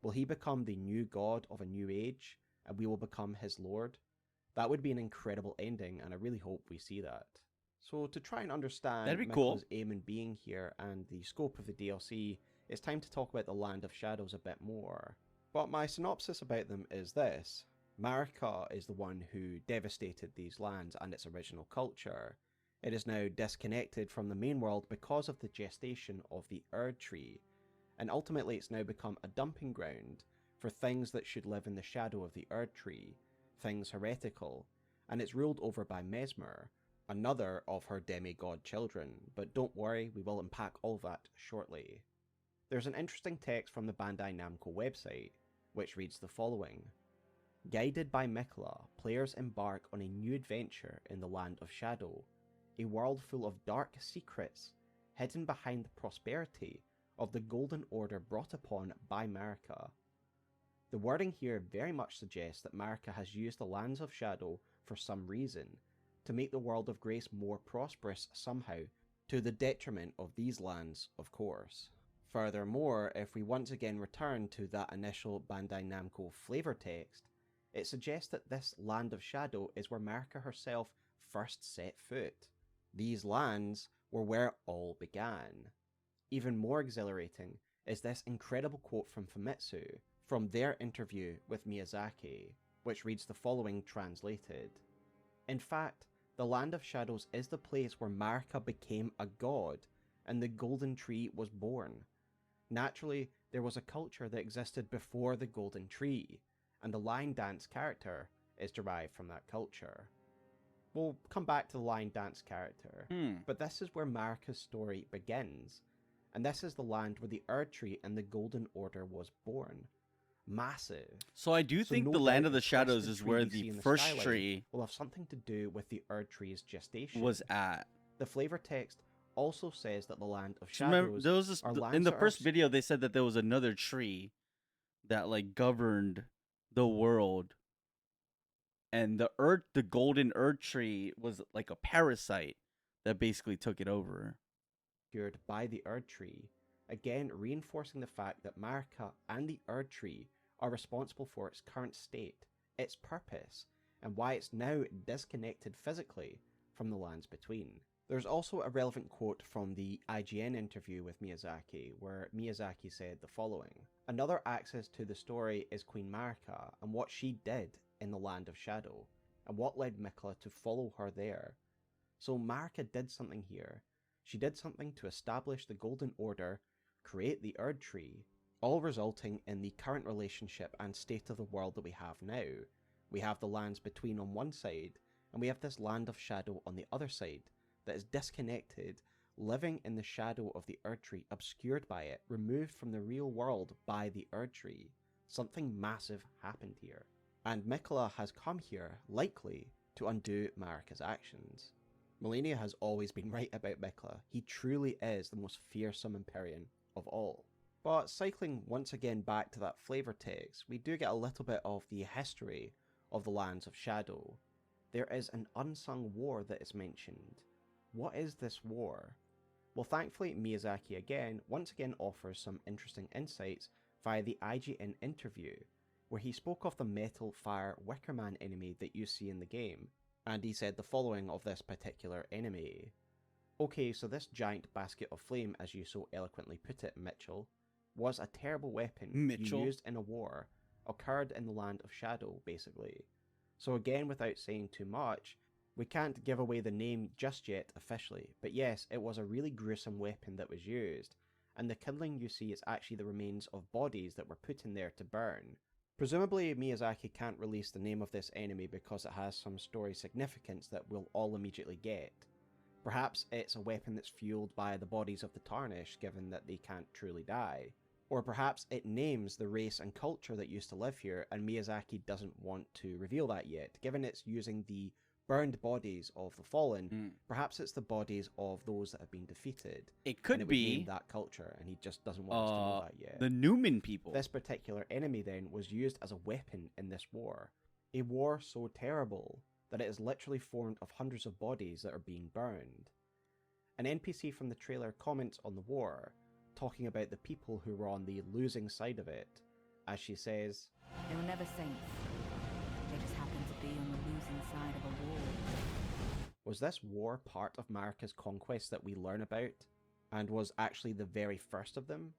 Will he become the new god of a new age, and we will become his lord? That would be an incredible ending, and I really hope we see that. So to try and understand That'd be Mikola's cool. aim in being here and the scope of the DLC, it's time to talk about the Land of Shadows a bit more. But my synopsis about them is this. Marika is the one who devastated these lands and its original culture. It is now disconnected from the main world because of the gestation of the Erdtree, and ultimately it's now become a dumping ground for things that should live in the shadow of the Erdtree, things heretical, and it's ruled over by Mesmer, another of her demigod children, but don't worry, we will unpack all that shortly. There's an interesting text from the Bandai Namco website, which reads the following. Guided by Mikola, players embark on a new adventure in the Land of Shadow, a world full of dark secrets hidden behind the prosperity of the Golden Order brought upon by Marika. The wording here very much suggests that Marika has used the Lands of Shadow for some reason, to make the world of Grace more prosperous somehow, to the detriment of these lands, of course. Furthermore, if we once again return to that initial Bandai Namco flavor text, it suggests that this Land of Shadow is where Marika herself first set foot. These lands were where it all began. Even more exhilarating is this incredible quote from Famitsu, from their interview with Miyazaki, which reads the following translated. In fact, the Land of Shadows is the place where Marika became a god, and the Golden Tree was born. Naturally, there was a culture that existed before the Golden Tree, and the line dance character is derived from that culture. We'll come back to the line dance character, but this is where Marika's story begins, and this is the land where the Erdtree and the Golden Order was born. Massive. So I do think no the Land doubt of the Shadows twisted is tree where we see the in first skyline tree will have something to do with the Erdtree's gestation. was at. The flavor text also says that the Land of So remember, Shadows there was this, are lands in the that are first video they said that there was another tree that like governed the world, and the golden Erd tree was like a parasite that basically took it over. obscured by the Erdtree, again reinforcing the fact that Marika and the Erdtree are responsible for its current state, its purpose, and why it's now disconnected physically from the lands between. There's also a relevant quote from the IGN interview with Miyazaki, where Miyazaki said the following: "Another axis to the story is Queen Marika and what she did in the Land of Shadow, and what led Miquella to follow her there. So Marika did something here. She did something to establish the Golden Order, create the Erdtree, all resulting in the current relationship and state of the world that we have now. We have the lands between on one side, and we have this Land of Shadow on the other side, that is disconnected, living in the shadow of the Erdtree, obscured by it, removed from the real world by the Erdtree. Something massive happened here. And Miquella has come here, likely, to undo Marika's actions." Melania has always been right about Miquella. He truly is the most fearsome Empyrean of all. But cycling once again back to that flavor text, we do get a little bit of the history of the Lands of Shadow. There is an unsung war that is mentioned. What is this war? Well, thankfully, Miyazaki once again offers some interesting insights via the IGN interview, where he spoke of the metal fire Wickerman enemy that you see in the game, and he said the following of this particular enemy. "Okay, so this giant basket of flame, as you so eloquently put it, Mitchell, was a terrible weapon you used in a war, occurred in the Land of Shadow, basically. So again, without saying too much, we can't give away the name just yet officially, but yes, it was a really gruesome weapon that was used, and the kindling you see is actually the remains of bodies that were put in there to burn. Presumably, Miyazaki can't release the name of this enemy because it has some story significance that we'll all immediately get. Perhaps it's a weapon that's fueled by the bodies of the Tarnished, given that they can't truly die. Or perhaps it names the race and culture that used to live here, and Miyazaki doesn't want to reveal that yet, given it's using the burned bodies of the fallen. Perhaps it's the bodies of those that have been defeated. It could and it would be name that culture, and he just doesn't want us to know that yet. The Newman people. This particular enemy then was used as a weapon in this war. A war so terrible that it is literally formed of hundreds of bodies that are being burned. An NPC from the trailer comments on the war, talking about the people who were on the losing side of it, as she says, "They were never saints. They just happened to be on the losing side of a war." Was this war part of Marika's conquest that we learn about, and was actually the very first of them?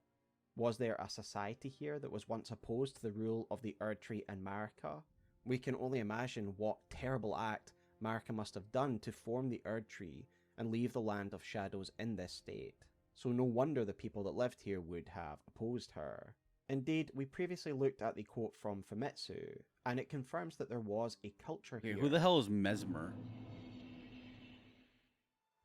Was there a society here that was once opposed to the rule of the Erdtree and Marika? We can only imagine what terrible act Marika must have done to form the Erdtree and leave the Land of Shadows in this state. So no wonder the people that lived here would have opposed her. Indeed, we previously looked at the quote from Famitsu, and it confirms that there was a culture here. Who the hell is Mesmer?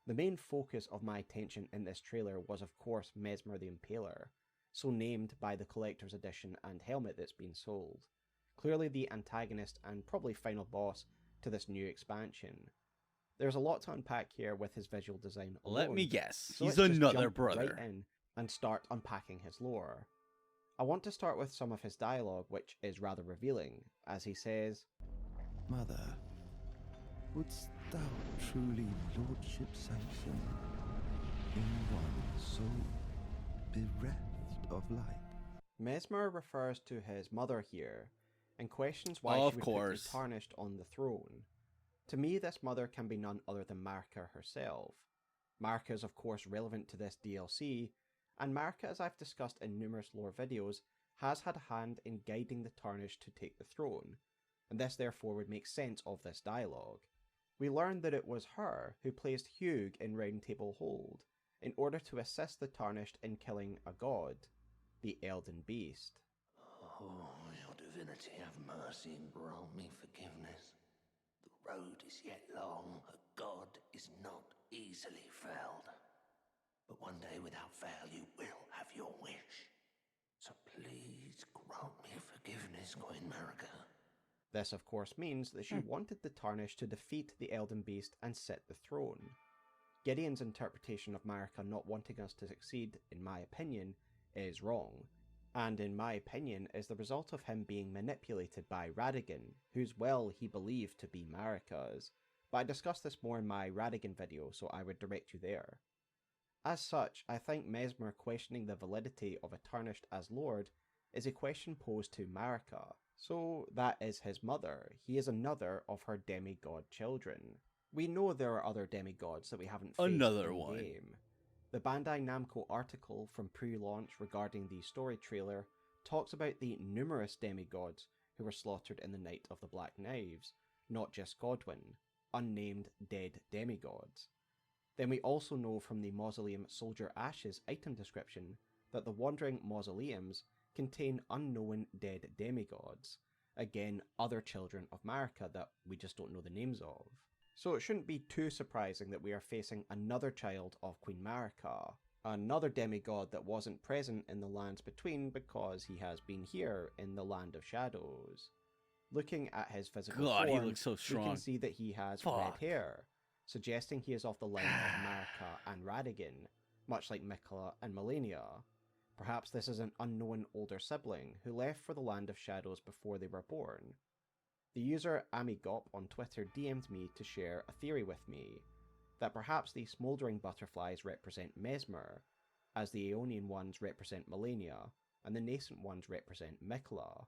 The main focus of my attention in this trailer was of course Mesmer the Impaler, so named by the collector's edition and helmet that's been sold. Clearly the antagonist and probably final boss to this new expansion. There's a lot to unpack here with his visual design alone. Let me guess. So He's let's just another jump brother. right in and start unpacking his lore. I want to start with some of his dialogue, which is rather revealing, as he says, "Mother, wouldst thou truly lordship sanction in one so bereft of light?" Mesmer refers to his mother here, and questions why Of she would course. put the Tarnished on the throne. To me, this mother can be none other than Marika herself. Marika is of course relevant to this DLC, and Marika, as I've discussed in numerous lore videos, has had a hand in guiding the Tarnished to take the throne, and this therefore would make sense of this dialogue. We learn that it was her who placed Hugh in Round Table Hold, in order to assist the Tarnished in killing a god, the Elden Beast. Oh, your divinity have mercy and grant me forgiveness. The road is yet long, a god is not easily felled. But one day without fail you will have your wish. So please grant me forgiveness, Queen Marika. This, of course, means that she wanted the Tarnished to defeat the Elden Beast and sit the throne. Gideon's interpretation of Marika not wanting us to succeed, in my opinion, is wrong, and in my opinion is the result of him being manipulated by Radagon, whose will he believed to be Marika's, but I discussed this more in my Radagon video, so I would direct you there. As such, I think Mesmer questioning the validity of a Tarnished as Lord is a question posed to Marika. So that is his mother. He is another of her demigod children. We know there are other demigods that we haven't faced Another in one. game. The Bandai Namco article from pre-launch regarding the story trailer talks about the numerous demigods who were slaughtered in the Night of the Black Knives, not just Godwyn, unnamed dead demigods. Then we also know from the Mausoleum Soldier Ashes item description that the Wandering Mausoleums contain unknown dead demigods, again other children of Marika that we just don't know the names of. So it shouldn't be too surprising that we are facing another child of Queen Marika, another demigod that wasn't present in the lands between because he has been here in the Land of Shadows. Looking at his physical God, form, he looks so strong. we can see that he has red hair, suggesting he is of the line of Marika and Radagon, much like Mikola and Malenia. Perhaps this is an unknown older sibling who left for the Land of Shadows before they were born. The user Amigop on Twitter DM'd me to share a theory with me, that perhaps the smouldering butterflies represent Mesmer, as the Aeonian ones represent Malenia, and the nascent ones represent Mikola.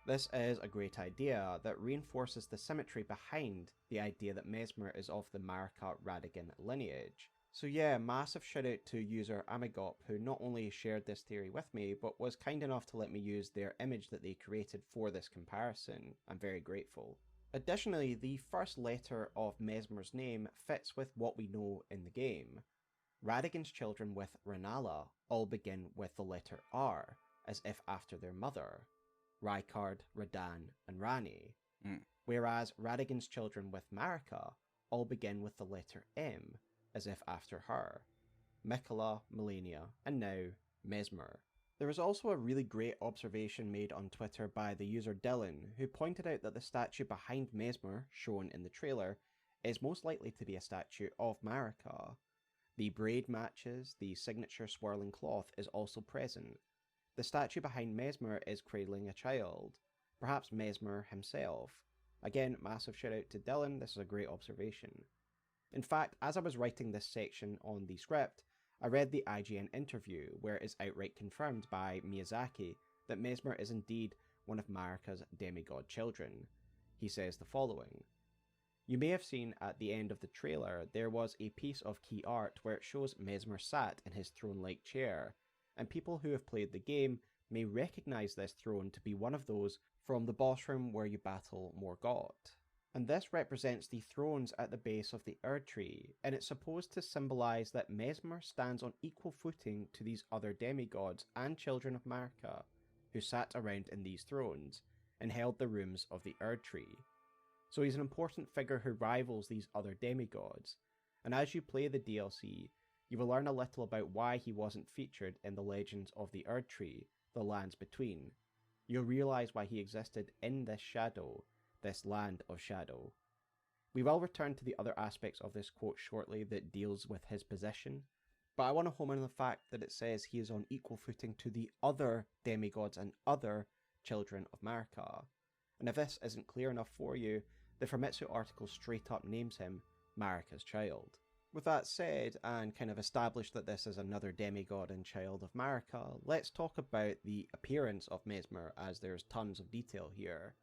This is a great idea that reinforces the symmetry behind the idea that Mesmer is of the Marika-Radagon lineage. So yeah, massive shout out to user Amigop, who not only shared this theory with me, but was kind enough to let me use their image that they created for this comparison. I'm very grateful. Additionally, the first letter of Mesmer's name fits with what we know in the game. Radagon's children with Renala all begin with the letter R, as if after their mother. Rykard, Radan, and Rani. Whereas Radagon's children with Marika all begin with the letter M, as if after her. Mikola, Malenia, and now Mesmer. There was also a really great observation made on Twitter by the user Dylan, who pointed out that the statue behind Mesmer, shown in the trailer, is most likely to be a statue of Marika. The braid matches, the signature swirling cloth is also present. The statue behind Mesmer is cradling a child, perhaps Mesmer himself. Again, massive shout out to Dylan, this is a great observation. In fact, as I was writing this section on the script, I read the IGN interview where it is outright confirmed by Miyazaki that Mesmer is indeed one of Marika's demigod children. He says the following: "You may have seen at the end of the trailer there was a piece of key art where it shows Mesmer sat in his throne-like chair, and people who have played the game may recognise this throne to be one of those from the boss room where you battle Morgott. And this represents the thrones at the base of the Erd Tree, and it's supposed to symbolise that Mesmer stands on equal footing to these other demigods and children of Marika, who sat around in these thrones, and held the rooms of the Erd Tree. So he's an important figure who rivals these other demigods, and as you play the DLC, you will learn a little about why he wasn't featured in the Legends of the Erd Tree, the Lands Between. You'll realise why he existed in this shadow, this land of shadow. We will return to the other aspects of this quote shortly that deals with his position, but I want to home in on the fact that it says he is on equal footing to the other demigods and other children of Marika. And if this isn't clear enough for you, the Famitsu article straight up names him Marika's child. With that said, and kind of established that this is another demigod and child of Marika, let's talk about the appearance of Mesmer, as there's tons of detail here.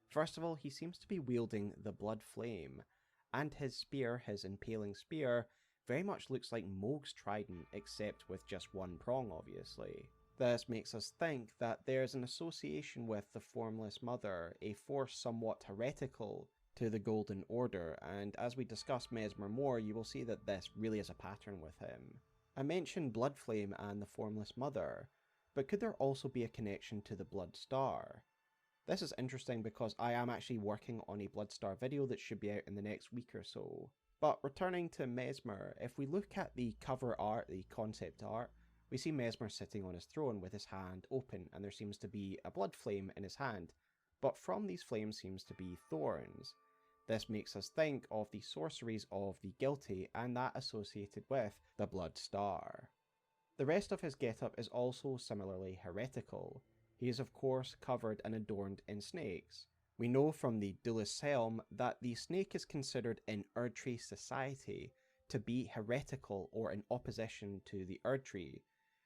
First of all, he seems to be wielding the blood flame, and his spear, his impaling spear, very much looks like Mohg's trident, except with just one prong, obviously. This makes us think that there's an association with the Formless Mother, a force somewhat heretical to the Golden Order, and as we discuss Mesmer more, you will see that this really is a pattern with him. I mentioned Blood Flame and the Formless Mother, but could there also be a connection to the Blood Star? This is interesting because I am actually working on a Bloodstar video that should be out in the next week or so. But returning to Mesmer, if we look at the cover art, the concept art, we see Mesmer sitting on his throne with his hand open, and there seems to be a blood flame in his hand. But from these flames seems to be thorns. This makes us think of the sorceries of the guilty and that associated with the Blood Star. The rest of his getup is also similarly heretical. He is of course covered and adorned in snakes. We know from the Duelist's Helm that the snake is considered in Erdtree society to be heretical or in opposition to the Erdtree,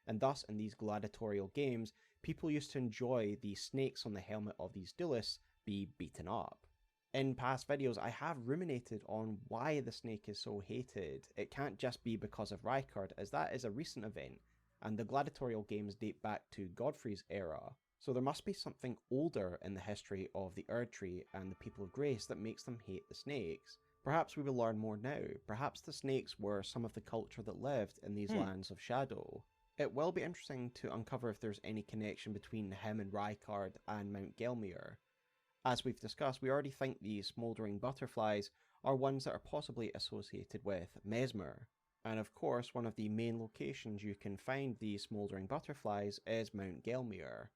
and thus in these gladiatorial games, people used to enjoy the snakes on the helmet of these duelists be beaten up. In past videos, I have ruminated on why the snake is so hated. It can't just be because of Rykard, as that is a recent event, and the gladiatorial games date back to Godfrey's era. So there must be something older in the history of the Erdtree and the People of Grace that makes them hate the snakes. Perhaps we will learn more now. Perhaps the snakes were some of the culture that lived in these lands of shadow. It will be interesting to uncover if there's any connection between him and Rykard and Mount Gelmir. As we've discussed, we already think these smouldering butterflies are ones that are possibly associated with Mesmer. And of course, one of the main locations you can find these smouldering butterflies is Mount Gelmir.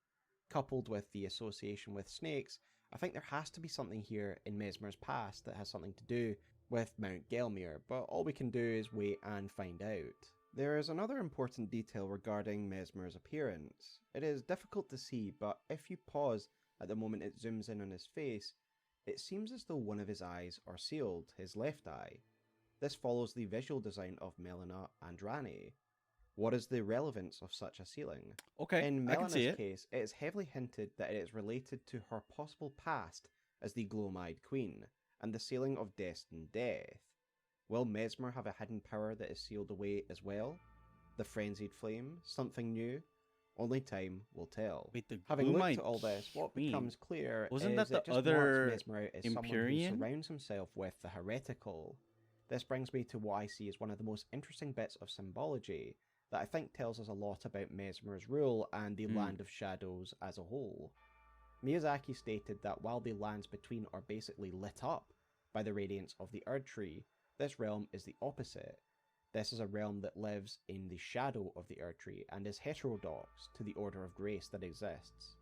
Coupled with the association with snakes, I think there has to be something here in Mesmer's past that has something to do with Mount Gelmir, but all we can do is wait and find out. There is another important detail regarding Mesmer's appearance. It is difficult to see, but if you pause at the moment it zooms in on his face, it seems as though one of his eyes are sealed, his left eye. This follows the visual design of Melina and Ranni. What is the relevance of such a sealing? Okay, In I can see Melina's it. case, it is heavily hinted that it is related to her possible past as the Gloam-Eyed Queen, and the sealing of destined death. Will Mesmer have a hidden power that is sealed away as well? The Frenzied Flame? Something new? Only time will tell. Wait, the Having looked Gloom-Eyed at all this, what Queen. becomes clear Wasn't is that it the just other marks Mesmer out as someone who Empyrean? surrounds himself with the heretical. This brings me to what I see as one of the most interesting bits of symbology that I think tells us a lot about Mesmer's rule and the Land of Shadows as a whole. Miyazaki stated that while the lands between are basically lit up by the radiance of the Erdtree, this realm is the opposite. This is a realm that lives in the shadow of the Erdtree and is heterodox to the order of grace that exists.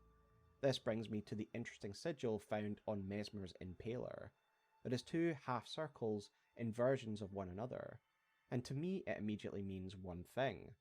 This brings me to the interesting sigil found on Mesmer's Impaler. There is two half circles in versions of one another, and to me it immediately means one thing: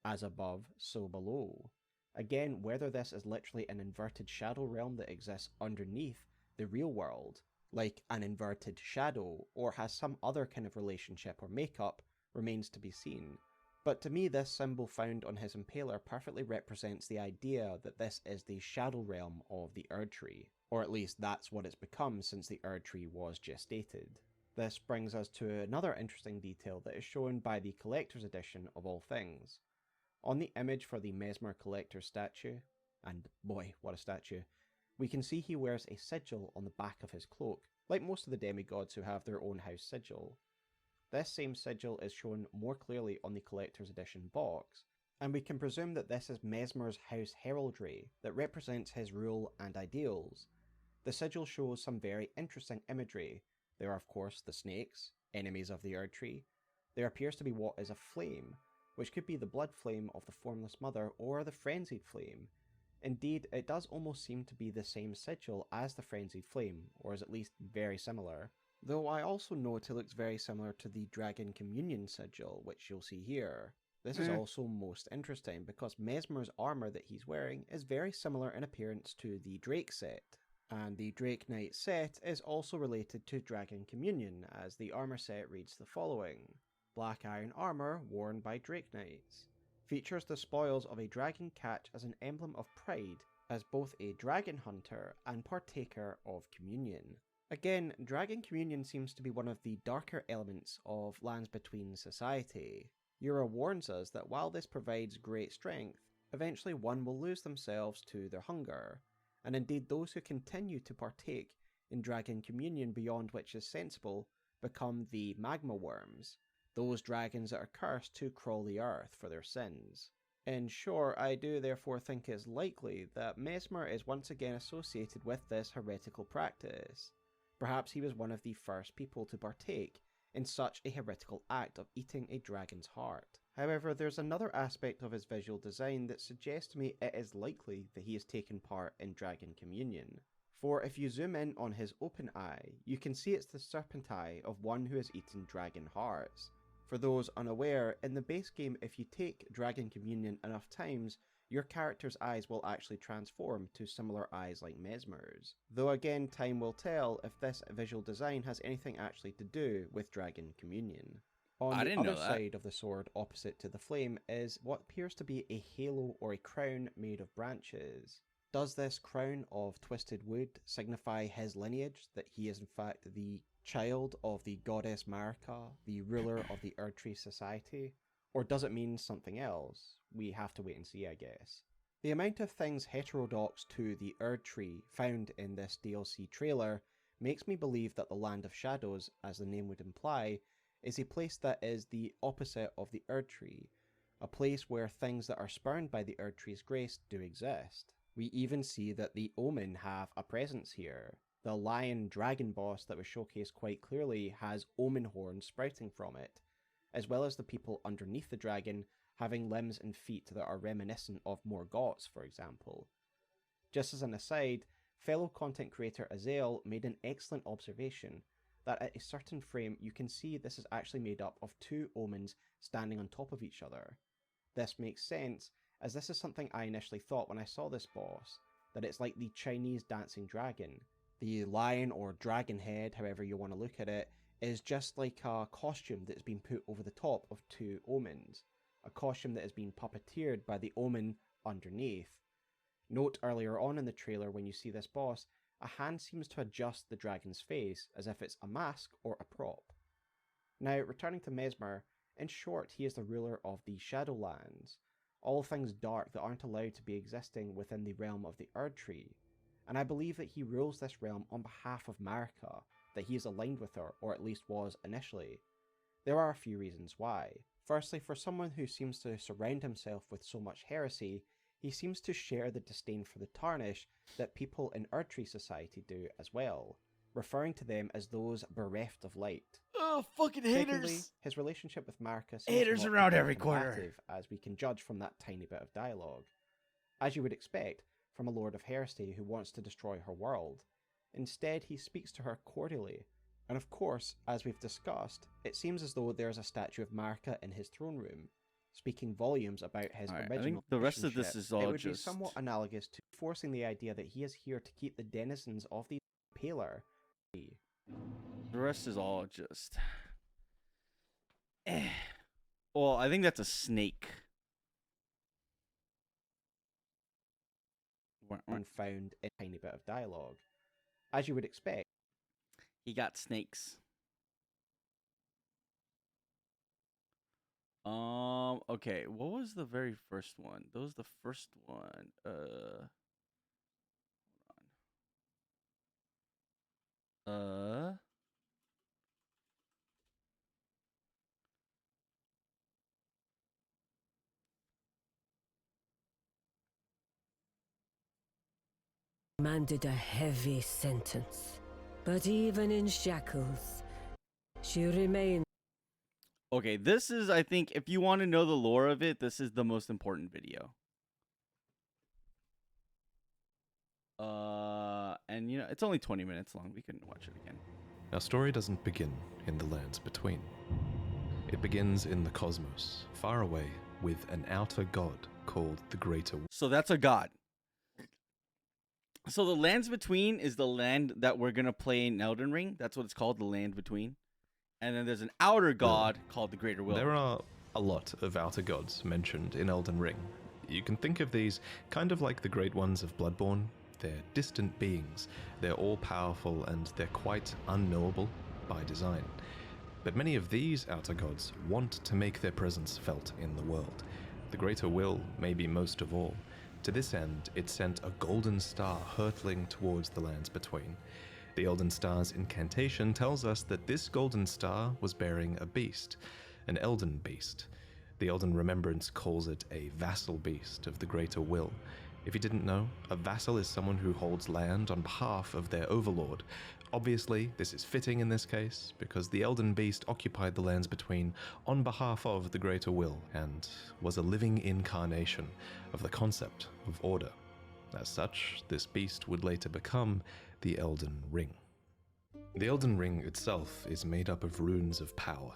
as above, so below. Again, whether this is literally an inverted shadow realm that exists underneath the real world, like an inverted shadow, or has some other kind of relationship or makeup, remains to be seen. But to me, this symbol found on his impaler perfectly represents the idea that this is the shadow realm of the Erdtree, or at least that's what it's become since the Erdtree was gestated. This brings us to another interesting detail that is shown by the collector's edition of all things. On the image for the Mesmer collector's statue, and boy, what a statue, we can see he wears a sigil on the back of his cloak, like most of the demigods who have their own house sigil. This same sigil is shown more clearly on the collector's edition box, and we can presume that this is Mesmer's house heraldry that represents his rule and ideals. The sigil shows some very interesting imagery. There are of course the snakes, enemies of the Erdtree. There appears to be what is a flame, which could be the blood flame of the Formless Mother or the Frenzied Flame. Indeed, it does almost seem to be the same sigil as the Frenzied Flame, or is at least very similar. Though I also note it looks very similar to the Dragon Communion sigil, which you'll see here. This is also most interesting because Mesmer's armour that he's wearing is very similar in appearance to the Drake set, and the Drake Knight set is also related to Dragon Communion, as the armour set reads the following: Black iron armour worn by Drake Knights. Features the spoils of a dragon catch as an emblem of pride, as both a dragon hunter and partaker of communion. Again, Dragon Communion seems to be one of the darker elements of Lands Between society. Yura warns us that while this provides great strength, eventually one will lose themselves to their hunger, and indeed those who continue to partake in Dragon Communion beyond which is sensible become the magma worms, those dragons that are cursed to crawl the earth for their sins. And sure, I do therefore think it's likely that Mesmer is once again associated with this heretical practice. Perhaps he was one of the first people to partake in such a heretical act of eating a dragon's heart. However, there's another aspect of his visual design that suggests to me it is likely that he has taken part in dragon communion. For if you zoom in on his open eye, you can see it's the serpent eye of one who has eaten dragon hearts. For those unaware, in the base game, if you take Dragon Communion enough times, your character's eyes will actually transform to similar eyes like Mesmer's. Though again, time will tell if this visual design has anything actually to do with Dragon Communion. On the other side of the sword opposite to the flame is what appears to be a halo or a crown made of branches. Does this crown of twisted wood signify his lineage, that he is in fact the child of the goddess Marika, the ruler of the Erdtree society? Or does it mean something else? We have to wait and see, I guess. The amount of things heterodox to the Erdtree found in this DLC trailer makes me believe that the Land of Shadows, as the name would imply, is a place that is the opposite of the Erdtree, a place where things that are spurned by the Erdtree's grace do exist. We even see that the Omen have a presence here. The lion dragon boss that was showcased quite clearly has omen horns sprouting from it, as well as the people underneath the dragon having limbs and feet that are reminiscent of Morgoth's, for example. Just as an aside, fellow content creator Azael made an excellent observation that at a certain frame you can see this is actually made up of two omens standing on top of each other. This makes sense, as this is something I initially thought when I saw this boss, that it's like the Chinese dancing dragon. The lion or dragon head, however you want to look at it, is just like a costume that has been put over the top of two omens, a costume that has been puppeteered by the omen underneath. Note earlier on in the trailer when you see this boss, a hand seems to adjust the dragon's face as if it's a mask or a prop. Now, returning to Mesmer, in short, he is the ruler of the Shadowlands, all things dark that aren't allowed to be existing within the realm of the Erdtree, and I believe that he rules this realm on behalf of Marika, that he is aligned with her, or at least was initially. There are a few reasons why. Firstly, for someone who seems to surround himself with so much heresy, he seems to share the disdain for the Tarnish that people in Erdtree society do as well, referring to them as those bereft of light. Oh, fucking Secondly, haters! his relationship with Marika seems Haters not around to be every corner. combative, as we can judge from that tiny bit of dialogue. As you would expect from a Lord of Heresy who wants to destroy her world. Instead, he speaks to her cordially. And of course, as we've discussed, it seems as though there's a statue of Marika in his throne room, speaking volumes about his Alright, original I think the rest of this relationship. is all It would just... be somewhat analogous to forcing the idea that he is here to keep the denizens of the Paler. The rest is all just... Well, I think that's a snake. And found in a tiny bit of dialogue. As you would expect. He got snakes. Okay, what was the very first one? That was the first one. Hold on. Demanded a heavy sentence, but even in shackles, she remained. Okay, this is, I think, if you want to know the lore of it, this is the most important video. And you know, it's only 20 minutes long. We can watch it again. Our story doesn't begin in the lands between. It begins in the cosmos, far away, with an outer god called the Greater. So that's a god. So the lands between is the land that we're gonna play in Elden Ring. That's what it's called, the land between. And then there's an outer god called the Greater Will. There are a lot of outer gods mentioned in Elden Ring. You can think of these kind of like the great ones of Bloodborne. They're distant beings, they're all-powerful, and they're quite unknowable by design. But many of these outer gods want to make their presence felt in the world. The Greater Will, maybe most of all. To this end, it sent a golden star hurtling towards the lands between. The Elden Star's incantation tells us that this golden star was bearing a beast, an Elden beast. The Elden Remembrance calls it a vassal beast of the greater will. If you didn't know, a vassal is someone who holds land on behalf of their overlord. Obviously, this is fitting in this case, because the Elden Beast occupied the lands between on behalf of the greater will, and was a living incarnation of the concept of order. As such, this beast would later become the Elden Ring. The Elden Ring itself is made up of runes of power,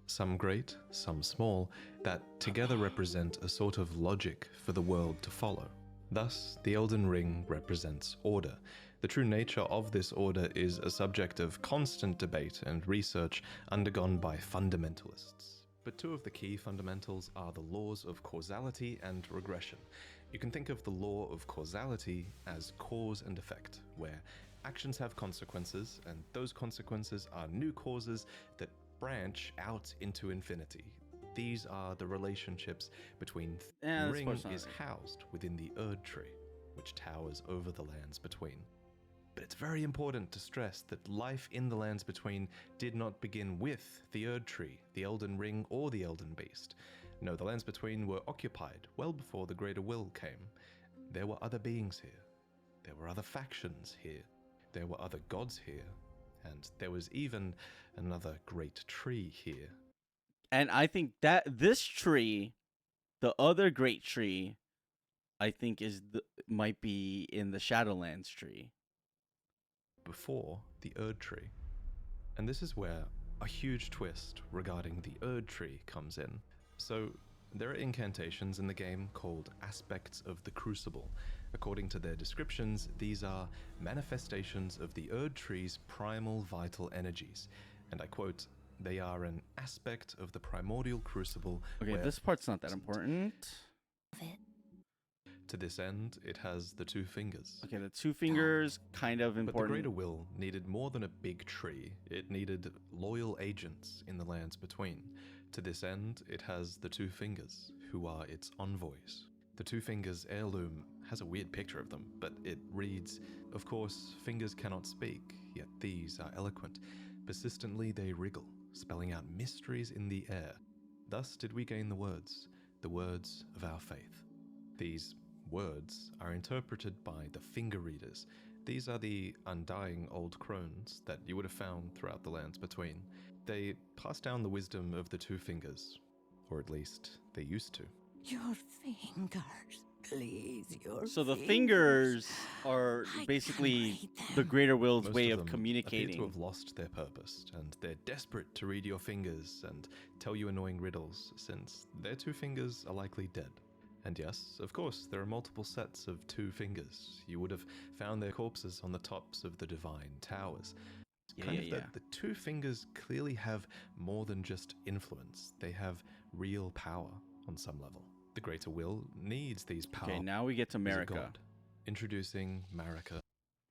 some great, some small, that together represent a sort of logic for the world to follow. Thus, the Elden Ring represents order. The true nature of this order is a subject of constant debate and research undergone by fundamentalists. But two of the key fundamentals are the laws of causality and regression. You can think of the law of causality as cause and effect, where actions have consequences, and those consequences are new causes that branch out into infinity. These are the relationships between the ring is housed within the Erd Tree, which towers over the lands between. But it's very important to stress that life in the lands between did not begin with the Erd Tree, the Elden Ring, or the Elden Beast. No, the lands between were occupied well before the Greater Will came. There were other beings here. There were other factions here. There were other gods here. And there was even another great tree here. And I think that this tree, the other great tree, I think might be in the Shadowlands tree. Before the Erd Tree. And this is where a huge twist regarding the Erd Tree comes in. So, there are incantations in the game called Aspects of the Crucible. According to their descriptions, these are manifestations of the Erd Tree's primal vital energies. And I quote, "They are an aspect of the primordial crucible." Okay, this part's not that important. To this end, it has the two fingers. Okay, the two fingers, kind of important. But the Greater Will needed more than a big tree. It needed loyal agents in the lands between. To this end, it has the two fingers, who are its envoys. The two fingers heirloom has a weird picture of them, but it reads, "Of course, fingers cannot speak, yet these are eloquent. Persistently they wriggle, spelling out mysteries in the air. Thus did we gain the words of our faith." These words are interpreted by the finger readers. These are the undying old crones that you would have found throughout the lands between. They pass down the wisdom of the two fingers, or at least they used to. Your fingers, please, your So the fingers. fingers are I basically can read the them. Greater Will's Most way of of them communicating. appear to have lost their purpose, and they're desperate to read your fingers and tell you annoying riddles, since their two fingers are likely dead. And yes, of course, there are multiple sets of two fingers. You would have found their corpses on the tops of the divine towers. That the two fingers clearly have more than just influence. They have real power on some level. The Greater Will needs these powers. Okay, now we get to Marika. God. Introducing Marika.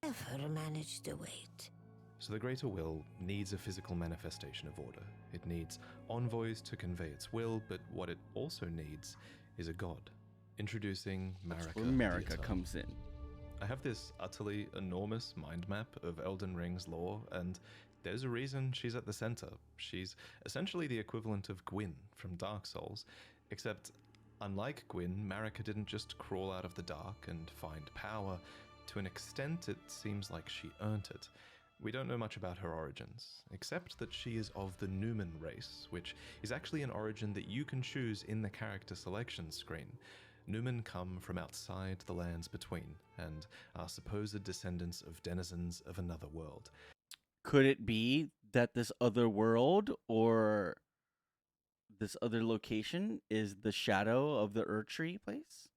Never managed to wait. So the Greater Will needs a physical manifestation of order. It needs envoys to convey its will, but what it also needs is a god. Introducing Marika. That's where Marika comes in. I have this utterly enormous mind map of Elden Ring's lore, and there's a reason she's at the center. She's essentially the equivalent of Gwyn from Dark Souls, except unlike Gwyn, Marika didn't just crawl out of the dark and find power. To an extent, it seems like she earned it. We don't know much about her origins, except that she is of the Numen race, which is actually an origin that you can choose in the character selection screen. Numen come from outside the lands between, and are supposed descendants of denizens of another world. Could it be that this other world or this other location is the shadow of the Erdtree place?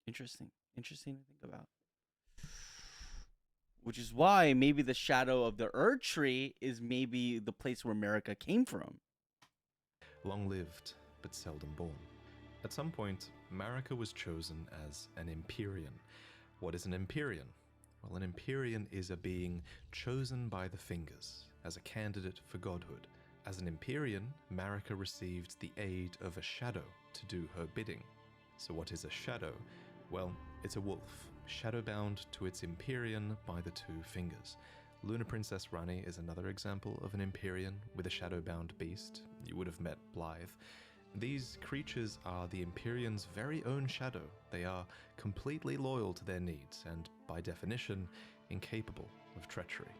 Interesting. Interesting to think about. Which is why maybe the shadow of the Erdtree is maybe the place where Marika came from. Long-lived, but seldom born. At some point, Marika was chosen as an Empyrean. What is an Empyrean? Well, an Empyrean is a being chosen by the fingers as a candidate for godhood. As an Empyrean, Marika received the aid of a shadow to do her bidding. So what is a shadow? Well, it's a wolf, shadowbound to its Empyrean by the two fingers. Lunar Princess Rani is another example of an Empyrean with a shadow-bound beast. You would have met Blythe. These creatures are the Empyrean's very own shadow. They are completely loyal to their needs and, by definition, incapable of treachery.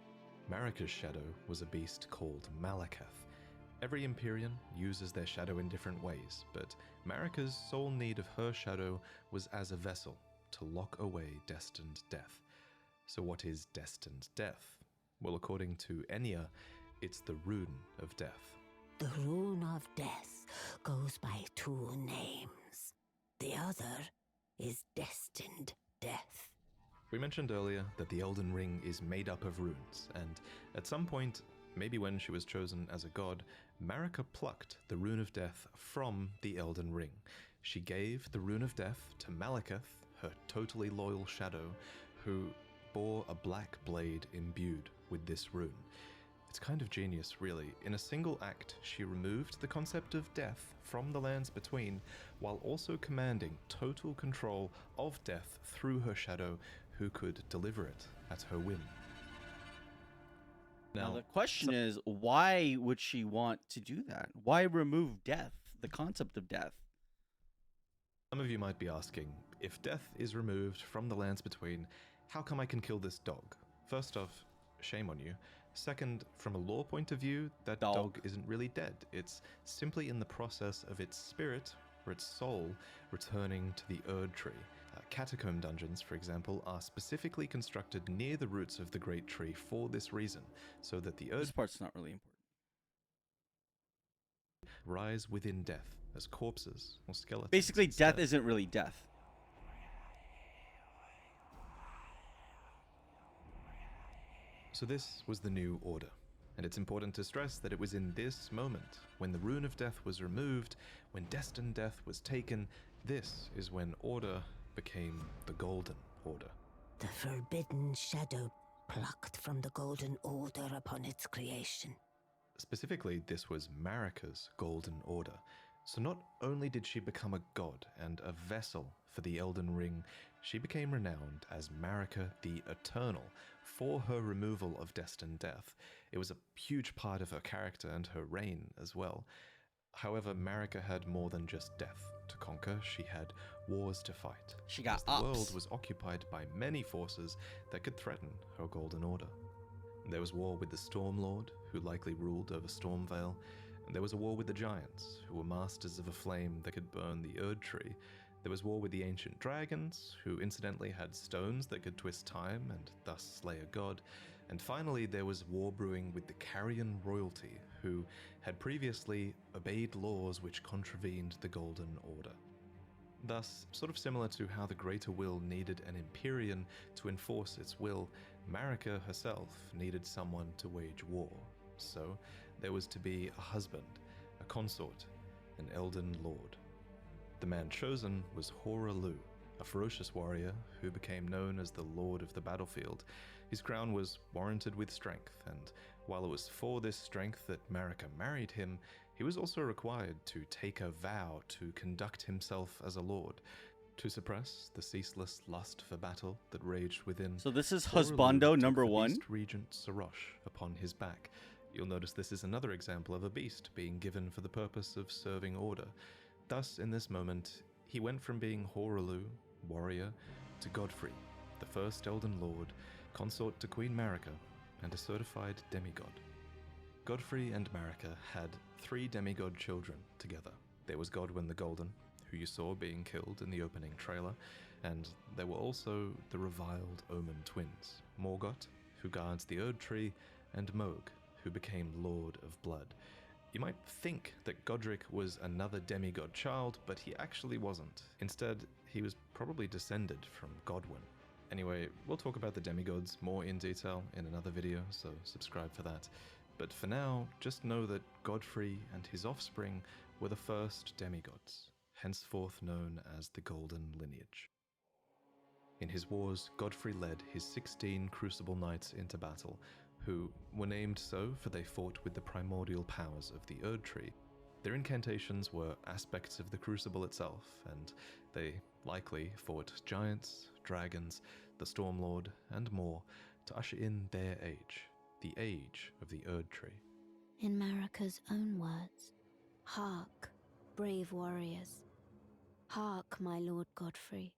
Marika's shadow was a beast called Malakath. Every Empyrean uses their shadow in different ways, but Marika's sole need of her shadow was as a vessel to lock away destined death. So what is destined death? Well, according to Enya, it's the rune of death. The rune of death goes by two names. The other is destined death. We mentioned earlier that the Elden Ring is made up of runes, and at some point, maybe when she was chosen as a god, Marika plucked the rune of death from the Elden Ring. She gave the rune of death to Malakath, her totally loyal shadow, who bore a black blade imbued with this rune. It's kind of genius, really. In a single act, she removed the concept of death from the lands between, while also commanding total control of death through her shadow, who could deliver it at her whim. Now the question is, why would she want to do that? Why remove death, the concept of death? Some of you might be asking, if death is removed from the lands between, how come I can kill this dog? First off, shame on you. Second, from a lore point of view, that dog isn't really dead. It's simply in the process of its spirit, or its soul, returning to the Erd Tree. Catacomb dungeons, for example, are specifically constructed near the roots of the Great Tree for this reason, so that the Erd... This part's not really important. ...rise within death as corpses or skeletons. Basically, death isn't really death. So this was the new order, and it's important to stress that it was in this moment, when the rune of death was removed, when destined death was taken, this is when order became the Golden Order. The forbidden shadow plucked from the Golden Order upon its creation. Specifically, this was Marika's Golden Order. So not only did she become a god and a vessel for the Elden Ring, she became renowned as Marika the Eternal for her removal of destined death. It was a huge part of her character and her reign as well. However, Marika had more than just death to conquer. She had wars to fight. She got the world was occupied by many forces that could threaten her Golden Order. There was war with the Stormlord, who likely ruled over Stormvale. And there was a war with the Giants, who were masters of a flame that could burn the Erd Tree. There was war with the ancient dragons, who incidentally had stones that could twist time and thus slay a god. And finally, there was war brewing with the Carrion royalty, who had previously obeyed laws which contravened the Golden Order. Thus, sort of similar to how the Greater Will needed an Empyrean to enforce its will, Marika herself needed someone to wage war. So, there was to be a husband, a consort, an Elden Lord. The man chosen was Hoarah, a ferocious warrior who became known as the Lord of the Battlefield. His crown was warranted with strength, and while it was for this strength that Marika married him, he was also required to take a vow to conduct himself as a lord, to suppress the ceaseless lust for battle that raged within. So this is Hoarah Husbando number took the one? Beast Regent Sarosh upon his back. You'll notice this is another example of a beast being given for the purpose of serving order. Thus, in this moment, he went from being Hoarah, warrior, to Godfrey, the first Elden Lord, consort to Queen Marika, and a certified demigod. Godfrey and Marika had 3 demigod children together. There was Godwyn the Golden, who you saw being killed in the opening trailer, and there were also the reviled Omen twins, Morgoth, who guards the Erd Tree, and Mohg, who became Lord of Blood. You might think that Godric was another demigod child, but he actually wasn't. Instead, he was probably descended from Godwyn. Anyway, we'll talk about the demigods more in detail in another video, so subscribe for that. But for now, just know that Godfrey and his offspring were the first demigods, henceforth known as the Golden Lineage. In his wars, Godfrey led his 16 Crucible Knights into battle, who were named so for they fought with the primordial powers of the Erd Tree. Their incantations were aspects of the Crucible itself, and they likely fought giants, dragons, the Stormlord, and more to usher in their age, the age of the Erd Tree. In Marika's own words, hark, brave warriors. Hark, my lord Godfrey.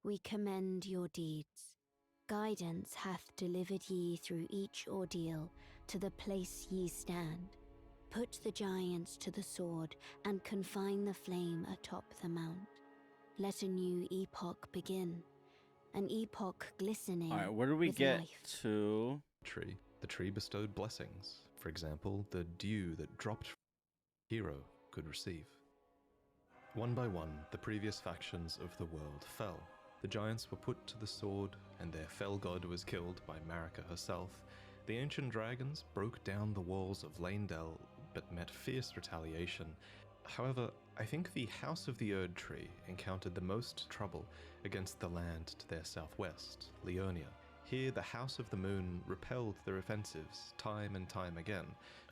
We commend your deeds. Guidance hath delivered ye through each ordeal to the place ye stand. Put the giants to the sword and confine the flame atop the mount. Let a new epoch begin, an epoch glistening All right, where do we with get life. to? Tree. The tree bestowed blessings. For example, the dew that dropped from the hero could receive. One by one, the previous factions of the world fell. The giants were put to the sword, and their fell god was killed by Marika herself. The ancient dragons broke down the walls of Leyndell, but met fierce retaliation. However, I think the House of the Erd Tree encountered the most trouble against the land to their southwest, Leonia. Here, the House of the Moon repelled their offensives time and time again.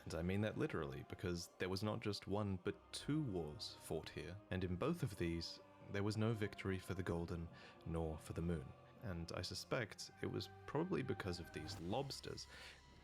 And I mean that literally, because there was not just one, but two wars fought here, and in both of these, there was no victory for the Golden, nor for the Moon. And I suspect it was probably because of these lobsters.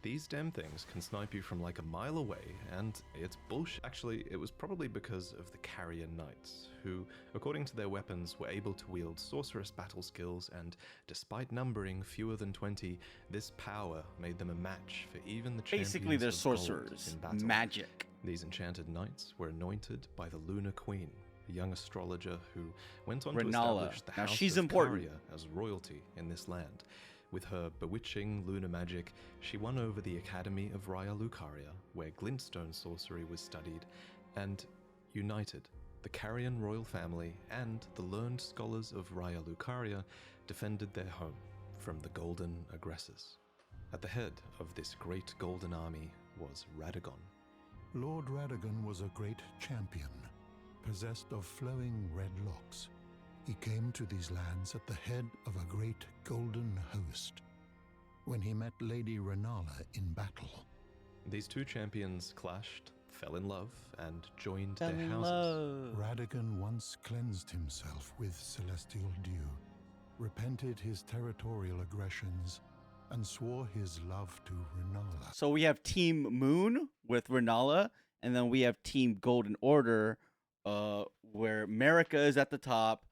These damn things can snipe you from like a mile away, and it's bullshit. Actually, it was probably because of the Carrier Knights, who, according to their weapons, were able to wield sorcerous battle skills, and despite numbering fewer than 20, this power made them a match for even the champions Basically, they're of gold sorcerers. in battle. Magic. These enchanted knights were anointed by the Lunar Queen, a young astrologer who went on to Renala. establish the Now, House she's of important. Caria as royalty in this land. With her bewitching lunar magic, she won over the Academy of Raya Lucaria, where glintstone sorcery was studied, and united the Carian royal family and the learned scholars of Raya Lucaria defended their home from the golden aggressors. At the head of this great golden army was Radagon. Lord Radagon was a great champion, possessed of flowing red locks. He came to these lands at the head of a great golden host when he met Lady Renala in battle. These two champions clashed, fell in love, and joined Fell their in houses. love. Radagon once cleansed himself with celestial dew, repented his territorial aggressions, and swore his love to Renala. So we have Team Moon with Renala, and then we have Team Golden Order, where Marika is at the top.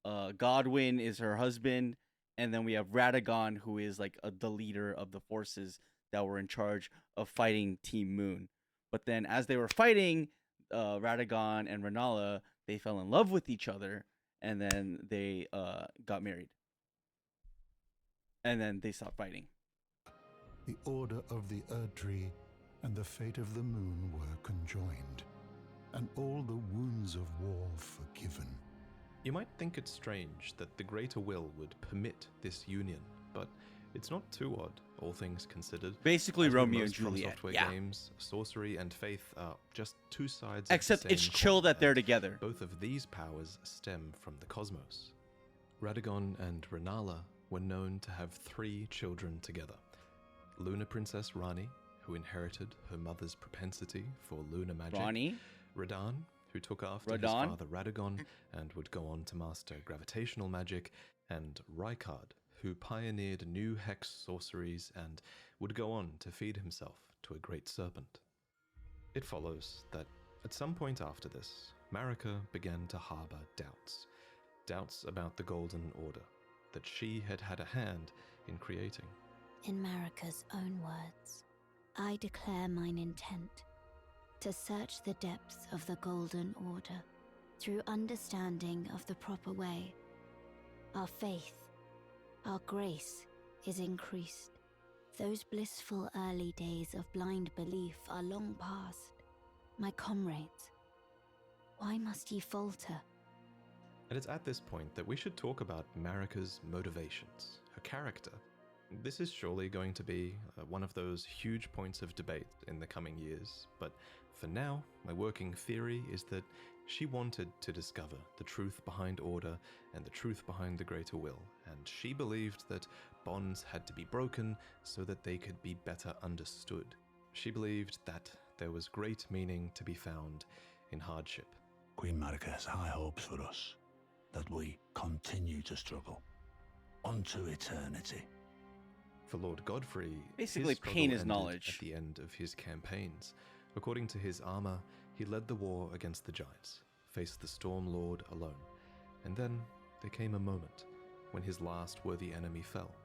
Godwyn is her husband, and then we have Radagon, who is like the leader of the forces that were in charge of fighting Team Moon. But then, as they were fighting, Radagon and Renala, they fell in love with each other, and then they got married, and then they stopped fighting. The order of the Erd Tree and the fate of the moon were conjoined, and all the wounds of war forgiven. You might think it strange that the Greater Will would permit this union, but it's not too odd, all things considered. Basically, As with Romeo and most From Juliet. Software Yeah. games, sorcery and faith are just two sides Except of the it's same chill coin, that they're and together. Both of these powers stem from the cosmos. Radagon and Renala were known to have 3 children together. Lunar Princess Rani, who inherited her mother's propensity for lunar magic. Rani. Radan, who took after his Radan. father Radagon and would go on to master gravitational magic, and Rykard, who pioneered new hex sorceries and would go on to feed himself to a great serpent. It follows that at some point after this, Marika began to harbor doubts about the Golden Order that she had had a hand in creating. In Marika's own words, I declare mine intent to search the depths of the Golden Order through understanding of the proper way. Our faith, our grace is increased. Those blissful early days of blind belief are long past. My comrades, why must ye falter? And it's at this point that we should talk about Marika's motivations, her character. This is surely going to be one of those huge points of debate in the coming years, but for now, my working theory is that she wanted to discover the truth behind order and the truth behind the greater will, and she believed that bonds had to be broken so that they could be better understood. She believed that there was great meaning to be found in hardship. Queen Marika has high hopes for us, that we continue to struggle unto eternity. For Lord Godfrey, Basically, his struggle pain is ended knowledge. at the end of his campaigns. According to his armor, he led the war against the giants, faced the Storm Lord alone, and then there came a moment when his last worthy enemy fell,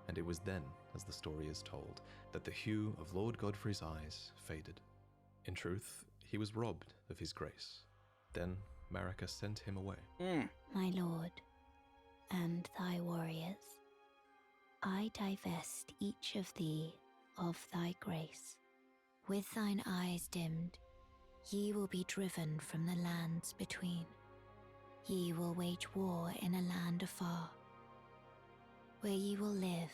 and it was then, as the story is told, that the hue of Lord Godfrey's eyes faded. In truth, he was robbed of his grace. Then Marika sent him away. My lord, and thy warriors, I divest each of thee of thy grace. With thine eyes dimmed, ye will be driven from the lands between. Ye will wage war in a land afar, where ye will live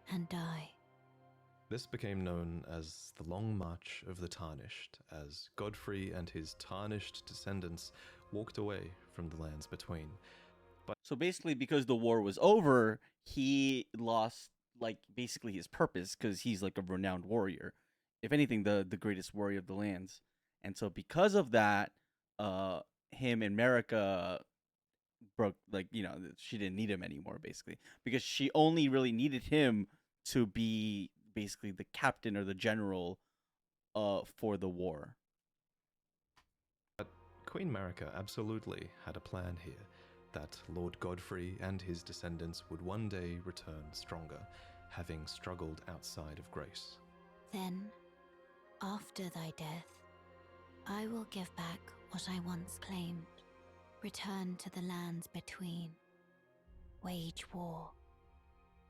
and die. This became known as the Long March of the Tarnished, as Godfrey and his tarnished descendants walked away from the lands between. So basically, because the war was over, he lost, like, basically his purpose, because he's like a renowned warrior. If anything, the greatest warrior of the lands. And so because of that, him and Marika broke, like, you know, she didn't need him anymore, basically. Because she only really needed him to be basically the captain or the general for the war. But Queen Marika absolutely had a plan here, that Lord Godfrey and his descendants would one day return stronger, having struggled outside of grace. Then, after thy death, I will give back what I once claimed, return to the lands between, wage war,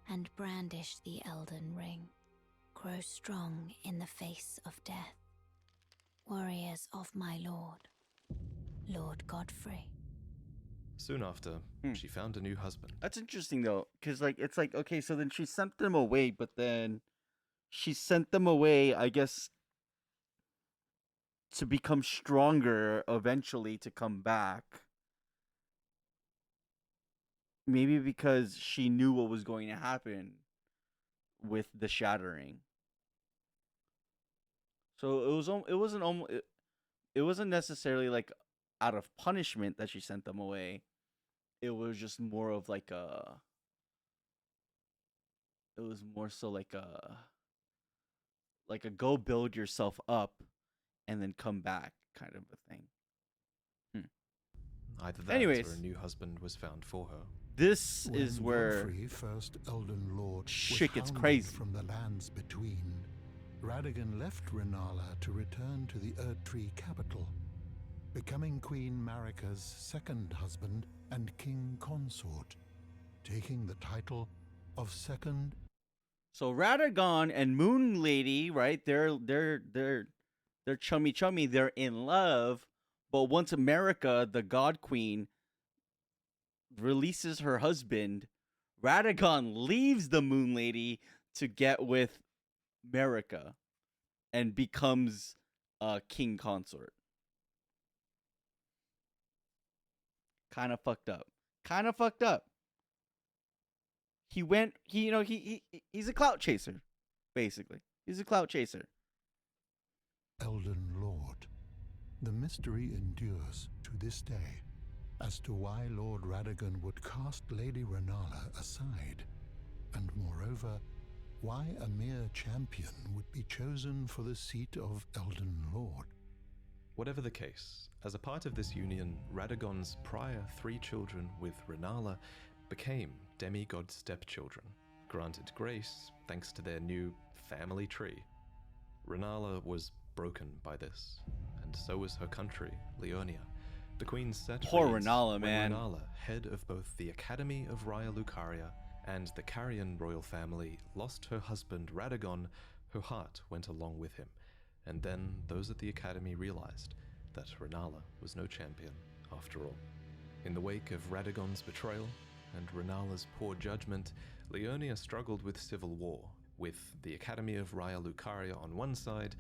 and brandish the Elden Ring, grow strong in the face of death. Warriors of my lord, Lord Godfrey. Soon after, she found a new husband. That's interesting, though, because, like, it's like, okay, so then she sent them away, but then she sent them away, I guess, to become stronger, eventually to come back. Maybe because she knew what was going to happen with the shattering. So it wasn't necessarily like out of punishment that she sent them away. It was just more of like a. It was more so like a go build yourself up, and then come back kind of a thing. Either that Anyways, or a new husband was found for her. This When is where Godfrey, first Elden Lord, shit was gets hounded crazy. from the lands between, Radagon left Rennala to return to the Erdtree capital, becoming Queen Marika's second husband and king consort, taking the title of second. So Radagon and Moon Lady, right? They're chummy. They're in love, but once Marika, the God Queen, releases her husband, Radagon leaves the Moon Lady to get with Marika, and becomes a king consort. Kind of fucked up. He's a clout chaser, basically. He's a clout chaser. Elden Lord. The mystery endures to this day as to why Lord Radagon would cast Lady Rennala aside, and moreover, why a mere champion would be chosen for the seat of Elden Lord. Whatever the case, as a part of this union, Radagon's prior 3 children with Rennala became demigod stepchildren, granted grace thanks to their new family tree. Rennala was broken by this, and so was her country, Leonia. The queen set Poor reeds Rennala, when man. Rennala, head of both the Academy of Raya Lucaria and the Carian royal family, lost her husband Radagon. Her heart went along with him, and then those at the Academy realized that Rennala was no champion after all. In the wake of Radagon's betrayal and Rennala's poor judgment, Leonia struggled with civil war, with the Academy of Raya Lucaria on one side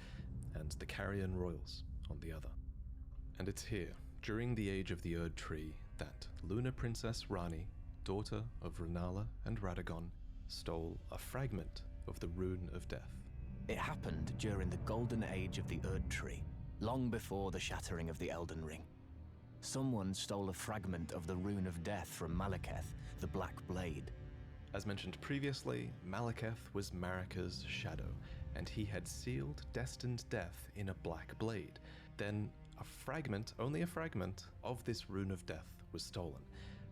and the Carian royals on the other. And it's here, during the age of the Erdtree, that Lunar Princess Rani, daughter of Rennala and Radagon, stole a fragment of the Rune of Death. It happened during the golden age of the Erdtree, long before the shattering of the Elden Ring. Someone stole a fragment of the Rune of Death from Malekith, the Black Blade. As mentioned previously, Malekith was Marika's shadow, and he had sealed destined death in a black blade. Then a fragment, only a fragment, of this rune of death was stolen.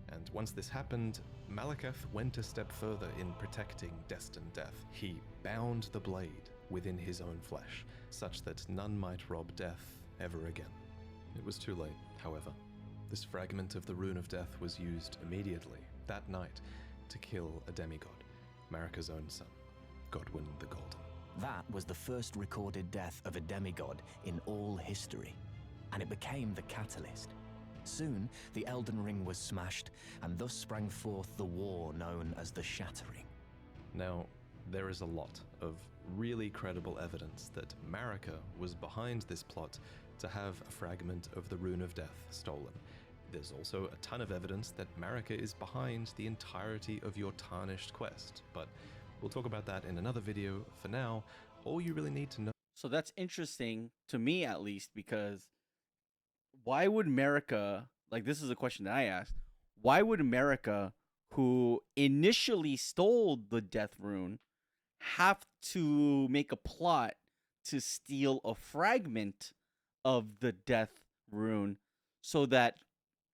And once this happened, Malekith went a step further in protecting destined death. He bound the blade within his own flesh, such that none might rob death ever again. It was too late, however. This fragment of the rune of death was used immediately, that night, to kill a demigod, Marika's own son, Godwyn the Golden. That was the first recorded death of a demigod in all history, and it became the catalyst. Soon, the Elden Ring was smashed, and thus sprang forth the war known as the Shattering. Now, there is a lot of really credible evidence that Marika was behind this plot to have a fragment of the Rune of Death stolen. There's also a ton of evidence that Marika is behind the entirety of your Tarnished quest, but we'll talk about that in another video. For now, all you really need to know... So that's interesting, to me at least, because why would Marika, like this is a question that I asked, why would Marika, who initially stole the Death Rune, have to make a plot to steal a fragment of the Death Rune so that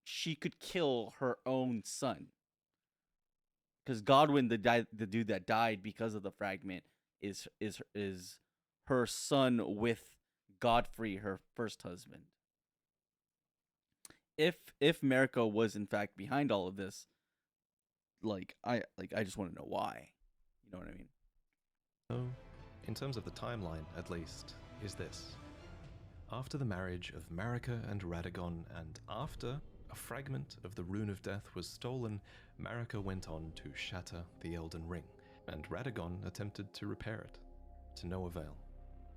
she could kill her own son? Because Godwyn, the dude that died because of the fragment, is her son with Godfrey, her first husband. If Marika was in fact behind all of this, I just want to know why. You know what I mean? So, in terms of the timeline, at least, is this. After the marriage of Marika and Radagon, and after a fragment of the Rune of Death was stolen, Marika went on to shatter the Elden Ring, and Radagon attempted to repair it, to no avail.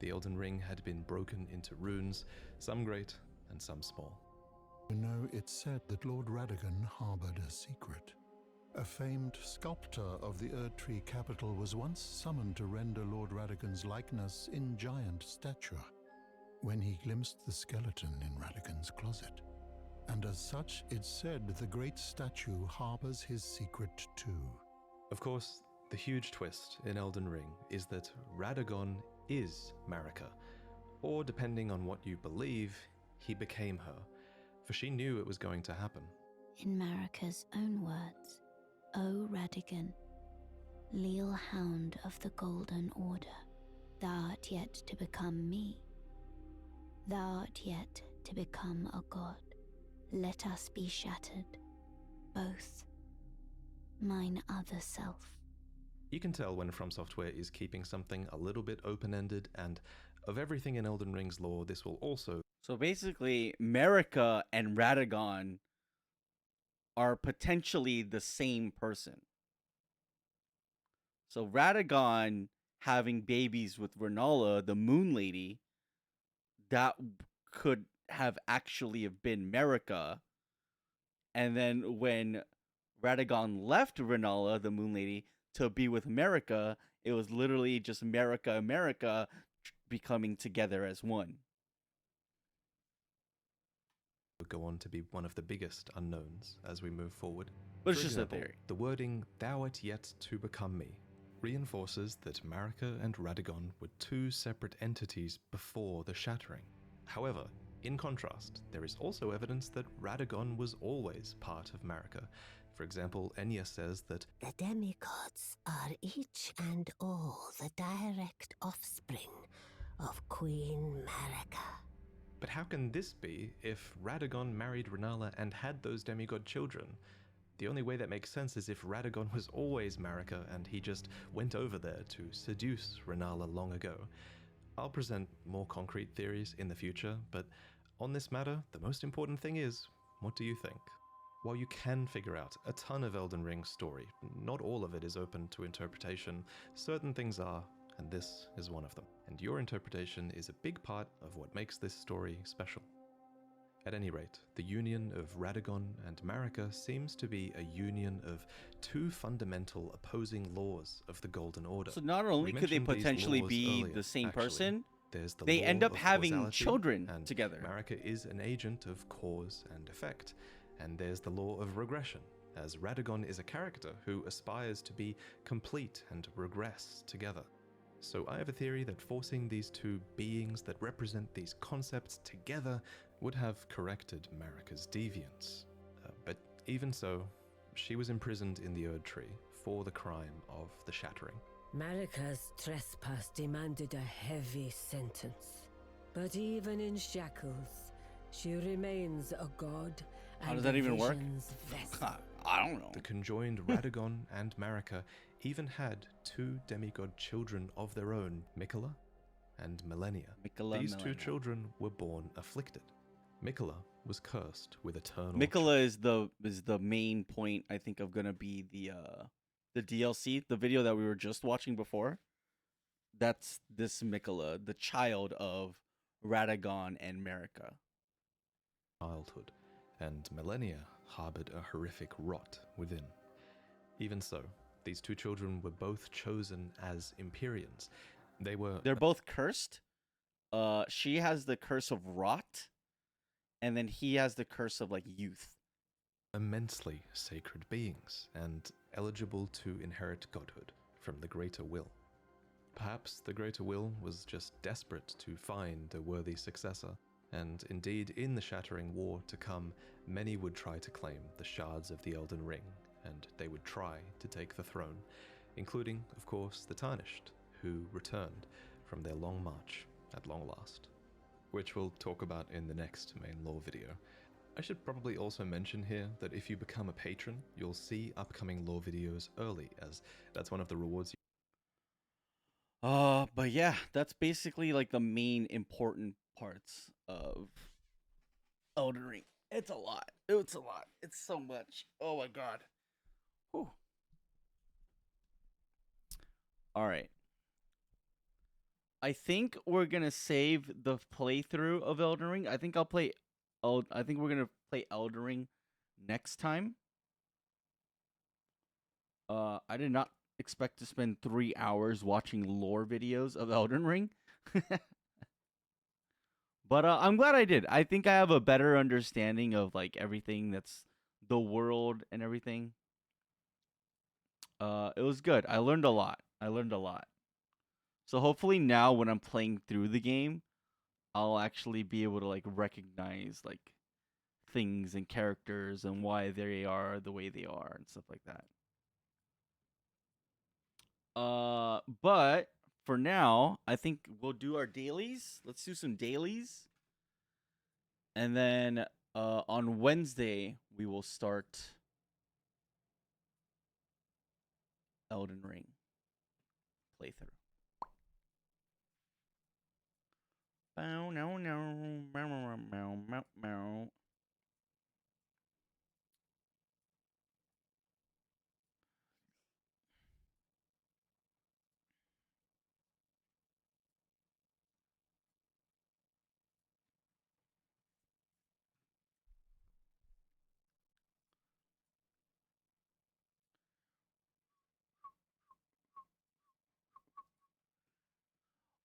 The Elden Ring had been broken into runes, some great and some small. You know, it's said that Lord Radagon harbored a secret. A famed sculptor of the Erdtree capital was once summoned to render Lord Radagon's likeness in giant stature, when he glimpsed the skeleton in Radagon's closet. And as such, it's said the great statue harbors his secret too. Of course, the huge twist in Elden Ring is that Radagon is Marika, or depending on what you believe, he became her, for she knew it was going to happen. In Marika's own words, O Radagon, leal hound of the Golden Order, thou art yet to become me. Thou art yet to become a god. Let us be shattered, both. Mine other self. You can tell when From Software is keeping something a little bit open-ended, and of everything in Elden Ring's lore, this will also... So basically, Marika and Radagon are potentially the same person. So Radagon having babies with Renala, the Moon Lady, that could have actually have been Marika. And then when Radagon left Renala, the Moon Lady, to be with Marika, it was literally just Marika and Marika becoming together as one. Would go on to be one of the biggest unknowns as we move forward. But it's For just example, a theory. The wording, thou art yet to become me, reinforces that Marika and Radagon were two separate entities before the Shattering. However, in contrast, there is also evidence that Radagon was always part of Marika. For example, Enya says that The demigods are each and all the direct offspring of Queen Marika. But how can this be if Radagon married Renala and had those demigod children? The only way that makes sense is if Radagon was always Marika and he just went over there to seduce Renala long ago. I'll present more concrete theories in the future, but on this matter, the most important thing is, what do you think? While you can figure out a ton of Elden Ring's story, not all of it is open to interpretation. Certain things are, and this is one of them. And your interpretation is a big part of what makes this story special. At any rate, the union of Radagon and Marika seems to be a union of two fundamental opposing laws of the Golden Order. So not only could they mentioned these potentially laws be earlier, the same actually. person, There's the they law end up of having causality, children and together. Marika is an agent of cause and effect. And there's the law of regression, as Radagon is a character who aspires to be complete and regress together. So I have a theory that forcing these two beings that represent these concepts together would have corrected Marika's deviance. But even so, she was imprisoned in the Erd Tree for the crime of the Shattering. Marika's trespass demanded a heavy sentence. But even in shackles, she remains a god. How does that even work? I don't know. The conjoined Radagon and Marika even had two demigod children of their own, Mikola and Millennia. These two children were born afflicted. Mikola was cursed with eternal. Mikola is the main point, I think, of gonna be the DLC, the video that we were just watching before. That's this Mikola, the child of Radagon and Marika. Childhood, and Millennia harbored a horrific rot within. Even so, these two children were both chosen as Empyreans. They're both cursed. She has the curse of rot, and then he has the curse of like youth. Immensely sacred beings and eligible to inherit godhood from the Greater Will. Perhaps the Greater Will was just desperate to find a worthy successor, and indeed in the Shattering War to come, many would try to claim the shards of the Elden Ring, and they would try to take the throne, including, of course, the Tarnished, who returned from their long march at long last, which we'll talk about in the next main lore video. I should probably also mention here that if you become a patron, you'll see upcoming lore videos early, as that's one of the rewards. But yeah, that's basically like the main important parts of Elden Ring. It's a lot. It's a lot. It's so much. Oh my god. Whew. All right. I think we're gonna save the playthrough of Elden Ring. I think we're gonna play Elden Ring next time. I did not expect to spend 3 hours watching lore videos of Elden Ring. But I'm glad I did. I think I have a better understanding of like everything that's the world and everything. It was good. I learned a lot. So hopefully now when I'm playing through the game, I'll actually be able to like recognize like things and characters and why they are the way they are and stuff like that. But for now, I think we'll do our dailies. Let's do some dailies. And then on Wednesday, we will start Elden Ring playthrough. Bow, no, no. Bow, bow, bow, bow, bow.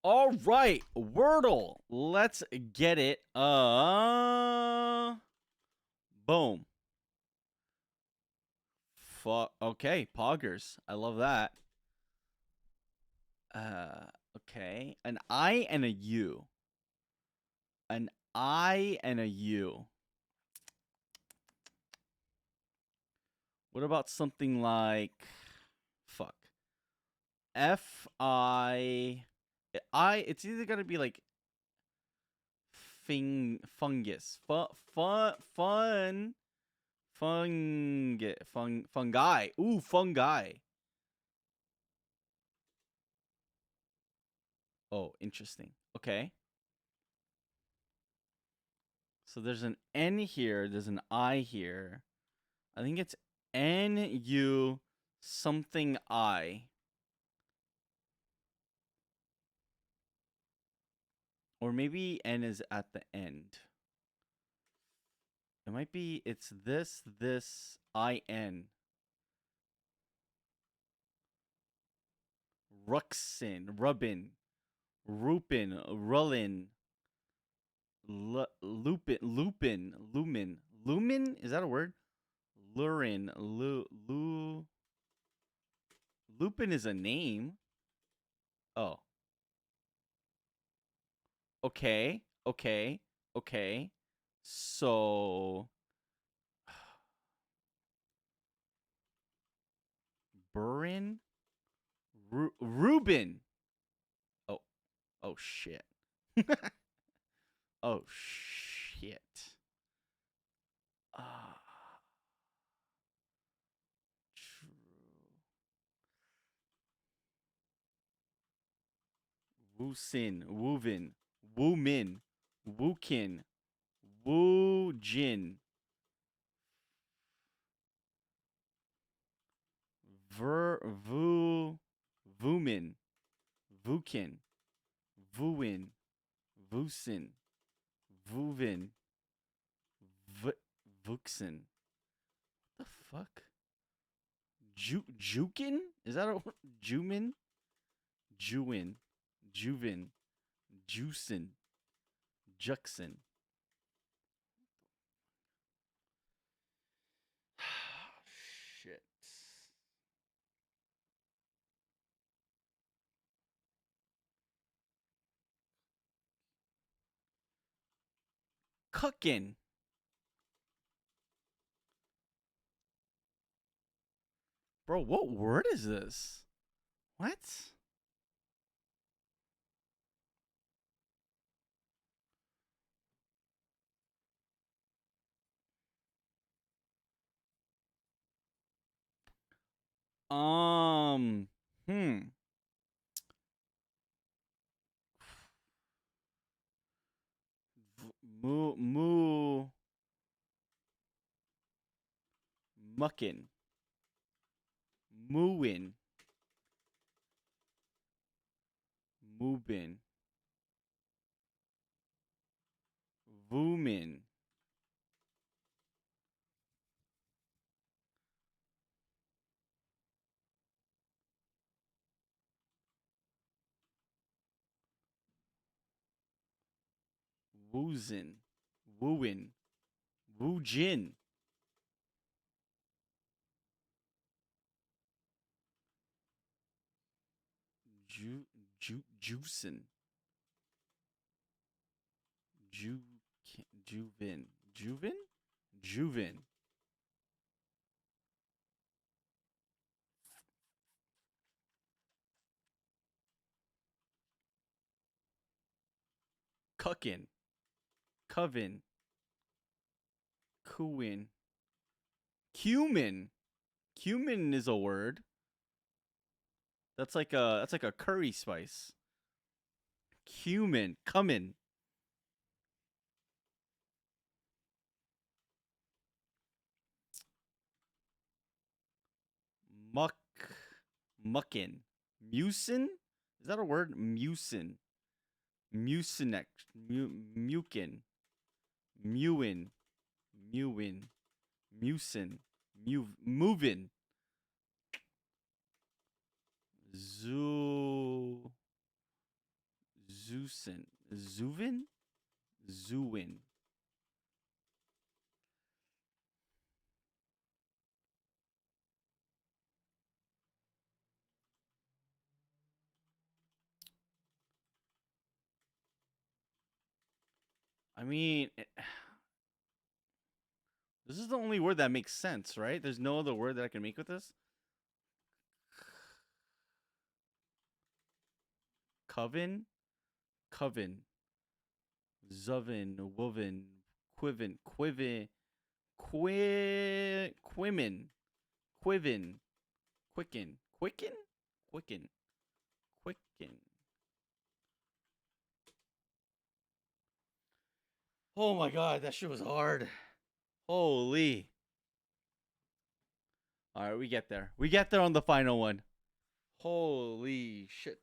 All right, Wordle. Let's get it. Boom. Okay, poggers. I love that. Okay. An I and a U. An I and a U. What about something like fuck. It's either gonna be like fungus. Fungi. Ooh, fungi. Oh, interesting. Okay. So there's an N here, there's an I here. I think it's NU something I. Or maybe N is at the end. It might be, it's this, IN. Ruxin, Rubbin, Rupin, Rullin, Lupin, Lumin. Lumin? Is that a word? Lurin. Lupin is a name. Oh. Okay. Okay. Okay. So Burin? Reuben. Oh. Oh shit. Oh shit. Ah. True. Woosin, Woovin, Woomin, Wookin, Woojin, Voomin, Vookin, Vooin, Voosin, Voovin, Vooksin. What the fuck? Jukin? Is that a Jumin? Jewin, Juvin, Juicin, Juxin. Shit. Cookin. Bro, what word is this? What? Hmm. Muckin. Mooin. Moobin. Voomin. Woozin. Wooin. Woojin. Juicin. Juvin. Juvin? Juvin. Cuckin. Coven. Cooin. Cumin. Cumin is a word. That's like a curry spice. Cumin. Cumin. Muck. Muckin. Mucin? Is that a word? Mucin. Mucinex. Mucin. Mewin. Mewin. Mucin. Movin. Zeusin. Zuvin? Zuwin. I mean, this is the only word that makes sense, right? There's no other word that I can make with this. Coven? Coven. Zovin. Wovin. Quivin. Quivin. Quimin. Quivin. Quicken. Quicken? Quicken. Quicken. Oh my god, that shit was hard. Holy. Alright, we get there. We get there on the final one. Holy shit.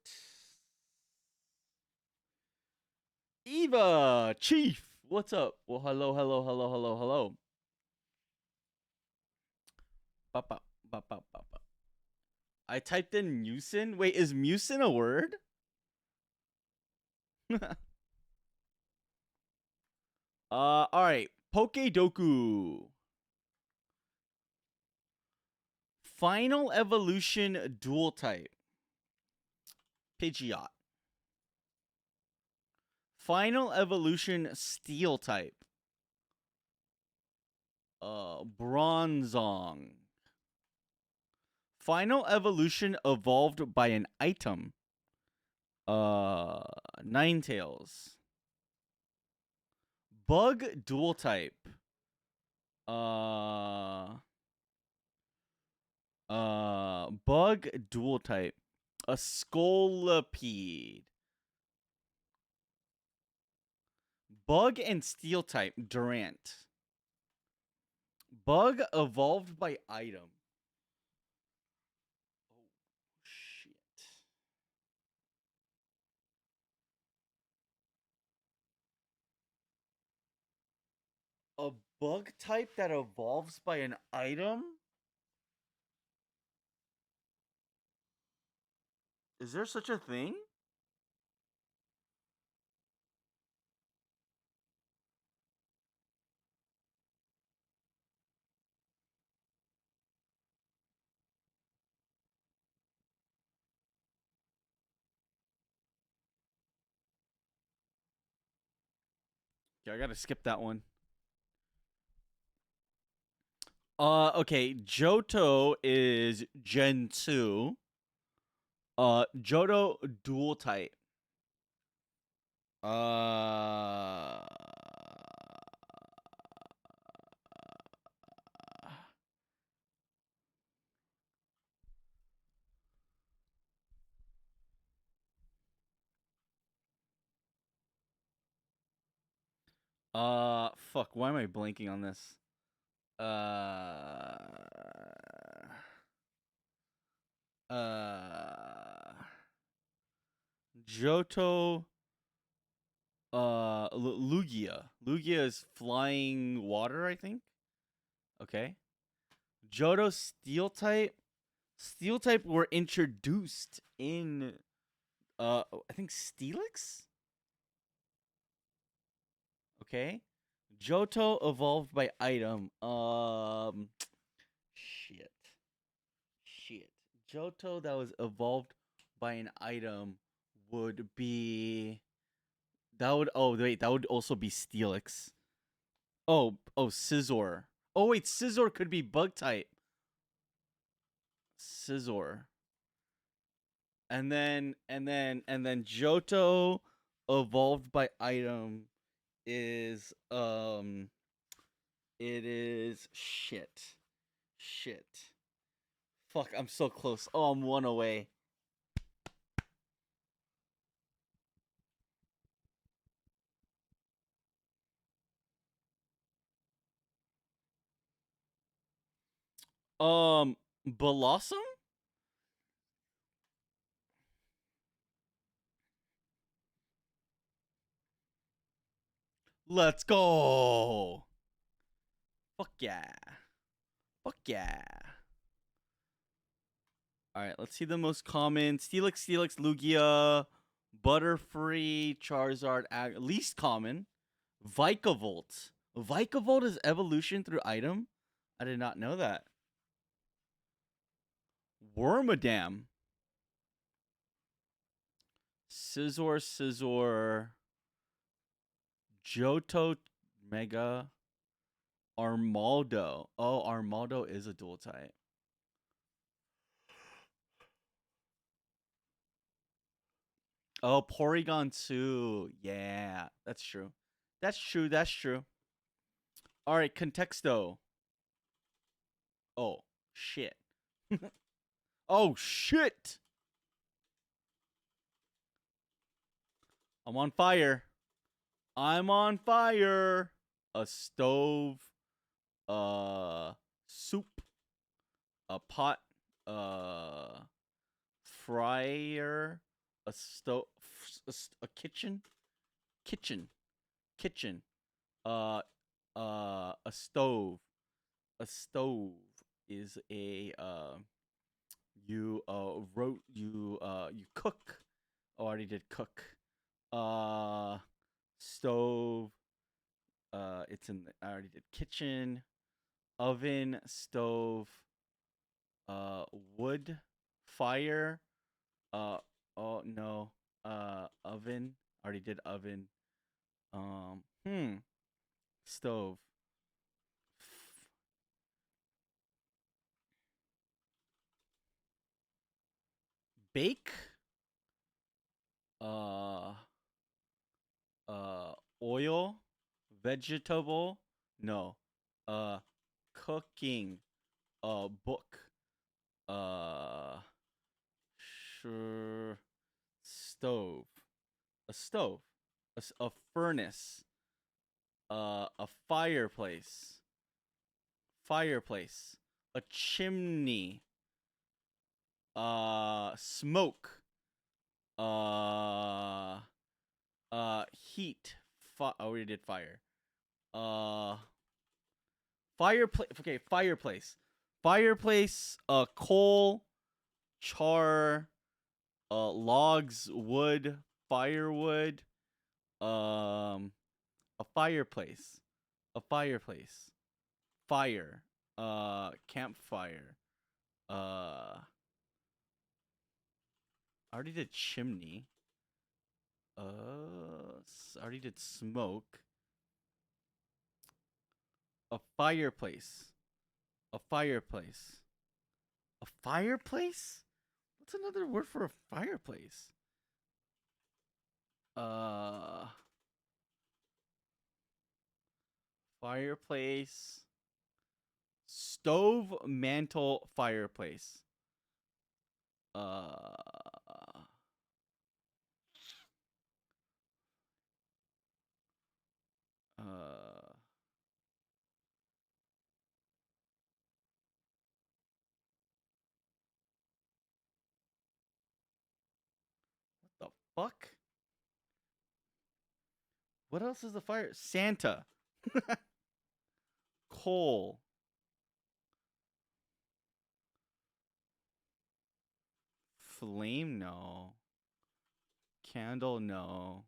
Eva, Chief, what's up? Well, hello, hello, hello, hello, hello. Ba-ba, ba-ba, ba-ba. I typed in mucin. Wait, is mucin a word? All right. Pokedoku. Final evolution dual type. Pidgeot. Final evolution steel type. Bronzong. Final evolution evolved by an item. Ninetales. Bug dual type. Bug dual type. A Scolipede. Bug and steel type. Durant. Bug evolved by item. Oh, shit. A bug type that evolves by an item? Is there such a thing? Okay, I gotta skip that one. Okay, Johto is Gen 2. Johto dual type. Fuck, why am I blanking on this? Uh, Johto, Lugia. Lugia is flying water, I think. Okay. Johto steel type. Steel type were introduced in, I think Steelix? Okay. Johto evolved by item. Shit. Shit. Johto that was evolved by an item would be that would that would also be Steelix. Scizor. Oh wait, Scizor could be bug type. Scizor. And then Johto evolved by item is it is shit. Fuck, I'm so close. Oh, I'm one away. Blossom? Let's go. Fuck yeah. Fuck yeah. Alright, let's see the most common. Steelix, Lugia, Butterfree, Charizard, least common. Vikavolt. Vikavolt is evolution through item? I did not know that. Wormadam. Scizor. Johto Mega. Armaldo. Oh, Armaldo is a dual type. Oh, Porygon 2. Yeah, that's true. That's true. All right, Contexto. Oh, shit. Oh, shit. I'm on fire. A stove. Soup. A pot. Fryer. A stove. A kitchen. A stove. A stove is a you you cook. Oh, I already did cook. Stove. It's in. I already did kitchen, oven, stove. Uh, wood, fire. Oh no. Oven. Already did oven. Hmm. Stove. Bake. Uh. Uh. Oil. Vegetable. No. Uh. Cooking. Book. Uh. Sure. Stove. A stove. A furnace. A fireplace. Fireplace. A chimney. Smoke. Uh, heat. Oh, we did fire. Uh, fireplace. Okay, fireplace. Fireplace. Coal, char. Logs, wood, firewood. A fireplace. A fireplace. Fire. Campfire. I already did chimney. I already did smoke. A fireplace. A fireplace. A fireplace? What's another word for a fireplace? Uh, Fireplace. Stove, mantle, fireplace. Uh, uh, what the fuck? What else is the fire? Santa. Coal. Flame, no. Candle, no.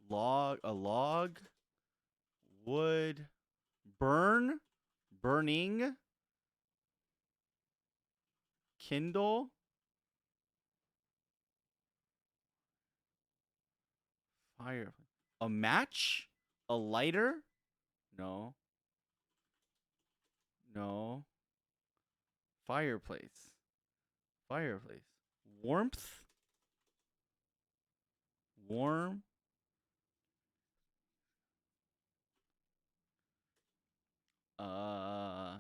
Log, a log. Wood. Burn. Burning. Kindle. Fire. A match? A lighter? No. No. Fireplace. Fireplace. Warmth? Warm? Uh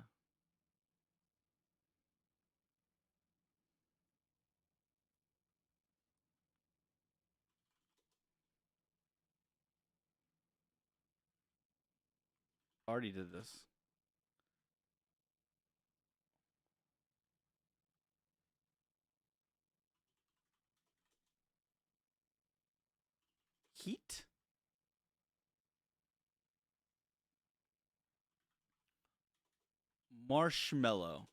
Already did this. Heat? Marshmallow.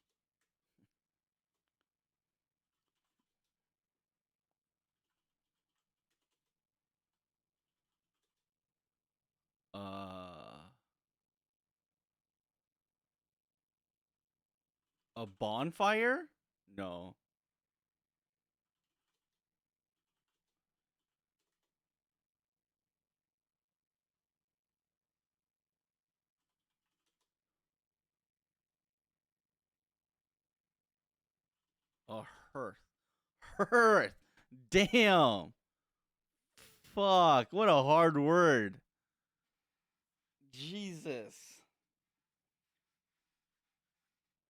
Uh a bonfire? No. A hearth. Hearth. Damn. Fuck. What a hard word. Jesus.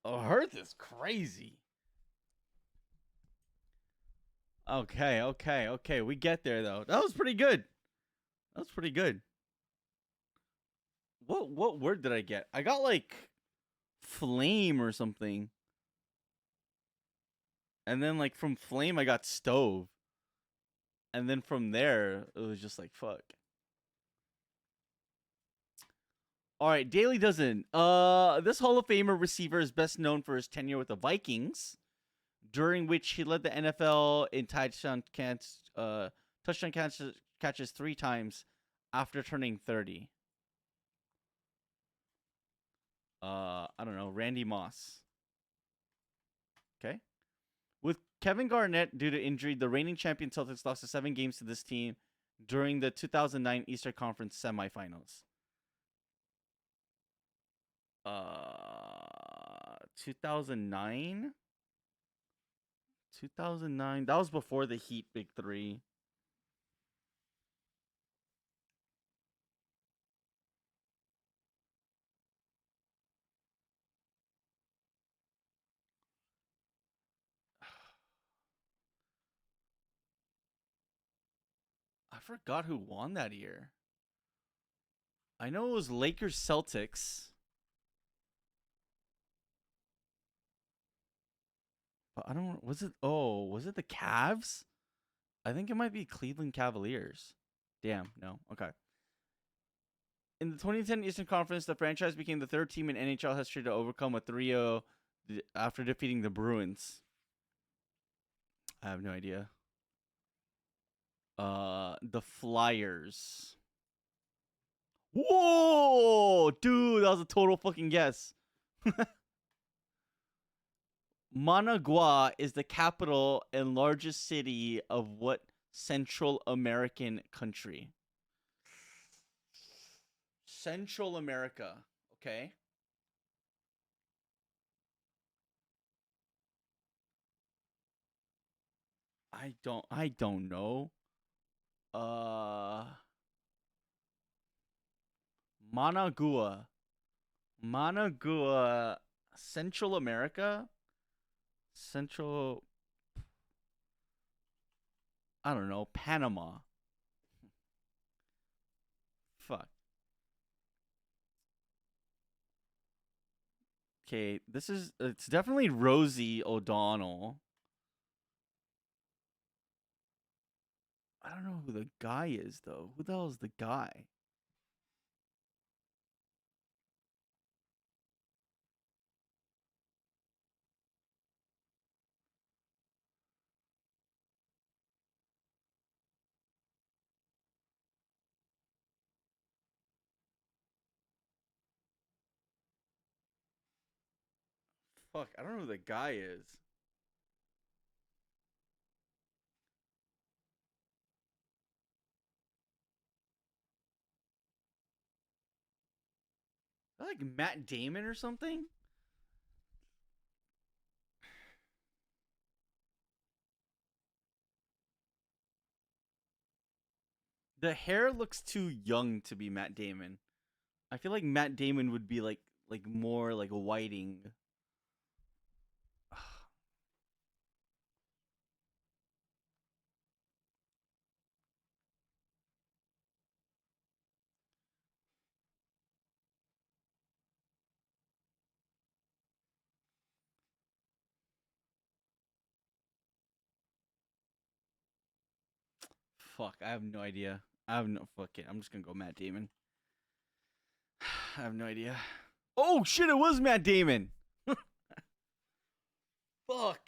A hearth is crazy. Okay. We get there though. That was pretty good. That was pretty good. What word did I get? I got like flame or something. And then like from flame I got stove. And then from there it was just like fuck. All right, Daily Dozen. This Hall of Famer receiver is best known for his tenure with the Vikings, during which he led the NFL in touchdown catches 3 times after turning 30. I don't know, Randy Moss. Okay. With Kevin Garnett due to injury, the reigning champion Celtics lost 7 games to this team during the 2009 Eastern Conference semifinals. 2009? 2009. That was before the Heat Big 3. I forgot who won that year. I know it was Lakers Celtics. But I don't, was it the Cavs? I think it might be Cleveland Cavaliers. Damn, no. Okay. In the 2010 Eastern Conference, the franchise became the 3rd team in NHL history to overcome a 3-0 after defeating the Bruins. I have no idea. The Flyers. Whoa, dude, that was a total fucking guess. Managua is the capital and largest city of what Central American country? Central America. Okay. I don't know. Managua. Managua, Central America? Central, I don't know, Panama. Fuck. Okay, it's definitely Rosie O'Donnell. I don't know who the guy is, though. Who the hell is the guy? Fuck, I don't know who the guy is. Like Matt Damon or something? The hair looks too young to be Matt Damon. I feel like Matt Damon would be like more like whiting. Fuck, I have no idea. I have no fuck it. I'm just gonna go Matt Damon. I have no idea. Oh shit, it was Matt Damon. Fuck.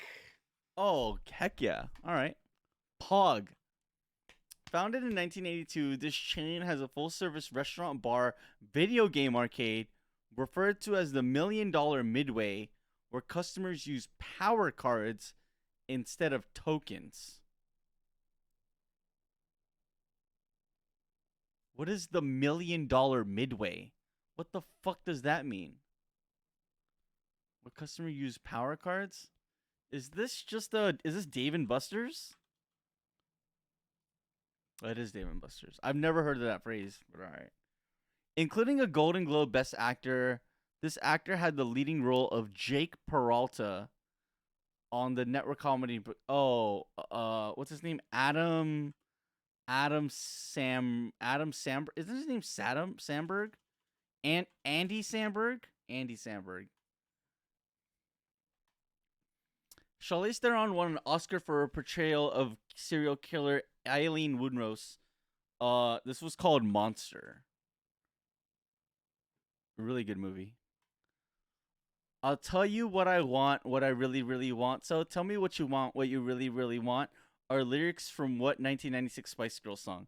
Oh, heck yeah. All right. Pog. Founded in 1982, this chain has a full-service restaurant, bar, video game arcade, referred to as the $1 Million Midway, where customers use power cards instead of tokens. What is the $1 Million Midway? What the fuck does that mean? Where customers use power cards? Is this Dave and Buster's? Oh, it is Dave and Buster's. I've never heard of that phrase, but all right. Including a Golden Globe Best Actor, this actor had the leading role of Jake Peralta on the network comedy. What's his name? Adam Samberg. Isn't his name Samberg? And Andy Samberg. Charlize Theron won an Oscar for her portrayal of serial killer Eileen Wuornos. This was called Monster. Really good movie. I'll tell you what I want, what I really, really want. So tell me what you want, what you really, really want. Are lyrics from what 1996 Spice Girls song?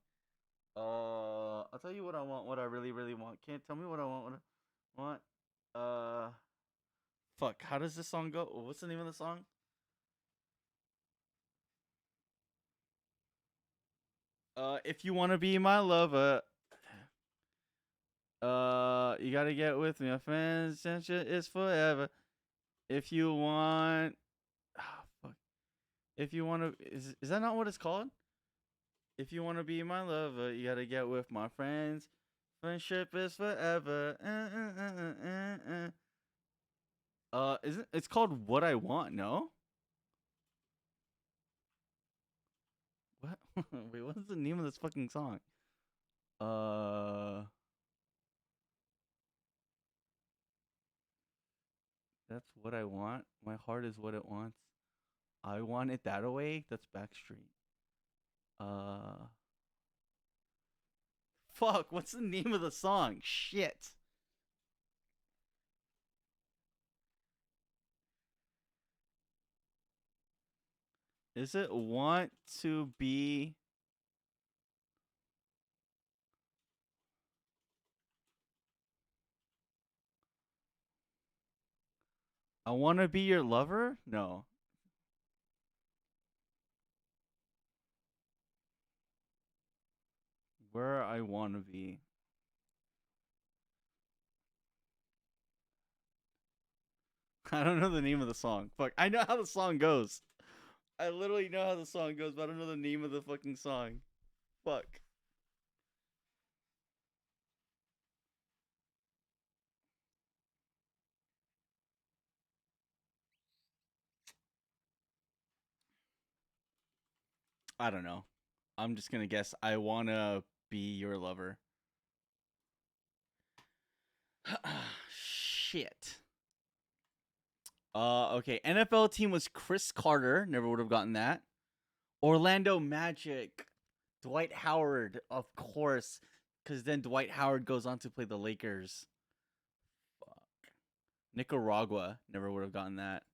I'll tell you what I want, what I really, really want. Can't tell me what I want, what I want. Uh, fuck. How does this song go? What's the name of the song? If you wanna be my lover, you gotta get with me. My friends, friendship is forever. If you want, fuck. If you wanna, is that not what it's called? If you wanna be my lover, you gotta get with my friends. Friendship is forever. Isn't it's called What I Want? No. What? Wait, what's the name of this fucking song? Uh, that's what I want. My heart is what it wants. I want it that way. That's Backstreet. Uh, fuck. What's the name of the song? Shit. Is it want to be? I want to be your lover? No. Where I want to be. I don't know the name of the song. Fuck. I know how the song goes. I literally know how the song goes, but I don't know the name of the fucking song. Fuck. I don't know. I'm just gonna guess I wanna be your lover. Shit. Okay. NFL team was Chris Carter. Never would have gotten that. Orlando Magic. Dwight Howard, of course. Because then Dwight Howard goes on to play the Lakers. Fuck. Nicaragua. Never would have gotten that.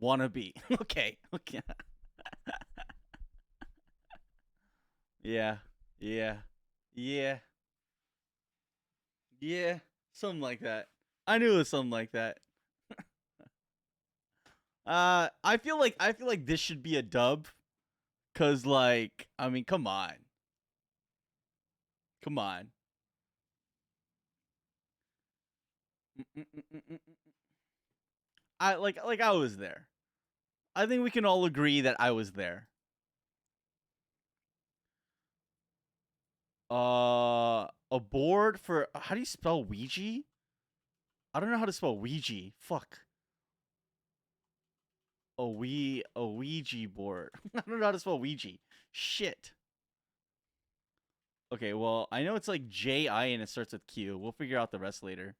Wannabe. Okay. Okay. Yeah. Yeah. Yeah. Yeah. Something like that. I knew it was something like that. I feel like this should be a dub. Cause like, I mean, come on. Come on. I was there. I think we can all agree that I was there. A board for how do you spell Ouija? I don't know how to spell Ouija. Fuck. A Ouija board. I don't know how to spell Ouija. Shit. Okay, well, I know it's like J-I and it starts with Q. We'll figure out the rest later.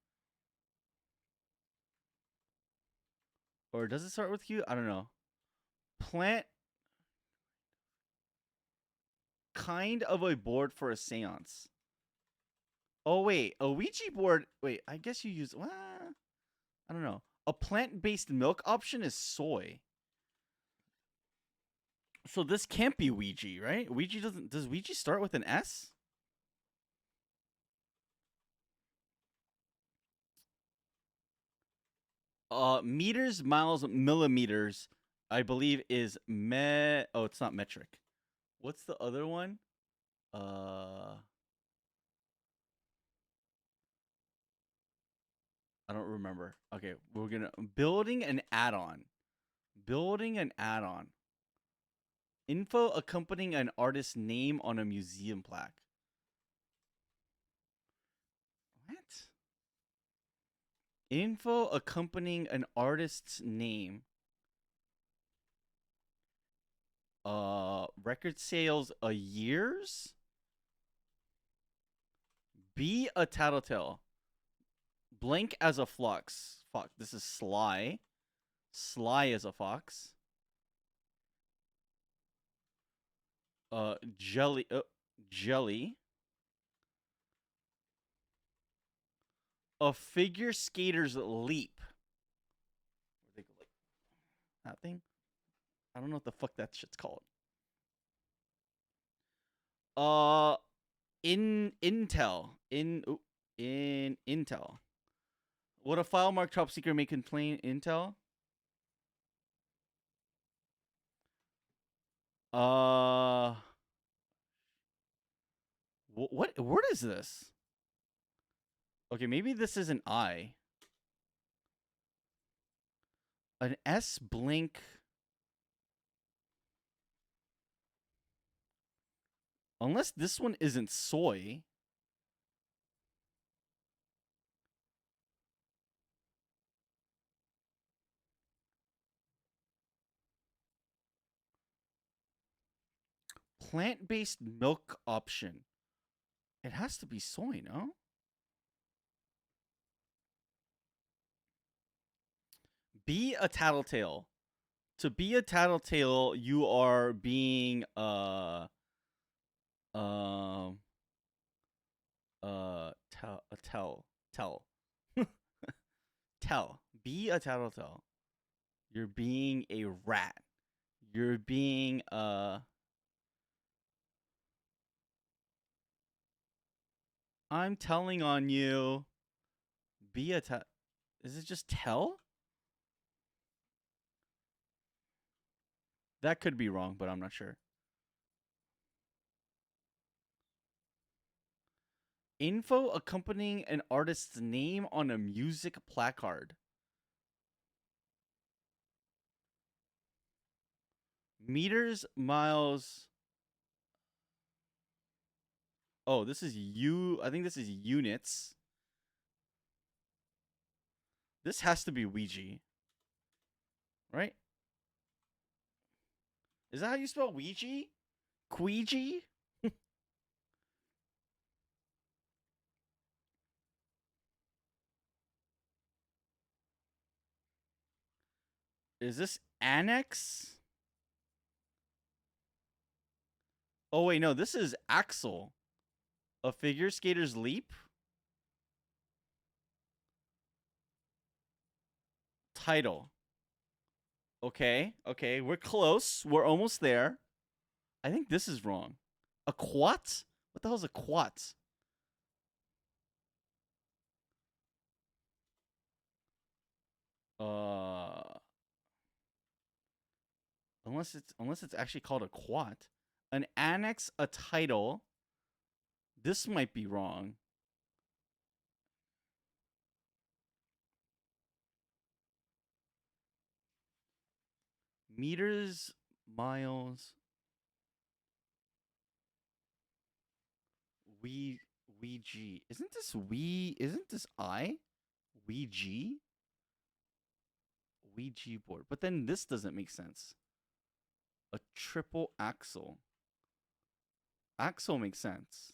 Or does it start with Q? I don't know. Plant kind of a board for a seance. Oh, wait. A Ouija board. Wait, I guess you use. Well, I don't know. A plant based milk option is soy. So this can't be Ouija, right? Ouija doesn't. Does Ouija start with an S? Meters, miles, millimeters, I believe is oh, it's not metric. What's the other one? I don't remember. Okay, we're gonna building an add-on. Building an add-on. Info accompanying an artist's name on a museum plaque. What? Info accompanying an artist's name. Record sales a years. Be a tattletale. Blank as a flux. Fuck, this is sly. Sly as a fox. Jelly. Jelly. A figure skater's leap. Where they go like that thing? I don't know what the fuck that shit's called. In Intel. In Intel. Would a file marked top secret may contain intel? What word is this? Okay, maybe this is an I. An S blink. Unless this one isn't soy. Plant-based milk option. It has to be soy, no? Be a tattletale. To be a tattletale, you are being tell tell. Be a tattletale. You're being a rat. You're being I'm telling on you. Be a Is it just tell? That could be wrong, but I'm not sure. Info accompanying an artist's name on a music placard. Meters, miles. Oh, this is I think this is units. This has to be Ouija. Right? Is that how you spell Ouija? Ouija? Is this annex? Oh, wait, no. This is Axel. A figure skater's leap? Title. Okay, okay. We're close. We're almost there. I think this is wrong. A quat? What the hell is a quat? Unless it's actually called a quat. An annex, a title. This might be wrong. Meters, miles. Ouija. Isn't this isn't this I? Ouija? Ouija board. But then this doesn't make sense. A triple axle. Axle makes sense.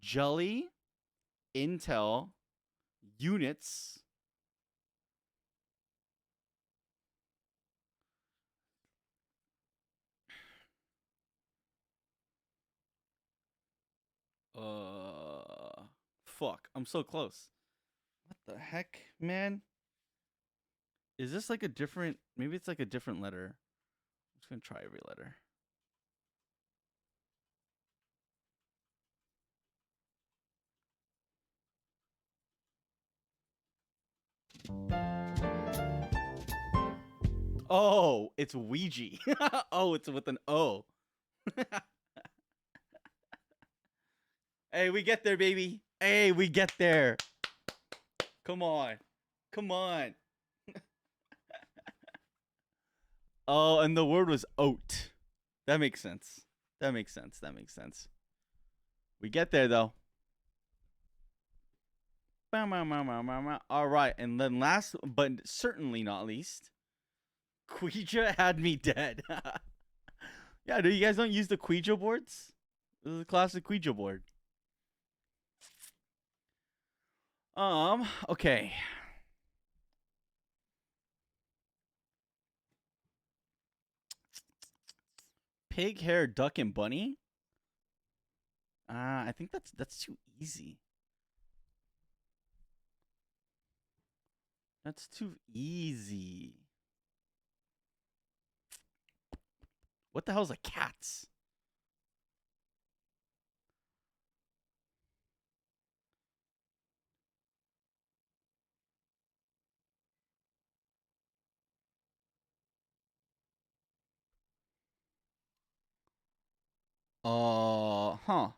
Jelly, Intel, units. Fuck. I'm so close. What the heck, man? Is this like a different? Maybe it's like a different letter. I'm just gonna try every letter. Oh, it's Ouija. Oh, it's with an O. Hey, we get there, baby. Hey, we get there. Come on. Come on. Oh, and the word was oat. That makes sense. That makes sense. That makes sense. We get there, though. All right. And then last, but certainly not least, Ouija had me dead. Yeah, do you guys don't use the Ouija boards? This is a classic Ouija board. Okay. Pig hair, duck, and bunny? I think that's too easy. That's too easy. What the hell is a cat? Huh.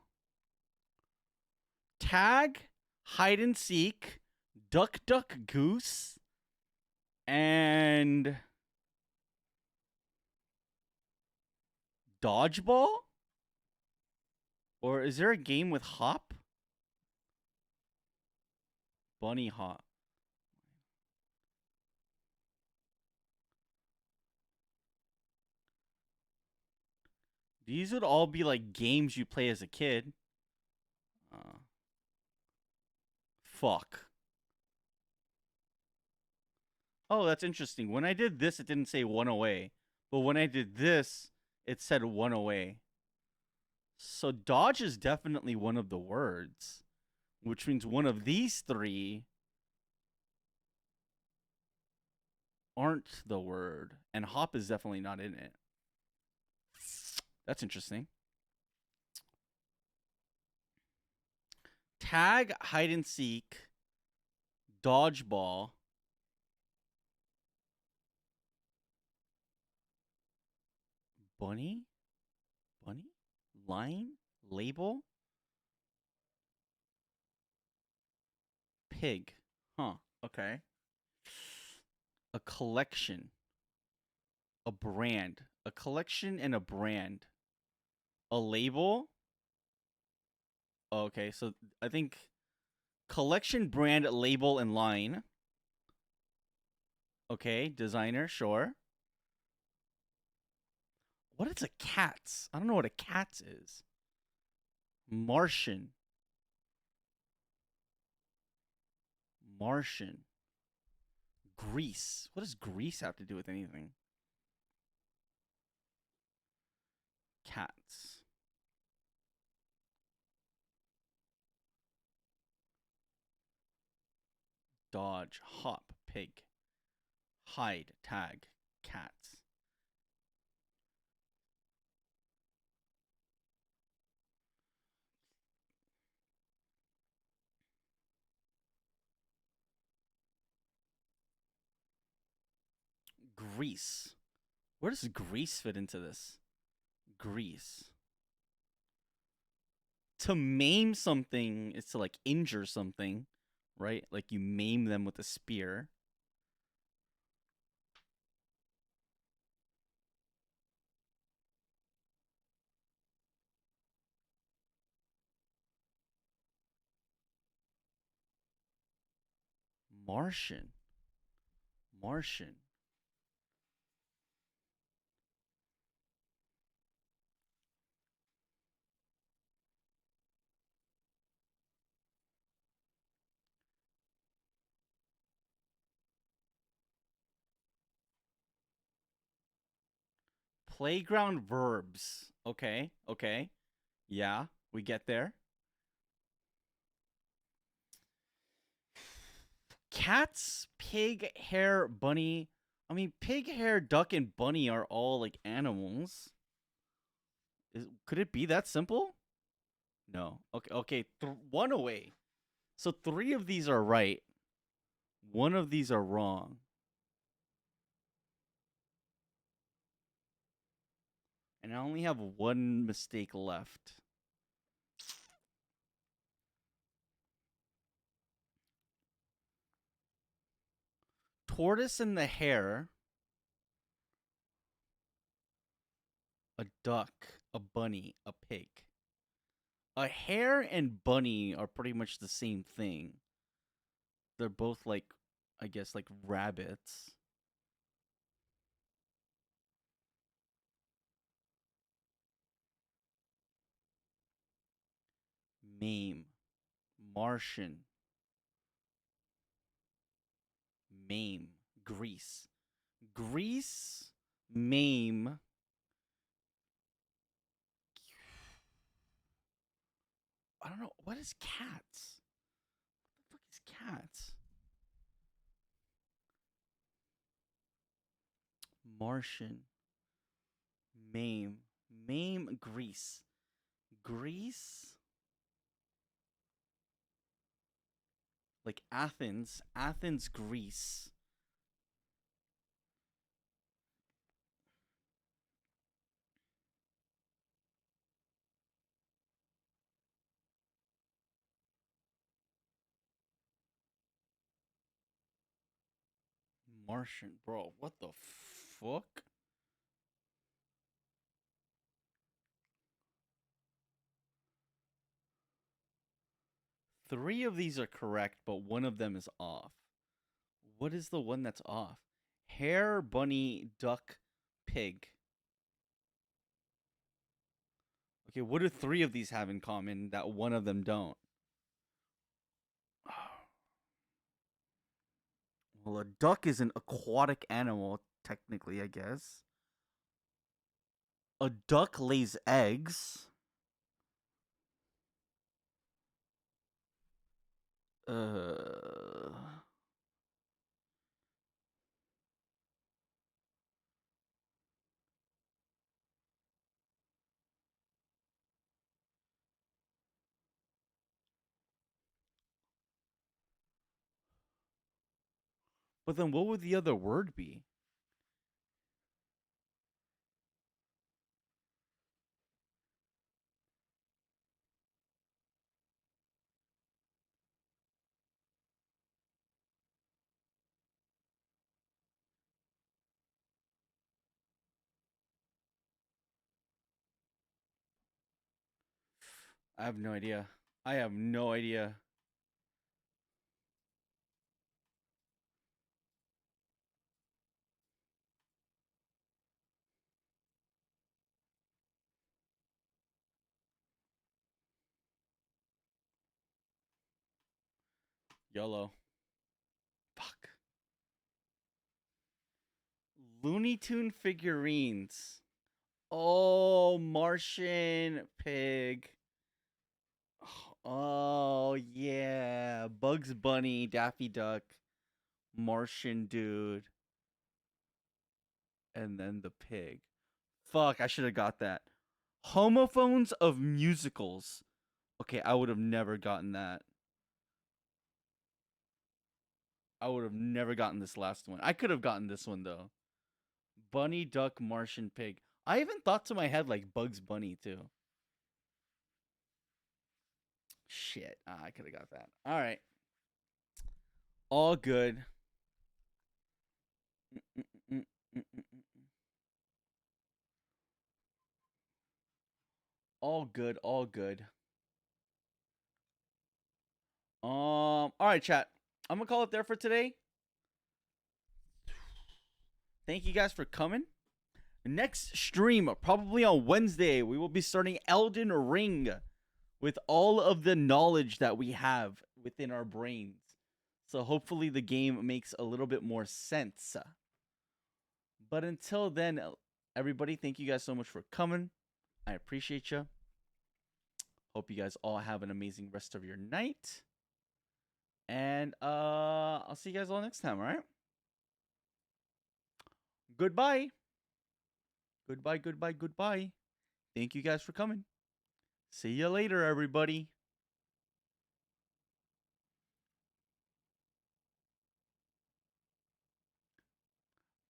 Tag, hide and seek, duck, duck, goose, and dodgeball? Or is there a game with hop? Bunny hop. These would all be like games you play as a kid. Fuck. Oh, that's interesting. When I did this, it didn't say one away. But when I did this, it said one away. So dodge is definitely one of the words, which means one of these three aren't the word. And hop is definitely not in it. That's interesting. Tag, hide and seek, dodgeball. Bunny? Bunny? Line? Label? Pig. Huh. Okay. A collection. A brand. A collection and a brand. A label? Okay, so I think collection, brand, label, and line. Okay, designer, sure. What is a cat's? I don't know what a cat's is. Martian. Martian. Grease. What does grease have to do with anything? Cats. Dodge. Hop. Pig. Hide. Tag. Cats. Grease. Where does grease fit into this? Grease. To maim something is to like injure something, right? Like you maim them with a spear. Martian. Martian. Playground verbs. Okay. Okay. Yeah, we get there. Cats, pig, hare, bunny. I mean, pig, hare, duck, and bunny are all like animals. Could it be that simple? No. Okay. Okay. One away. So three of these are right. One of these are wrong. And I only have one mistake left. Tortoise and the hare. A duck, a bunny, a pig. A hare and bunny are pretty much the same thing. They're both like, I guess, like rabbits. Maim. Martian. Maim. Grease. Grease. Maim. I don't know. What is cats? What the fuck is cats? Martian. Maim. Maim. Grease. Greece. Like Athens. Athens, Greece. Martian, bro. What the fuck? Three of these are correct, but one of them is off. What is the one that's off? Hare, bunny, duck, pig. Okay, what do three of these have in common that one of them don't? Well, a duck is an aquatic animal, technically, I guess. A duck lays eggs. Uh, but then what would the other word be? I have no idea. I have no idea. YOLO. Fuck. Looney Tune figurines. Oh, Martian pig. Oh, yeah. Bugs Bunny, Daffy Duck, Martian dude, and then the pig. Fuck, I should have got that. Homophones of musicals. Okay, I would have never gotten that. I would have never gotten this last one. I could have gotten this one, though. Bunny, duck, Martian pig. I even thought to my head like Bugs Bunny, too. Shit. I could have got that. All right. All good. All good. All good. All right, chat. I'm gonna call it there for today. Thank you guys for coming. Next stream, probably on Wednesday, we will be starting Elden Ring with all of the knowledge that we have within our brains. So hopefully the game makes a little bit more sense. But until then, everybody, thank you guys so much for coming. I appreciate you. Hope you guys all have an amazing rest of your night. And I'll see you guys all next time, all right? Goodbye. Goodbye, goodbye, goodbye. Thank you guys for coming. See you later, everybody.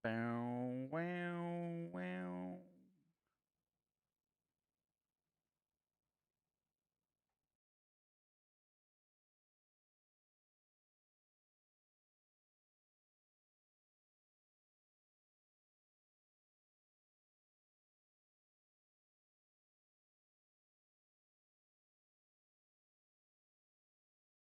Bow, wow.